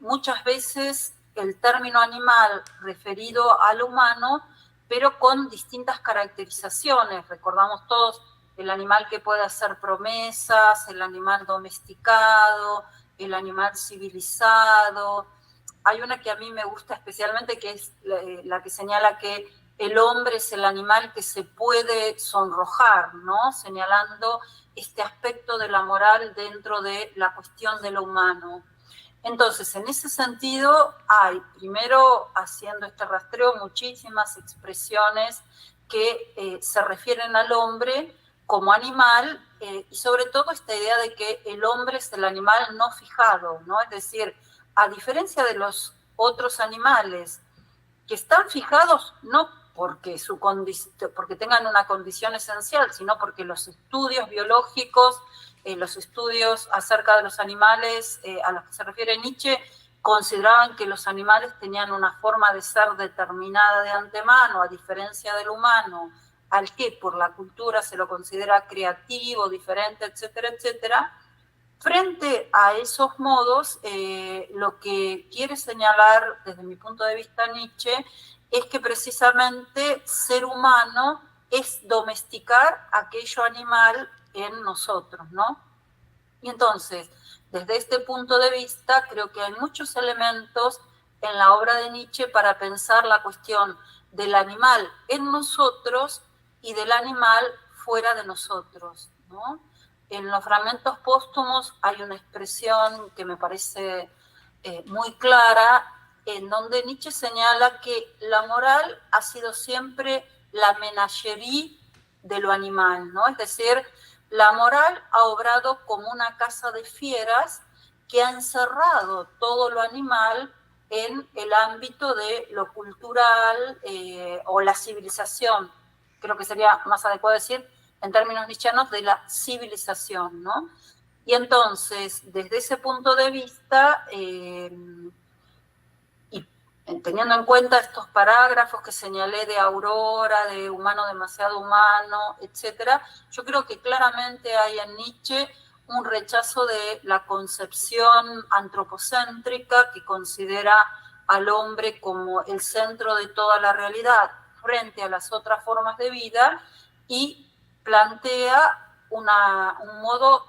muchas veces el término animal referido al humano, pero con distintas caracterizaciones. Recordamos todos el animal que puede hacer promesas, el animal domesticado, el animal civilizado. Hay una que a mí me gusta especialmente, que es la que señala que el hombre es el animal que se puede sonrojar, ¿no? Señalando este aspecto de la moral dentro de la cuestión de lo humano. Entonces, en ese sentido, hay, primero, haciendo este rastreo, muchísimas expresiones que se refieren al hombre como animal, y sobre todo esta idea de que el hombre es el animal no fijado, ¿no? Es decir, a diferencia de los otros animales que están fijados no porque tengan una condición esencial, sino porque los estudios biológicos, los estudios acerca de los animales a los que se refiere Nietzsche, consideraban que los animales tenían una forma de ser determinada de antemano, a diferencia del humano, al que por la cultura se lo considera creativo, diferente, etcétera, etcétera. Frente a esos modos, lo que quiere señalar desde mi punto de vista Nietzsche es que precisamente ser humano es domesticar aquello animal en nosotros, ¿no? Y entonces, desde este punto de vista, creo que hay muchos elementos en la obra de Nietzsche para pensar la cuestión del animal en nosotros y del animal fuera de nosotros, ¿no? En los fragmentos póstumos hay una expresión que me parece muy clara, en donde Nietzsche señala que la moral ha sido siempre la menagerie de lo animal, ¿no? Es decir, la moral ha obrado como una casa de fieras que ha encerrado todo lo animal en el ámbito de lo cultural o la civilización. Creo que sería más adecuado decir, en términos nietzschianos, de la civilización, ¿no? Y entonces, desde ese punto de vista, teniendo en cuenta estos parágrafos que señalé de Aurora, de humano demasiado humano, etc., yo creo que claramente hay en Nietzsche un rechazo de la concepción antropocéntrica que considera al hombre como el centro de toda la realidad frente a las otras formas de vida y plantea un modo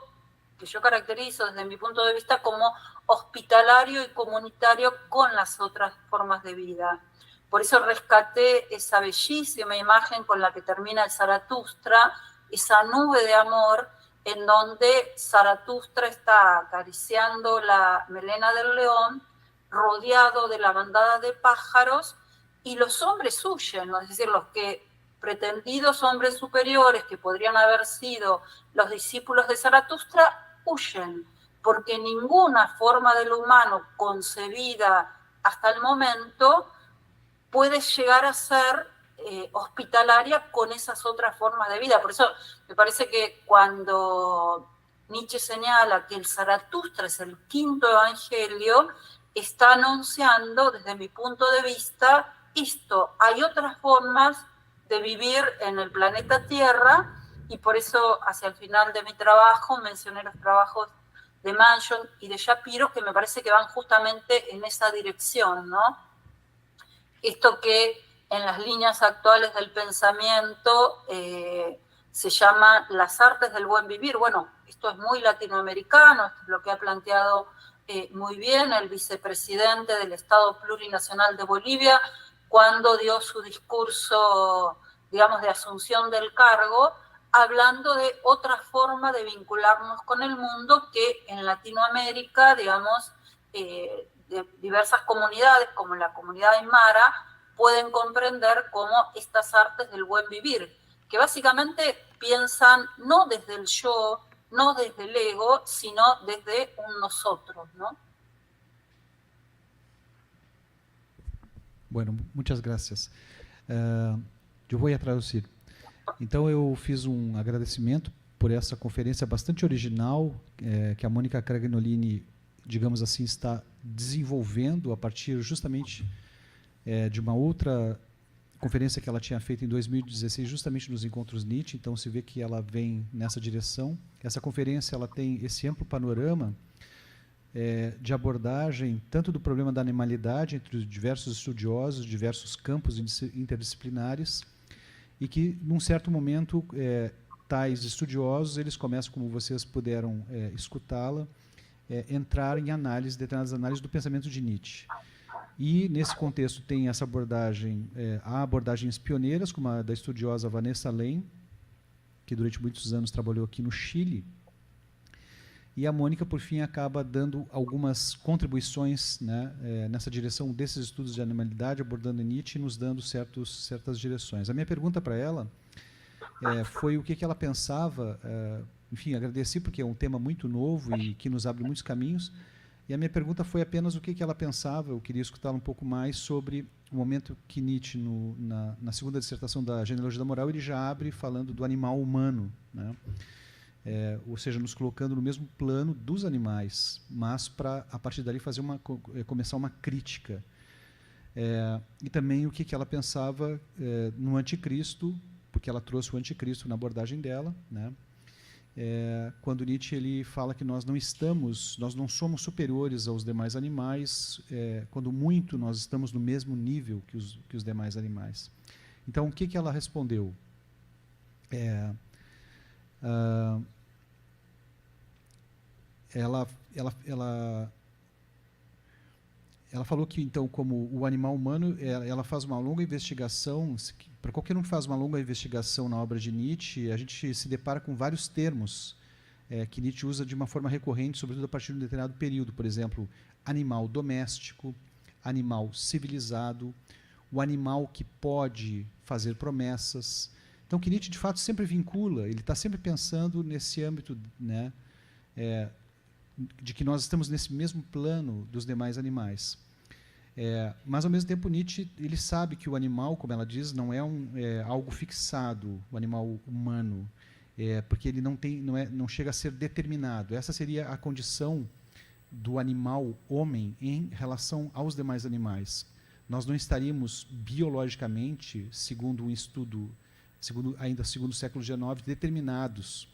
que yo caracterizo desde mi punto de vista como hospitalario y comunitario con las otras formas de vida. Por eso rescaté esa bellísima imagen con la que termina el Zaratustra, esa nube de amor en donde Zaratustra está acariciando la melena del león, rodeado de la bandada de pájaros, y los hombres huyen, ¿no? Es decir, los que pretendidos hombres superiores que podrían haber sido los discípulos de Zaratustra huyen, porque ninguna forma de lo humano concebida hasta el momento puede llegar a ser hospitalaria con esas otras formas de vida. Por eso me parece que cuando Nietzsche señala que el Zaratustra es el quinto evangelio, está anunciando, desde mi punto de vista, esto. Hay otras formas de vivir en el planeta Tierra, y por eso hacia el final de mi trabajo mencioné los trabajos de Manchon y de Shapiro, que me parece que van justamente en esa dirección, ¿no? Esto que en las líneas actuales del pensamiento se llama las artes del buen vivir. Bueno, esto es muy latinoamericano, esto es lo que ha planteado muy bien el vicepresidente del Estado Plurinacional de Bolivia cuando dio su discurso, digamos, de asunción del cargo, hablando de otra forma de vincularnos con el mundo que en Latinoamérica, digamos, de diversas comunidades, como la comunidad aymara, pueden comprender como estas artes del buen vivir, que básicamente piensan no desde el yo, no desde el ego, sino desde un nosotros, ¿no? Bueno, muchas gracias. Eu vou traduzir. Então, eu fiz um agradecimento por essa conferência bastante original que a Mônica Cragnolini, digamos assim, está desenvolvendo a partir justamente de uma outra conferência que ela tinha feito em 2016, justamente nos Encontros Nietzsche. Então, se vê que ela vem nessa direção. Essa conferência ela tem esse amplo panorama de abordagem tanto do problema da animalidade entre os diversos estudiosos, diversos campos interdisciplinares, e que, num certo momento, tais estudiosos, eles começam, como vocês puderam escutá-la, entrar em análise, determinadas análises do pensamento de Nietzsche. E, nesse contexto, tem essa abordagem, há abordagens pioneiras, como a da estudiosa Vanessa Lane, que durante muitos anos trabalhou aqui no Chile, e a Mônica, por fim, acaba dando algumas contribuições, né, nessa direção desses estudos de animalidade, abordando Nietzsche e nos dando certas direções. A minha pergunta para ela foi o que ela pensava. Enfim, agradeci porque é um tema muito novo e que nos abre muitos caminhos. E a minha pergunta foi apenas o que ela pensava. Eu queria escutá-la um pouco mais sobre o momento que Nietzsche, na segunda dissertação da Genealogia da Moral, ele já abre falando do animal humano, né? Ou seja, nos colocando no mesmo plano dos animais, mas para, a partir dali, começar uma crítica. E também o que ela pensava no anticristo, porque ela trouxe o anticristo na abordagem dela, né? Quando Nietzsche ele fala que nós não somos superiores aos demais animais, quando muito nós estamos no mesmo nível que os demais animais. Então, o que ela respondeu? Ela falou que, então, como o animal humano, ela faz uma longa investigação. Para qualquer um que faz uma longa investigação na obra de Nietzsche, a gente se depara com vários termos que Nietzsche usa de uma forma recorrente, sobretudo a partir de um determinado período. Por exemplo, animal doméstico, animal civilizado, o animal que pode fazer promessas. Então, que Nietzsche, de fato, sempre vincula, ele está sempre pensando nesse âmbito, né, de que nós estamos nesse mesmo plano dos demais animais. Mas, ao mesmo tempo, Nietzsche ele sabe que o animal, como ela diz, não é algo fixado, o animal humano, porque ele não chega a ser determinado. Essa seria a condição do animal homem em relação aos demais animais. Nós não estaríamos biologicamente, segundo um estudo, ainda segundo o século XIX, determinados.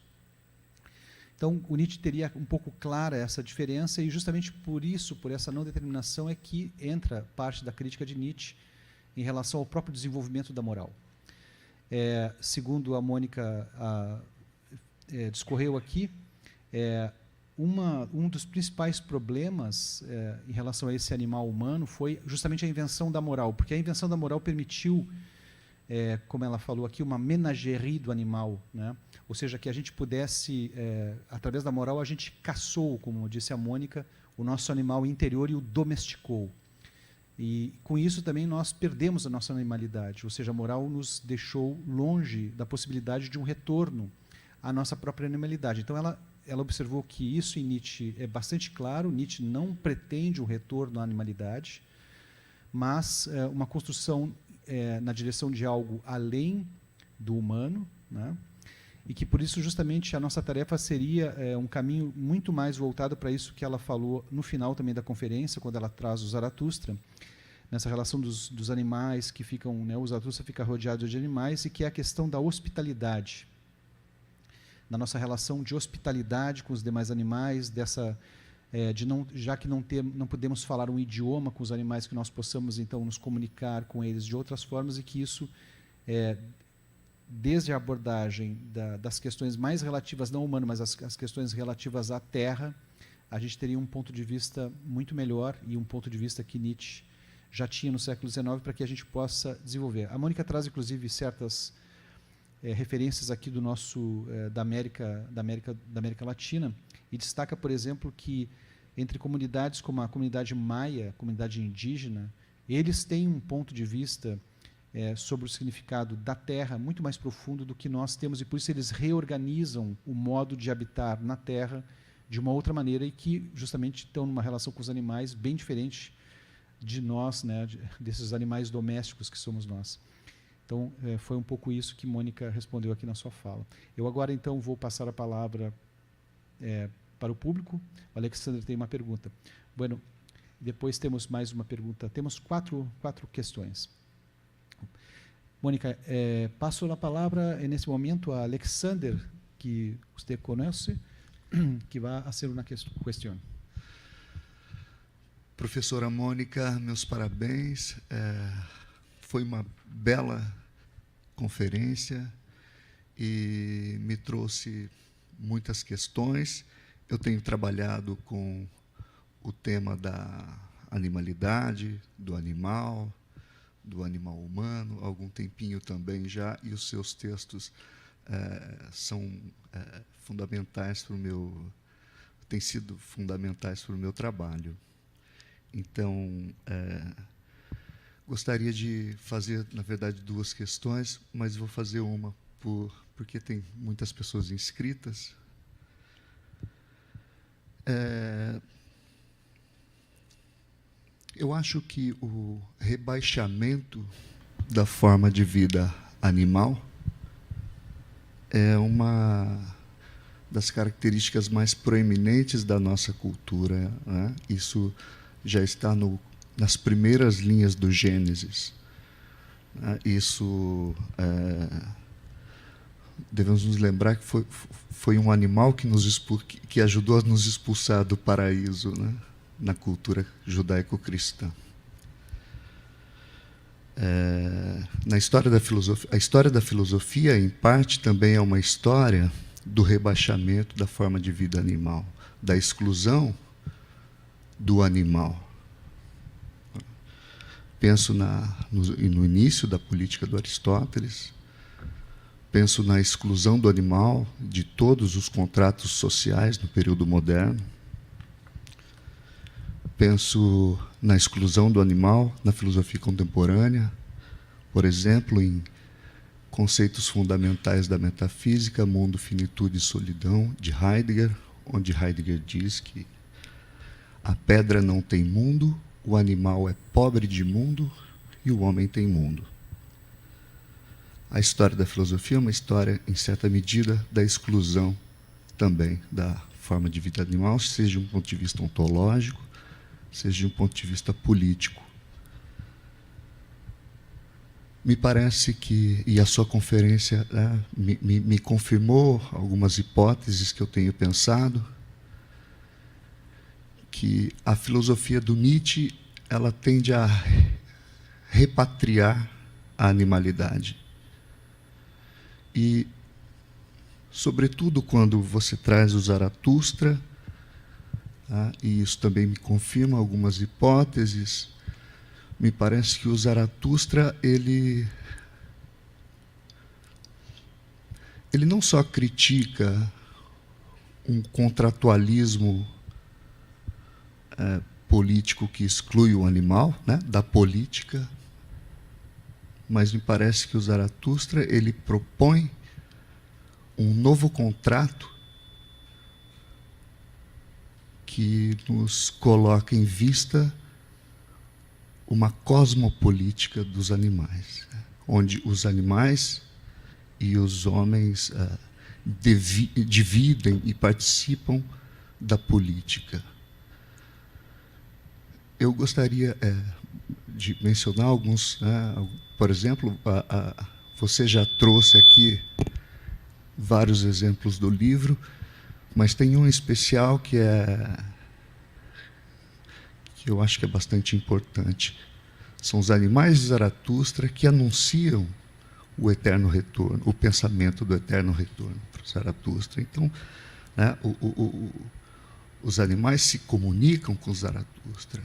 Então, o Nietzsche teria um pouco clara essa diferença, e justamente por isso, por essa não determinação, é que entra parte da crítica de Nietzsche em relação ao próprio desenvolvimento da moral. Segundo a Mônica discorreu aqui, um dos principais problemas em relação a esse animal humano foi justamente a invenção da moral, porque a invenção da moral permitiu, como ela falou aqui, uma menagerie do animal, né? Ou seja, que a gente pudesse, através da moral, a gente caçou, como disse a Mônica, o nosso animal interior e o domesticou. E, com isso, também nós perdemos a nossa animalidade, ou seja, a moral nos deixou longe da possibilidade de um retorno à nossa própria animalidade. Então, ela observou que isso em Nietzsche é bastante claro. Nietzsche não pretende um retorno à animalidade, mas uma construção na direção de algo além do humano, né? E que, por isso, justamente, a nossa tarefa seria um caminho muito mais voltado para isso que ela falou no final também da conferência, quando ela traz o Zaratustra, nessa relação dos animais que ficam, né, o Zaratustra fica rodeado de animais, e que é a questão da hospitalidade, da nossa relação de hospitalidade com os demais animais, dessa já que não podemos falar um idioma com os animais, que nós possamos, então, nos comunicar com eles de outras formas e que isso, desde a abordagem das questões mais relativas, não humanas, mas as questões relativas à Terra, a gente teria um ponto de vista muito melhor e um ponto de vista que Nietzsche já tinha no século XIX para que a gente possa desenvolver. A Mônica traz, inclusive, certas referências aqui do nosso da América Latina e destaca, por exemplo, que entre comunidades como a comunidade maia, a comunidade indígena, eles têm um ponto de vista sobre o significado da terra muito mais profundo do que nós temos, e por isso eles reorganizam o modo de habitar na terra de uma outra maneira e que justamente estão numa relação com os animais bem diferente de nós, né, desses animais domésticos que somos nós. Então, foi um pouco isso que Mônica respondeu aqui na sua fala. Eu agora, então, vou passar a palavra para o público. O Alexandre tem uma pergunta. Bueno, depois temos mais uma pergunta. Temos quatro questões. Mônica, passo a palavra nesse momento a Alexander, que você conhece, que vai fazer uma questão. Professora Mônica, meus parabéns. Foi uma bela conferência e me trouxe muitas questões. Eu tenho trabalhado com o tema da animalidade, do animal humano, há algum tempinho também já, e os seus textos são fundamentais para o meu, têm sido fundamentais para o meu trabalho. Então, gostaria de fazer, na verdade, duas questões, mas vou fazer uma porque tem muitas pessoas inscritas. Eu acho que o rebaixamento da forma de vida animal é uma das características mais proeminentes da nossa cultura, né? Isso já está nas primeiras linhas do Gênesis. Isso, devemos nos lembrar que foi um animal que ajudou a nos expulsar do paraíso, né, na cultura judaico-cristã. A história da filosofia, em parte, também é uma história do rebaixamento da forma de vida animal, da exclusão do animal. Penso no início da política do Aristóteles, penso na exclusão do animal de todos os contratos sociais no período moderno, penso na exclusão do animal na filosofia contemporânea, por exemplo, em Conceitos Fundamentais da Metafísica, Mundo, Finitude e Solidão, de Heidegger, onde Heidegger diz que a pedra não tem mundo, o animal é pobre de mundo e o homem tem mundo. A história da filosofia é uma história, em certa medida, da exclusão também da forma de vida animal, seja de um ponto de vista ontológico, seja de um ponto de vista político. Me parece que, e a sua conferência me confirmou algumas hipóteses que eu tenho pensado, que a filosofia do Nietzsche ela tende a repatriar a animalidade. E, sobretudo, quando você traz o Zaratustra, e isso também me confirma algumas hipóteses, me parece que o Zaratustra ele não só critica um contratualismo político que exclui o animal, né, da política, mas me parece que o Zaratustra ele propõe um novo contrato que nos coloca em vista uma cosmopolítica dos animais, onde os animais e os homens dividem e participam da política. Eu gostaria de mencionar alguns, por exemplo, você já trouxe aqui vários exemplos do livro, mas tem um especial que é que eu acho que é bastante importante. São os animais de Zaratustra que anunciam o eterno retorno, o pensamento do eterno retorno para Zaratustra. Então, né, os animais se comunicam com Zaratustra,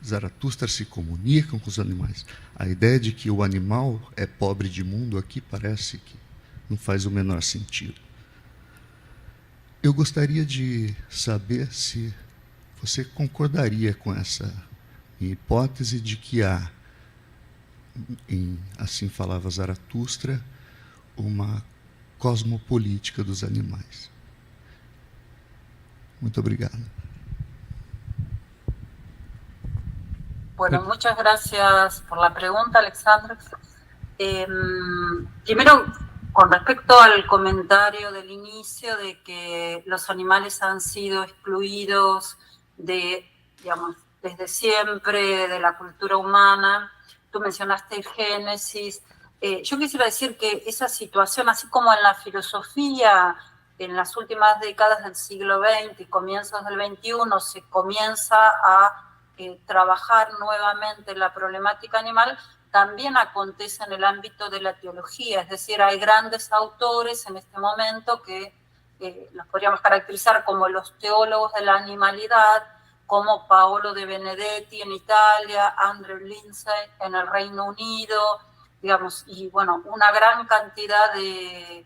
Zaratustra se comunicam com os animais. A ideia de que o animal é pobre de mundo aqui parece que não faz o menor sentido. Eu gostaria de saber se você concordaria com essa hipótese de que há, assim falava Zaratustra, uma cosmopolítica dos animais. Muito obrigado. Bueno, muchas gracias por la pregunta, Alexandra. Primero, con respecto al comentario del inicio de que los animales han sido excluidos digamos, desde siempre de la cultura humana, tú mencionaste el Génesis. Yo quisiera decir que esa situación, así como en la filosofía, en las últimas décadas del siglo XX y comienzos del XXI, se comienza a trabajar nuevamente la problemática animal, también acontece en el ámbito de la teología, es decir, hay grandes autores en este momento que los podríamos caracterizar como los teólogos de la animalidad, como Paolo de Benedetti en Italia, Andrew Lindsay en el Reino Unido, digamos, y bueno, una gran cantidad de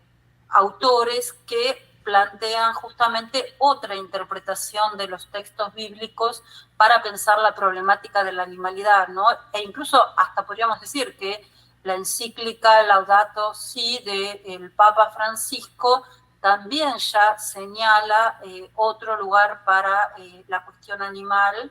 autores que plantean justamente otra interpretación de los textos bíblicos para pensar la problemática de la animalidad, ¿no? E incluso hasta podríamos decir que la encíclica Laudato Si del Papa Francisco también ya señala otro lugar para la cuestión animal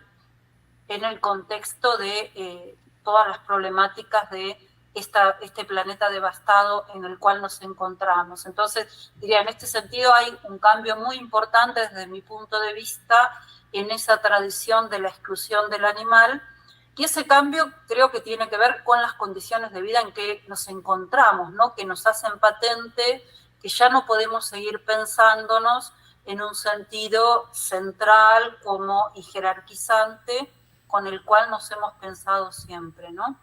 en el contexto de todas las problemáticas de este planeta devastado en el cual nos encontramos. Entonces, diría, en este sentido hay un cambio muy importante desde mi punto de vista en esa tradición de la exclusión del animal, y ese cambio creo que tiene que ver con las condiciones de vida en que nos encontramos, ¿no? Que nos hacen patente que ya no podemos seguir pensándonos en un sentido central y jerarquizante con el cual nos hemos pensado siempre, ¿no?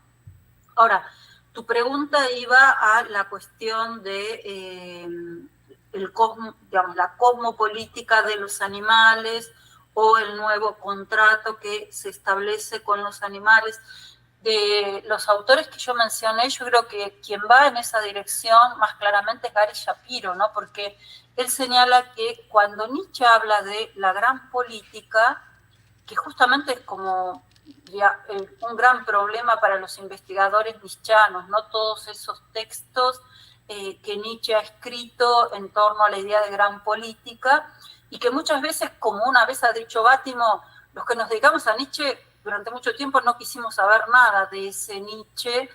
Ahora, tu pregunta iba a la cuestión de digamos, la cosmopolítica de los animales o el nuevo contrato que se establece con los animales. De los autores que yo mencioné, yo creo que quien va en esa dirección más claramente es Gary Shapiro, ¿no? Porque él señala que cuando Nietzsche habla de la gran política, que justamente es como un gran problema para los investigadores nietzschianos, ¿no? Todos esos textos que Nietzsche ha escrito en torno a la idea de gran política, y que muchas veces, como una vez ha dicho Bátimo, los que nos dedicamos a Nietzsche durante mucho tiempo no quisimos saber nada de ese Nietzsche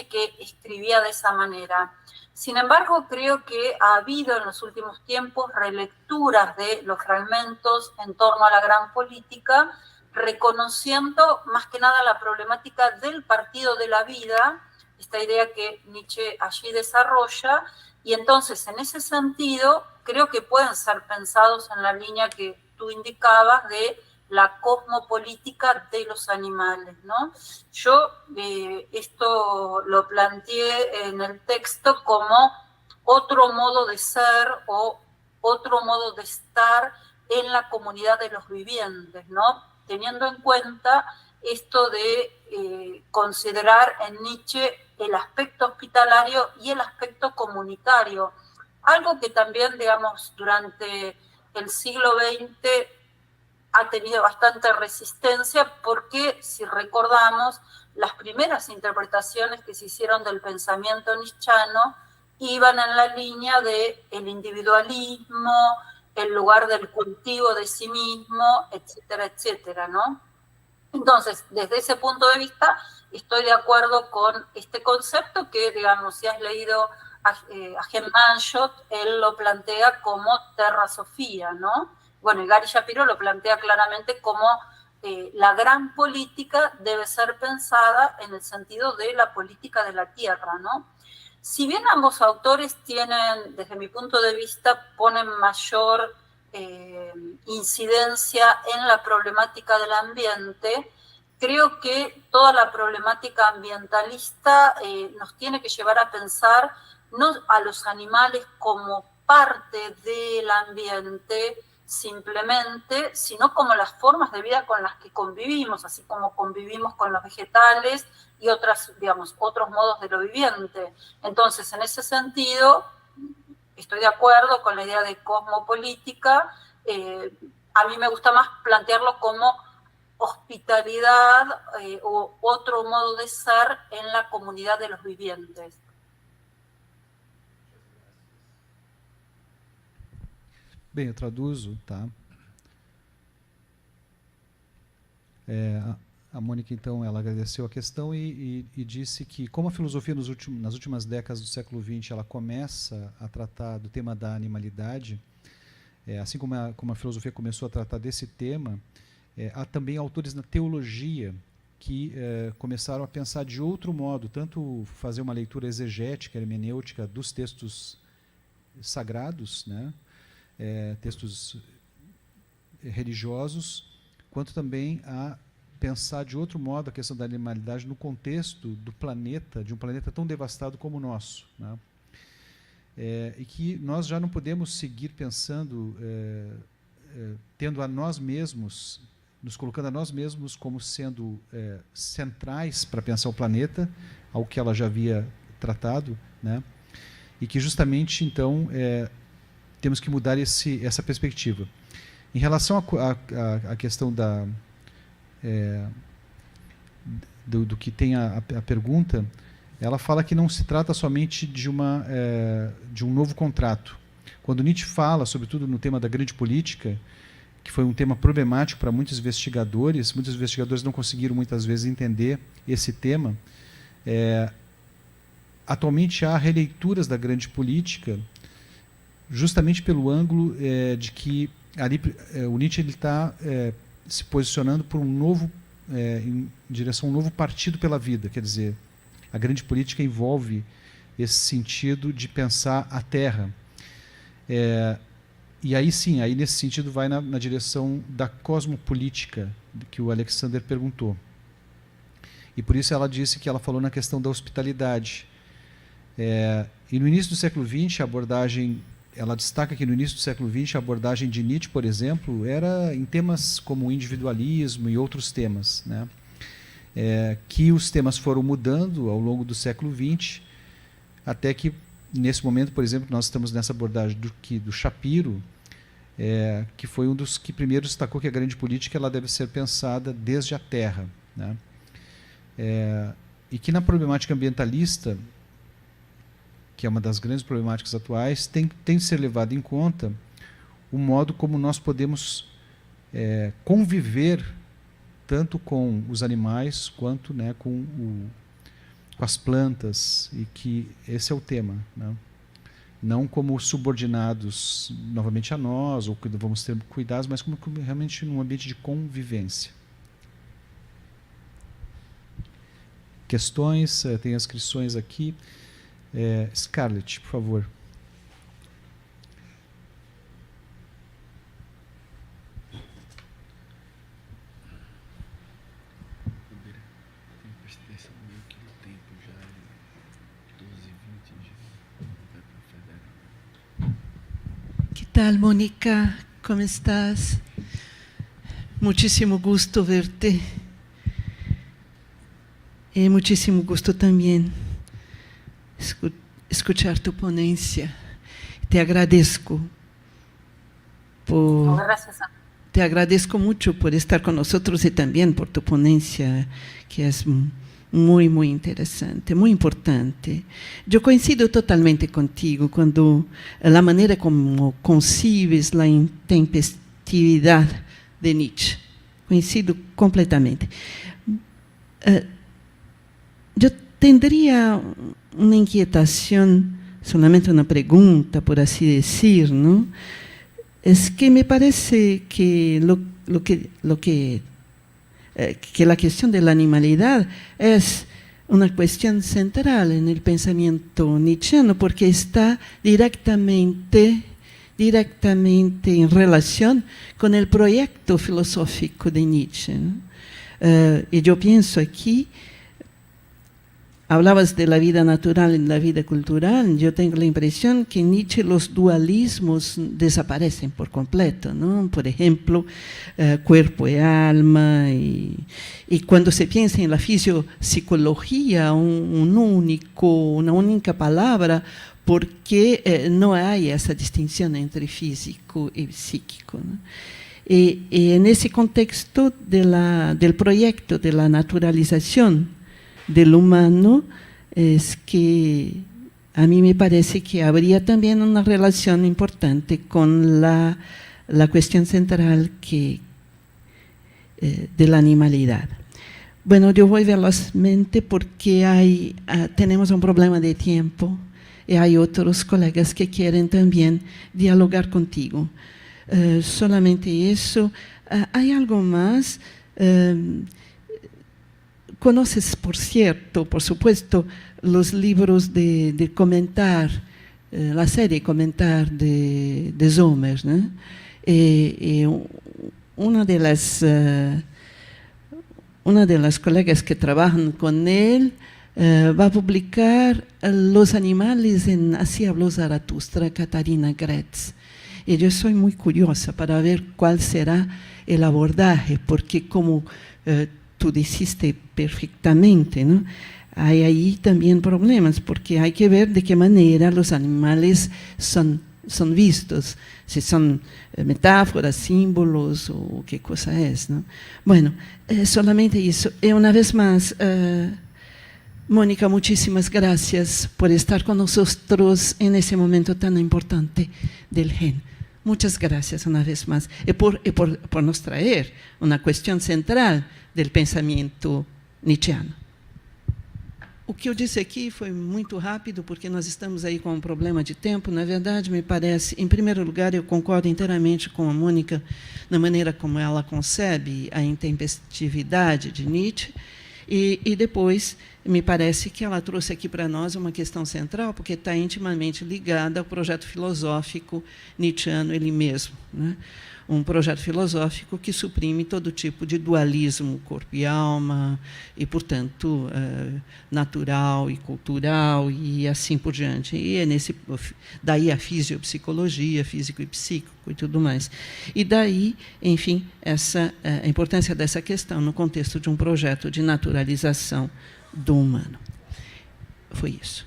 que escribía de esa manera. Sin embargo, creo que ha habido en los últimos tiempos relecturas de los fragmentos en torno a la gran política, reconociendo más que nada la problemática del partido de la vida, esta idea que Nietzsche allí desarrolla, y entonces en ese sentido creo que pueden ser pensados en la línea que tú indicabas de la cosmopolítica de los animales, ¿no? Yo esto lo planteé en el texto como otro modo de ser o otro modo de estar en la comunidad de los vivientes, ¿no? Teniendo en cuenta esto de considerar en Nietzsche el aspecto hospitalario y el aspecto comunitario, algo que también, digamos, durante el siglo XX ha tenido bastante resistencia, porque si recordamos, las primeras interpretaciones que se hicieron del pensamiento nietzschiano iban en la línea del individualismo, el lugar del cultivo de sí mismo, etcétera, etcétera, ¿no? Entonces, desde ese punto de vista, estoy de acuerdo con este concepto que, digamos, si has leído a Manshot, él lo plantea como terrasofía, ¿no? Bueno, y Gary Shapiro lo plantea claramente como la gran política debe ser pensada en el sentido de la política de la tierra, ¿no? Si bien ambos autores tienen, desde mi punto de vista, ponen mayor incidencia en la problemática del ambiente, creo que toda la problemática ambientalista nos tiene que llevar a pensar no a los animales como parte del ambiente simplemente, sino como las formas de vida con las que convivimos, así como convivimos con los vegetales y otros modos de lo viviente. Entonces, en ese sentido, estoy de acuerdo con la idea de cosmopolítica. A mí me gusta más plantearlo como hospitalidad o otro modo de ser en la comunidad de los vivientes. Bem, eu traduzo, tá? A Mônica, então, ela agradeceu a questão e disse que, como a filosofia nas últimas décadas do século XX ela começa a tratar do tema da animalidade, assim como a filosofia começou a tratar desse tema, há também autores na teologia que começaram a pensar de outro modo, tanto fazer uma leitura exegética, hermenêutica dos textos sagrados, né? Textos religiosos, quanto também a pensar de outro modo a questão da animalidade no contexto do planeta, de um planeta tão devastado como o nosso, né? E que nós já não podemos seguir pensando, tendo a nós mesmos, nos colocando a nós mesmos como sendo centrais para pensar o planeta, ao que ela já havia tratado, né? E que justamente, então, temos que mudar essa perspectiva. Em relação à questão do que tem a pergunta, ela fala que não se trata somente de um novo contrato. Quando Nietzsche fala, sobretudo no tema da grande política, que foi um tema problemático para muitos investigadores não conseguiram muitas vezes entender esse tema. Atualmente há releituras da grande política justamente pelo ângulo de que ali o Nietzsche está se posicionando por em direção a um novo partido pela vida, quer dizer, a grande política envolve esse sentido de pensar a Terra. E aí sim, aí nesse sentido vai na direção da cosmopolítica que o Alexander perguntou. E por isso ela disse que ela falou na questão da hospitalidade. E no início do século XX, a abordagem, ela destaca que no início do século XX, a abordagem de Nietzsche, por exemplo, era em temas como o individualismo e outros temas, né? Que os temas foram mudando ao longo do século XX, até que, nesse momento, por exemplo, nós estamos nessa abordagem do Shapiro, que foi um dos que primeiro destacou que a grande política ela deve ser pensada desde a Terra, né? E que na problemática ambientalista, que é uma das grandes problemáticas atuais, tem de ser levado em conta o modo como nós podemos conviver tanto com os animais quanto, né, com as plantas, e que esse é o tema, né? Não como subordinados novamente a nós, ou que vamos ter cuidados, mas como realmente num ambiente de convivência. Questões, tem inscrições aqui. Scarlett, por favor. ¿Qué tal, Mónica? ¿Cómo estás? Muchísimo gusto verte. Muchísimo gusto también escuchar tu ponencia. Te agradezco te agradezco mucho por estar con nosotros y también por tu ponencia, que es muy, muy interesante, muy importante. Yo coincido totalmente contigo cuando la manera como concibes la intempestividad de Nietzsche. Coincido completamente. Yo tendría una inquietación, solamente una pregunta, por así decir, ¿no? Es que me parece que que la cuestión de la animalidad es una cuestión central en el pensamiento nietzscheano, porque está directamente directamente en relación con el proyecto filosófico de Nietzsche, ¿no? Y yo pienso aquí, hablabas de la vida natural y la vida cultural, yo tengo la impresión que en Nietzsche los dualismos desaparecen por completo, ¿no? Por ejemplo, cuerpo y alma, y cuando se piensa en la fisiopsicología, una única palabra, porque no hay esa distinción entre físico y psíquico, ¿no? Y en ese contexto del proyecto de la naturalización del humano, es que a mí me parece que habría también una relación importante con la cuestión central de la animalidad. Bueno, yo voy velozmente porque tenemos un problema de tiempo y hay otros colegas que quieren también dialogar contigo. Solamente eso. ¿Hay algo más? Conoces, por cierto, por supuesto, los libros de comentar, la serie Comentar de Sommer, ¿no? Una de las colegas que trabajan con él va a publicar Los animales en Así habló Zaratustra, Catarina Gretz. Y yo soy muy curiosa para ver cuál será el abordaje, porque como tú dijiste perfectamente, ¿no? Hay ahí también problemas, porque hay que ver de qué manera los animales son vistos, si son metáforas, símbolos o qué cosa es, ¿no? Bueno, solamente eso. Y una vez más, Mónica, muchísimas gracias por estar con nosotros en ese momento tan importante del gen. Muchas gracias una vez más y por nos traer una cuestión central del pensamento nietzschiano. O que eu disse aqui foi muito rápido, porque nós estamos aí com um problema de tempo. Na verdade, me parece, em primeiro lugar, eu concordo inteiramente com a Mônica na maneira como ela concebe a intempestividade de Nietzsche, e depois, me parece que ela trouxe aqui para nós uma questão central, porque está intimamente ligada ao projeto filosófico nietzschiano ele mesmo, né? Um projeto filosófico que suprime todo tipo de dualismo corpo e alma, e, portanto, natural e cultural, e assim por diante. E é daí a fisiopsicologia, físico e psíquico e tudo mais. E daí, enfim, a importância dessa questão no contexto de um projeto de naturalização do humano. Foi isso.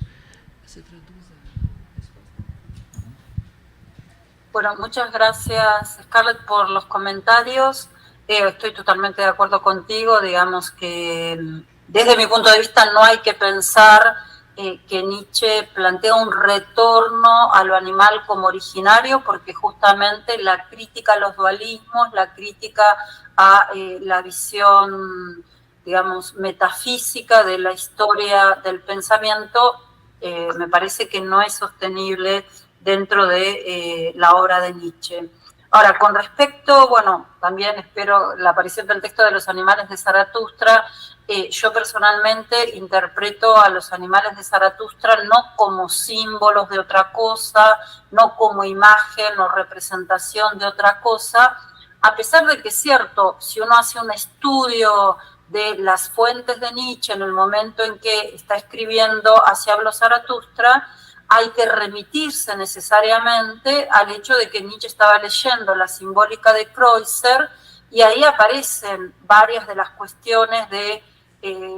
Bueno, muchas gracias, Scarlett, por los comentarios. Estoy totalmente de acuerdo contigo. Digamos que desde mi punto de vista no hay que pensar que Nietzsche plantea un retorno a lo animal como originario, porque justamente la crítica a los dualismos, la crítica a la visión, digamos, metafísica de la historia del pensamiento, me parece que no es sostenible dentro de la obra de Nietzsche. Ahora, con respecto, bueno, también espero la aparición del texto de los animales de Zaratustra. Yo personalmente interpreto a los animales de Zaratustra no como símbolos de otra cosa, no como imagen o representación de otra cosa, a pesar de que es cierto, si uno hace un estudio de las fuentes de Nietzsche en el momento en que está escribiendo Así habló Zaratustra, hay que remitirse necesariamente al hecho de que Nietzsche estaba leyendo la simbólica de Kreutzer, y ahí aparecen varias de las cuestiones de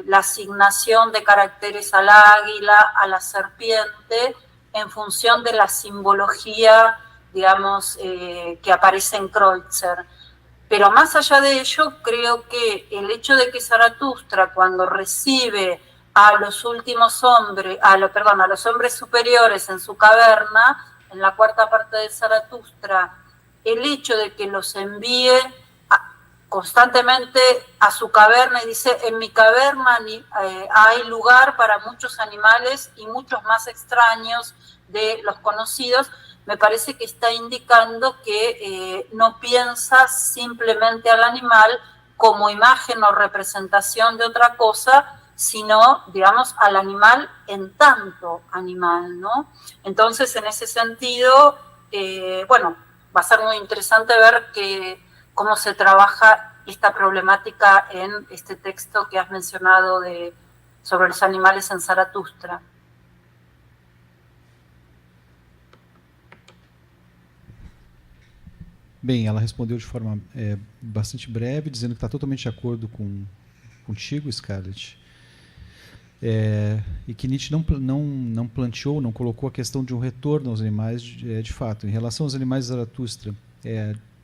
la asignación de caracteres al águila, a la serpiente, en función de la simbología, digamos, que aparece en Kreutzer. Pero más allá de ello, creo que el hecho de que Zaratustra, cuando recibe a los hombres superiores en su caverna, en la cuarta parte de Zaratustra, el hecho de que los envíe constantemente a su caverna y dice, en mi caverna hay lugar para muchos animales y muchos más extraños de los conocidos, me parece que está indicando que no piensa simplemente al animal como imagen o representación de otra cosa, sino, digamos, al animal en tanto animal, ¿no? Entonces, en ese sentido, bueno, va a ser muy interesante ver cómo se trabaja esta problemática en este texto que has mencionado sobre los animales en Zaratustra. Bem, ela respondeu de forma bastante breve, dizendo que está totalmente de acordo contigo, Scarlett. E que Nietzsche não planteou, não colocou a questão de um retorno aos animais de fato. Em relação aos animais de Zaratustra,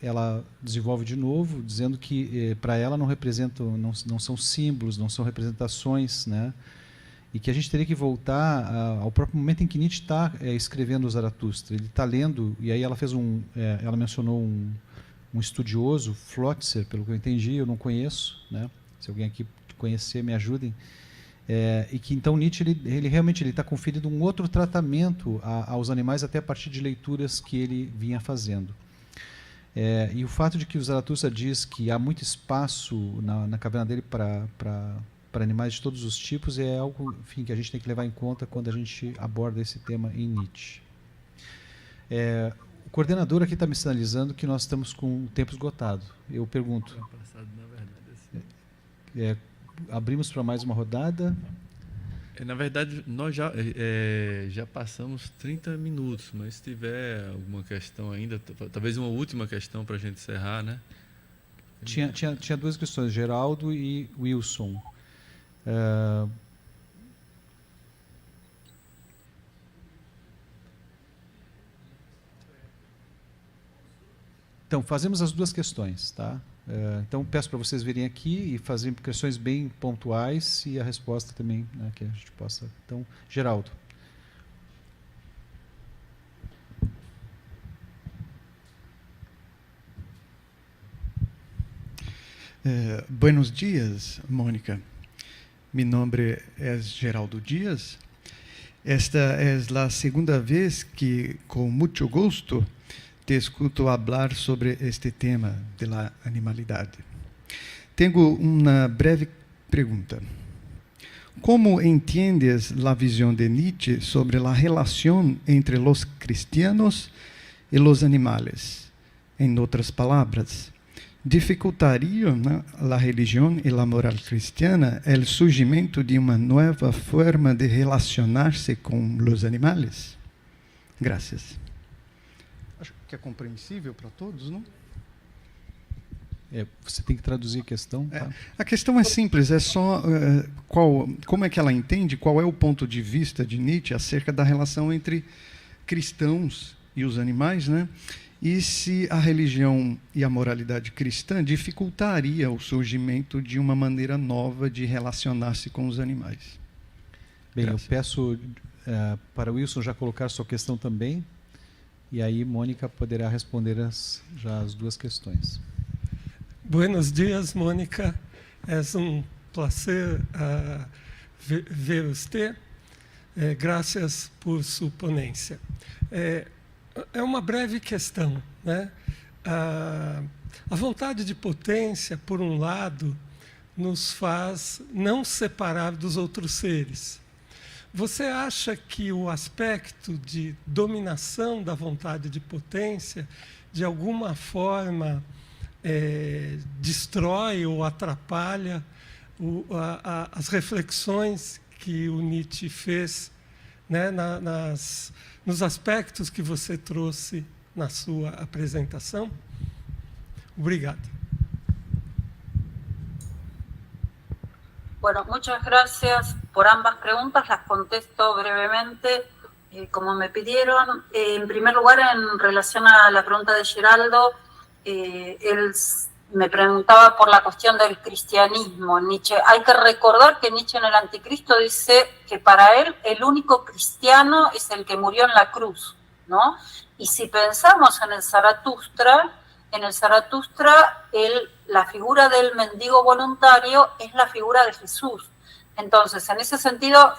ela desenvolve de novo, dizendo que para ela não representam, não são símbolos, não são representações, né? E que a gente teria que voltar ao próprio momento em que Nietzsche está escrevendo o Zaratustra. Ele está lendo, e aí ela fez ela mencionou um estudioso, Flotzer, pelo que eu entendi, eu não conheço, né? Se alguém aqui conhecer, me ajudem. E que então Nietzsche ele realmente está conferindo um outro tratamento aos animais até a partir de leituras que ele vinha fazendo. E o fato de que o Zaratustra diz que há muito espaço na caverna dele para animais de todos os tipos é algo, enfim, que a gente tem que levar em conta quando a gente aborda esse tema em Nietzsche. O coordenador aqui está me sinalizando que nós estamos com o tempo esgotado. Eu pergunto. Abrimos para mais uma rodada? Na verdade, nós já passamos 30 minutos, mas se tiver alguma questão ainda, talvez uma última questão para a gente encerrar, né? Tinha duas questões, Geraldo e Wilson. Então, fazemos as duas questões, tá? Então, peço para vocês virem aqui e fazerem questões bem pontuais e a resposta também, né, que a gente possa... Então, Geraldo. Buenos dias, Mónica. Mi nombre es Geraldo Díaz. Esta es la segunda vez que, con mucho gusto, te escuto hablar sobre este tema de la animalidad. Tengo una breve pregunta. ¿Cómo entiendes la visión de Nietzsche sobre la relación entre los cristianos y los animales? En otras palabras, ¿dificultaría, ¿no?, la religión y la moral cristiana el surgimiento de una nueva forma de relacionarse con los animales? Gracias. Acho que é compreensível para todos, não? Você tem que traduzir a questão. Tá? A questão é simples, é só como é que ela entende, qual é o ponto de vista de Nietzsche acerca da relação entre cristãos e os animais, né? E se a religião e a moralidade cristã dificultaria o surgimento de uma maneira nova de relacionar-se com os animais. Bem, eu peço para o Wilson já colocar sua questão também, e aí Mônica poderá responder as duas questões. Buenos dias, Mónica. É placer ver você. Graças por sua ponência. É uma breve questão, né? A vontade de potência, por um lado, nos faz não separar dos outros seres. Você acha que o aspecto de dominação da vontade de potência, de alguma forma, destrói ou atrapalha as reflexões que o Nietzsche fez, né, nos aspectos que você trouxe na sua apresentação? Obrigado. Bueno, muchas gracias por ambas preguntas. Las contesto brevemente, como me pidieron. En primer lugar, en relación a la pregunta de Geraldo, él me preguntaba por la cuestión del cristianismo. Nietzsche, hay que recordar que Nietzsche en el Anticristo dice que para él el único cristiano es el que murió en la cruz, ¿no? Y si pensamos en el Zaratustra, la figura del mendigo voluntario es la figura de Jesús. Entonces, en ese sentido,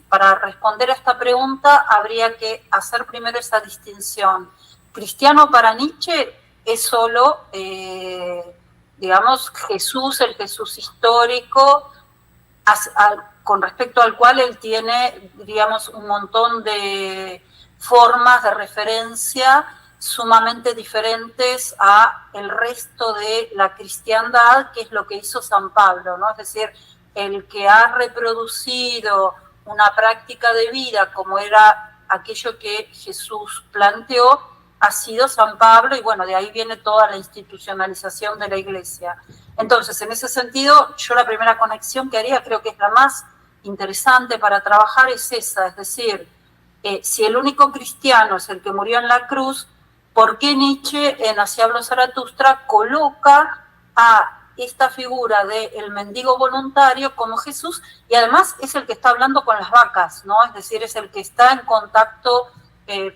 para responder a esta pregunta, habría que hacer primero esa distinción. Cristiano para Nietzsche es solo, digamos, Jesús, el Jesús histórico, con respecto al cual él tiene, digamos, un montón de formas de referencia sumamente diferentes a el resto de la cristiandad, que es lo que hizo San Pablo, ¿no? Es decir, el que ha reproducido una práctica de vida como era aquello que Jesús planteó, ha sido San Pablo, y bueno, de ahí viene toda la institucionalización de la Iglesia. Entonces, en ese sentido, yo la primera conexión que haría, creo que es la más interesante para trabajar, es esa, es decir, si el único cristiano es el que murió en la cruz, ¿por qué Nietzsche en Así habló Zaratustra coloca a esta figura del mendigo voluntario como Jesús, y además es el que está hablando con las vacas, ¿no? Es decir, es el que está en contacto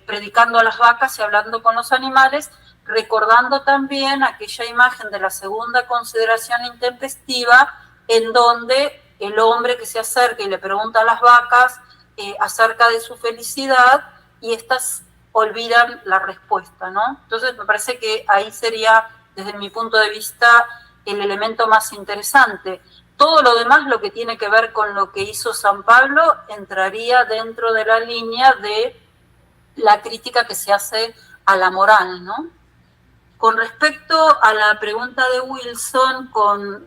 predicando a las vacas y hablando con los animales, recordando también aquella imagen de la segunda consideración intempestiva, en donde el hombre que se acerca y le pregunta a las vacas acerca de su felicidad, y estas olvidan la respuesta, ¿no? Entonces me parece que ahí sería, desde mi punto de vista, el elemento más interesante. Todo lo demás, lo que tiene que ver con lo que hizo San Pablo, entraría dentro de la línea de la crítica que se hace a la moral, ¿no? Con respecto a la pregunta de Wilson con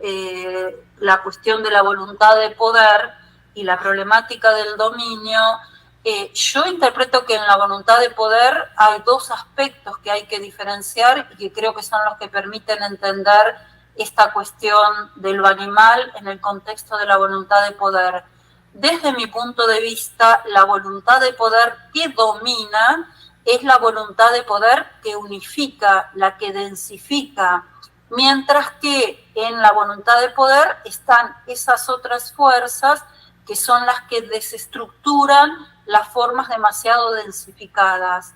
la cuestión de la voluntad de poder y la problemática del dominio, yo interpreto que en la voluntad de poder hay dos aspectos que hay que diferenciar y que creo que son los que permiten entender esta cuestión de lo animal en el contexto de la voluntad de poder. Desde mi punto de vista, la voluntad de poder que domina es la voluntad de poder que unifica, la que densifica, mientras que en la voluntad de poder están esas otras fuerzas que son las que desestructuran las formas demasiado densificadas.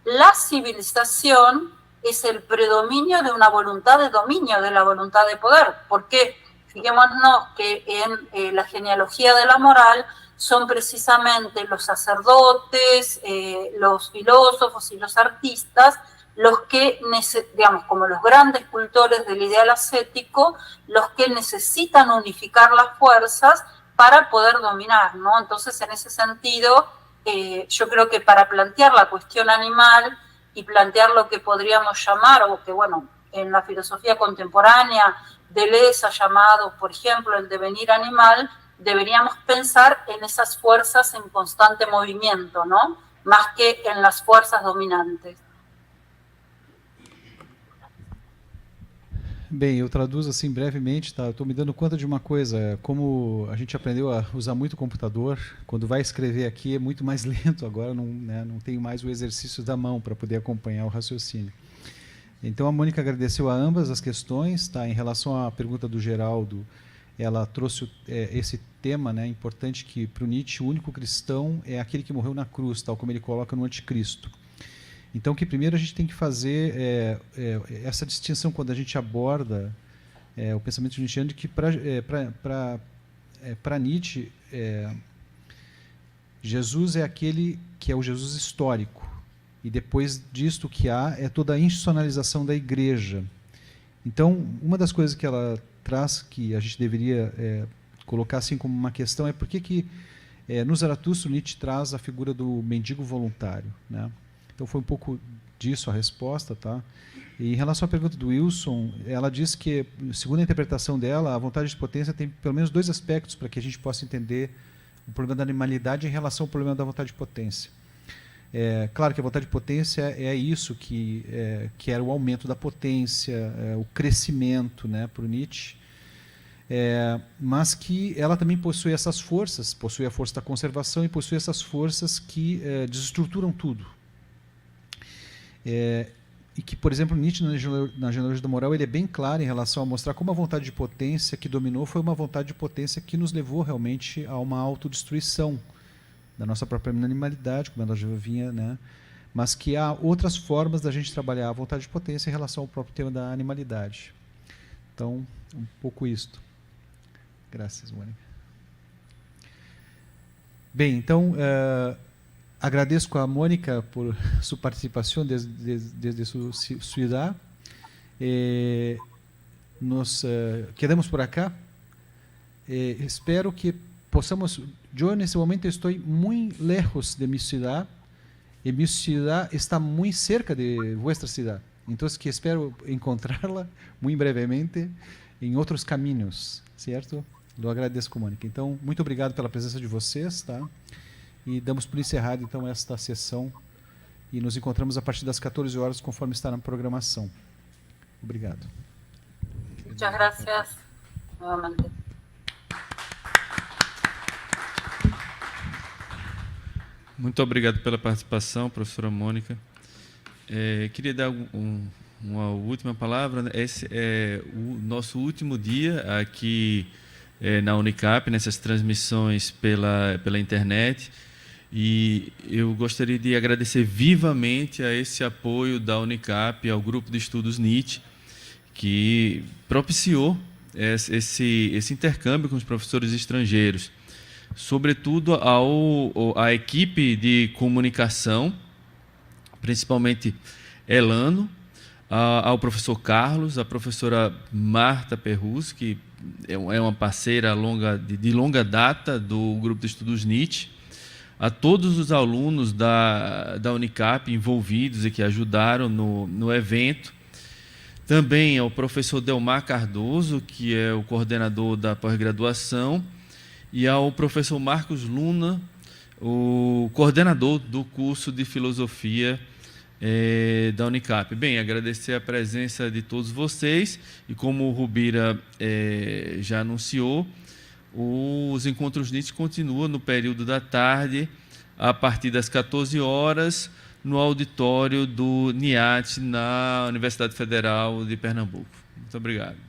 La civilización es el predominio de una voluntad de dominio de la voluntad de poder. ¿Por qué? Fijémonos que en la genealogía de la moral son precisamente los sacerdotes, los filósofos y los artistas los que, digamos, como los grandes cultores del ideal ascético, los que necesitan unificar las fuerzas para poder dominar, ¿no? Entonces, en ese sentido, yo creo que para plantear la cuestión animal y plantear lo que podríamos llamar, o que, bueno, en la filosofía contemporánea Deleuze ha llamado, por ejemplo, el devenir animal, deberíamos pensar en esas fuerzas en constante movimiento, ¿no? Más que en las fuerzas dominantes. Bem, eu traduzo assim brevemente, tá? Eu estou me dando conta de uma coisa, como a gente aprendeu a usar muito o computador, quando vai escrever aqui é muito mais lento agora, não, né, não tenho mais o exercício da mão para poder acompanhar o raciocínio. Então a Mônica agradeceu a ambas as questões, tá? Em relação à pergunta do Geraldo, ela trouxe esse tema, né, importante, que para o Nietzsche o único cristão é aquele que morreu na cruz, tal como ele coloca no Anticristo. Então, que primeiro a gente tem que fazer essa distinção quando a gente aborda o pensamento nietzschiano, de que para Nietzsche, Jesus é aquele que é o Jesus histórico, e depois disto o que há é toda a institucionalização da igreja. Então, uma das coisas que ela traz, que a gente deveria colocar assim como uma questão, é por que no Zaratustra Nietzsche traz a figura do mendigo voluntário, né? Então foi um pouco disso a resposta, tá? E em relação à pergunta do Wilson, ela diz que, segundo a interpretação dela, a vontade de potência tem pelo menos dois aspectos para que a gente possa entender o problema da animalidade em relação ao problema da vontade de potência. Claro que a vontade de potência é isso que era o aumento da potência, o crescimento, né, para o Nietzsche, mas que ela também possui essas forças, possui a força da conservação e possui essas forças que desestruturam tudo. E que, por exemplo, Nietzsche, na genealogia da moral, ele é bem claro em relação a mostrar como a vontade de potência que dominou foi uma vontade de potência que nos levou realmente a uma autodestruição da nossa própria animalidade, como ela já vinha, né? Mas que há outras formas da gente trabalhar a vontade de potência em relação ao próprio tema da animalidade. Então, um pouco isto. Graças, Mônica. Bem, então, agradeço a Mônica por sua participação desde sua idade. Nos quedamos por acá. Espero que possamos... Eu, nesse momento, estou muito lejos de minha cidade E minha cidade está muito cerca de vuestra cidade. Então, que espero encontrá-la muito brevemente em outros caminhos, certo? Eu agradeço, Mônica. Então, muito obrigado pela presença de vocês, tá? E damos por encerrado, então, esta sessão. E nos encontramos a partir das 14 horas, conforme está na programação. Obrigado. Muchas gracias nuevamente. Muito obrigado pela participação, professora Mônica. Queria dar uma última palavra. Esse é o nosso último dia aqui na UNICAP, nessas transmissões pela internet. E eu gostaria de agradecer vivamente a esse apoio da UNICAP, ao grupo de estudos Nietzsche, que propiciou esse intercâmbio com os professores estrangeiros, sobretudo à equipe de comunicação, principalmente Elano, ao professor Carlos, à professora Marta Perrus, que é uma parceira de longa data do grupo de estudos Nietzsche, a todos os alunos da UNICAP envolvidos e que ajudaram no evento, também ao professor Delmar Cardoso, que é o coordenador da pós-graduação, e ao professor Marcos Luna, o coordenador do curso de filosofia da UNICAP. Bem, agradecer a presença de todos vocês e, como o Rubira já anunciou, os Encontros Nietzsche continuam no período da tarde, a partir das 14 horas, no auditório do NIAT, na Universidade Federal de Pernambuco. Muito obrigado.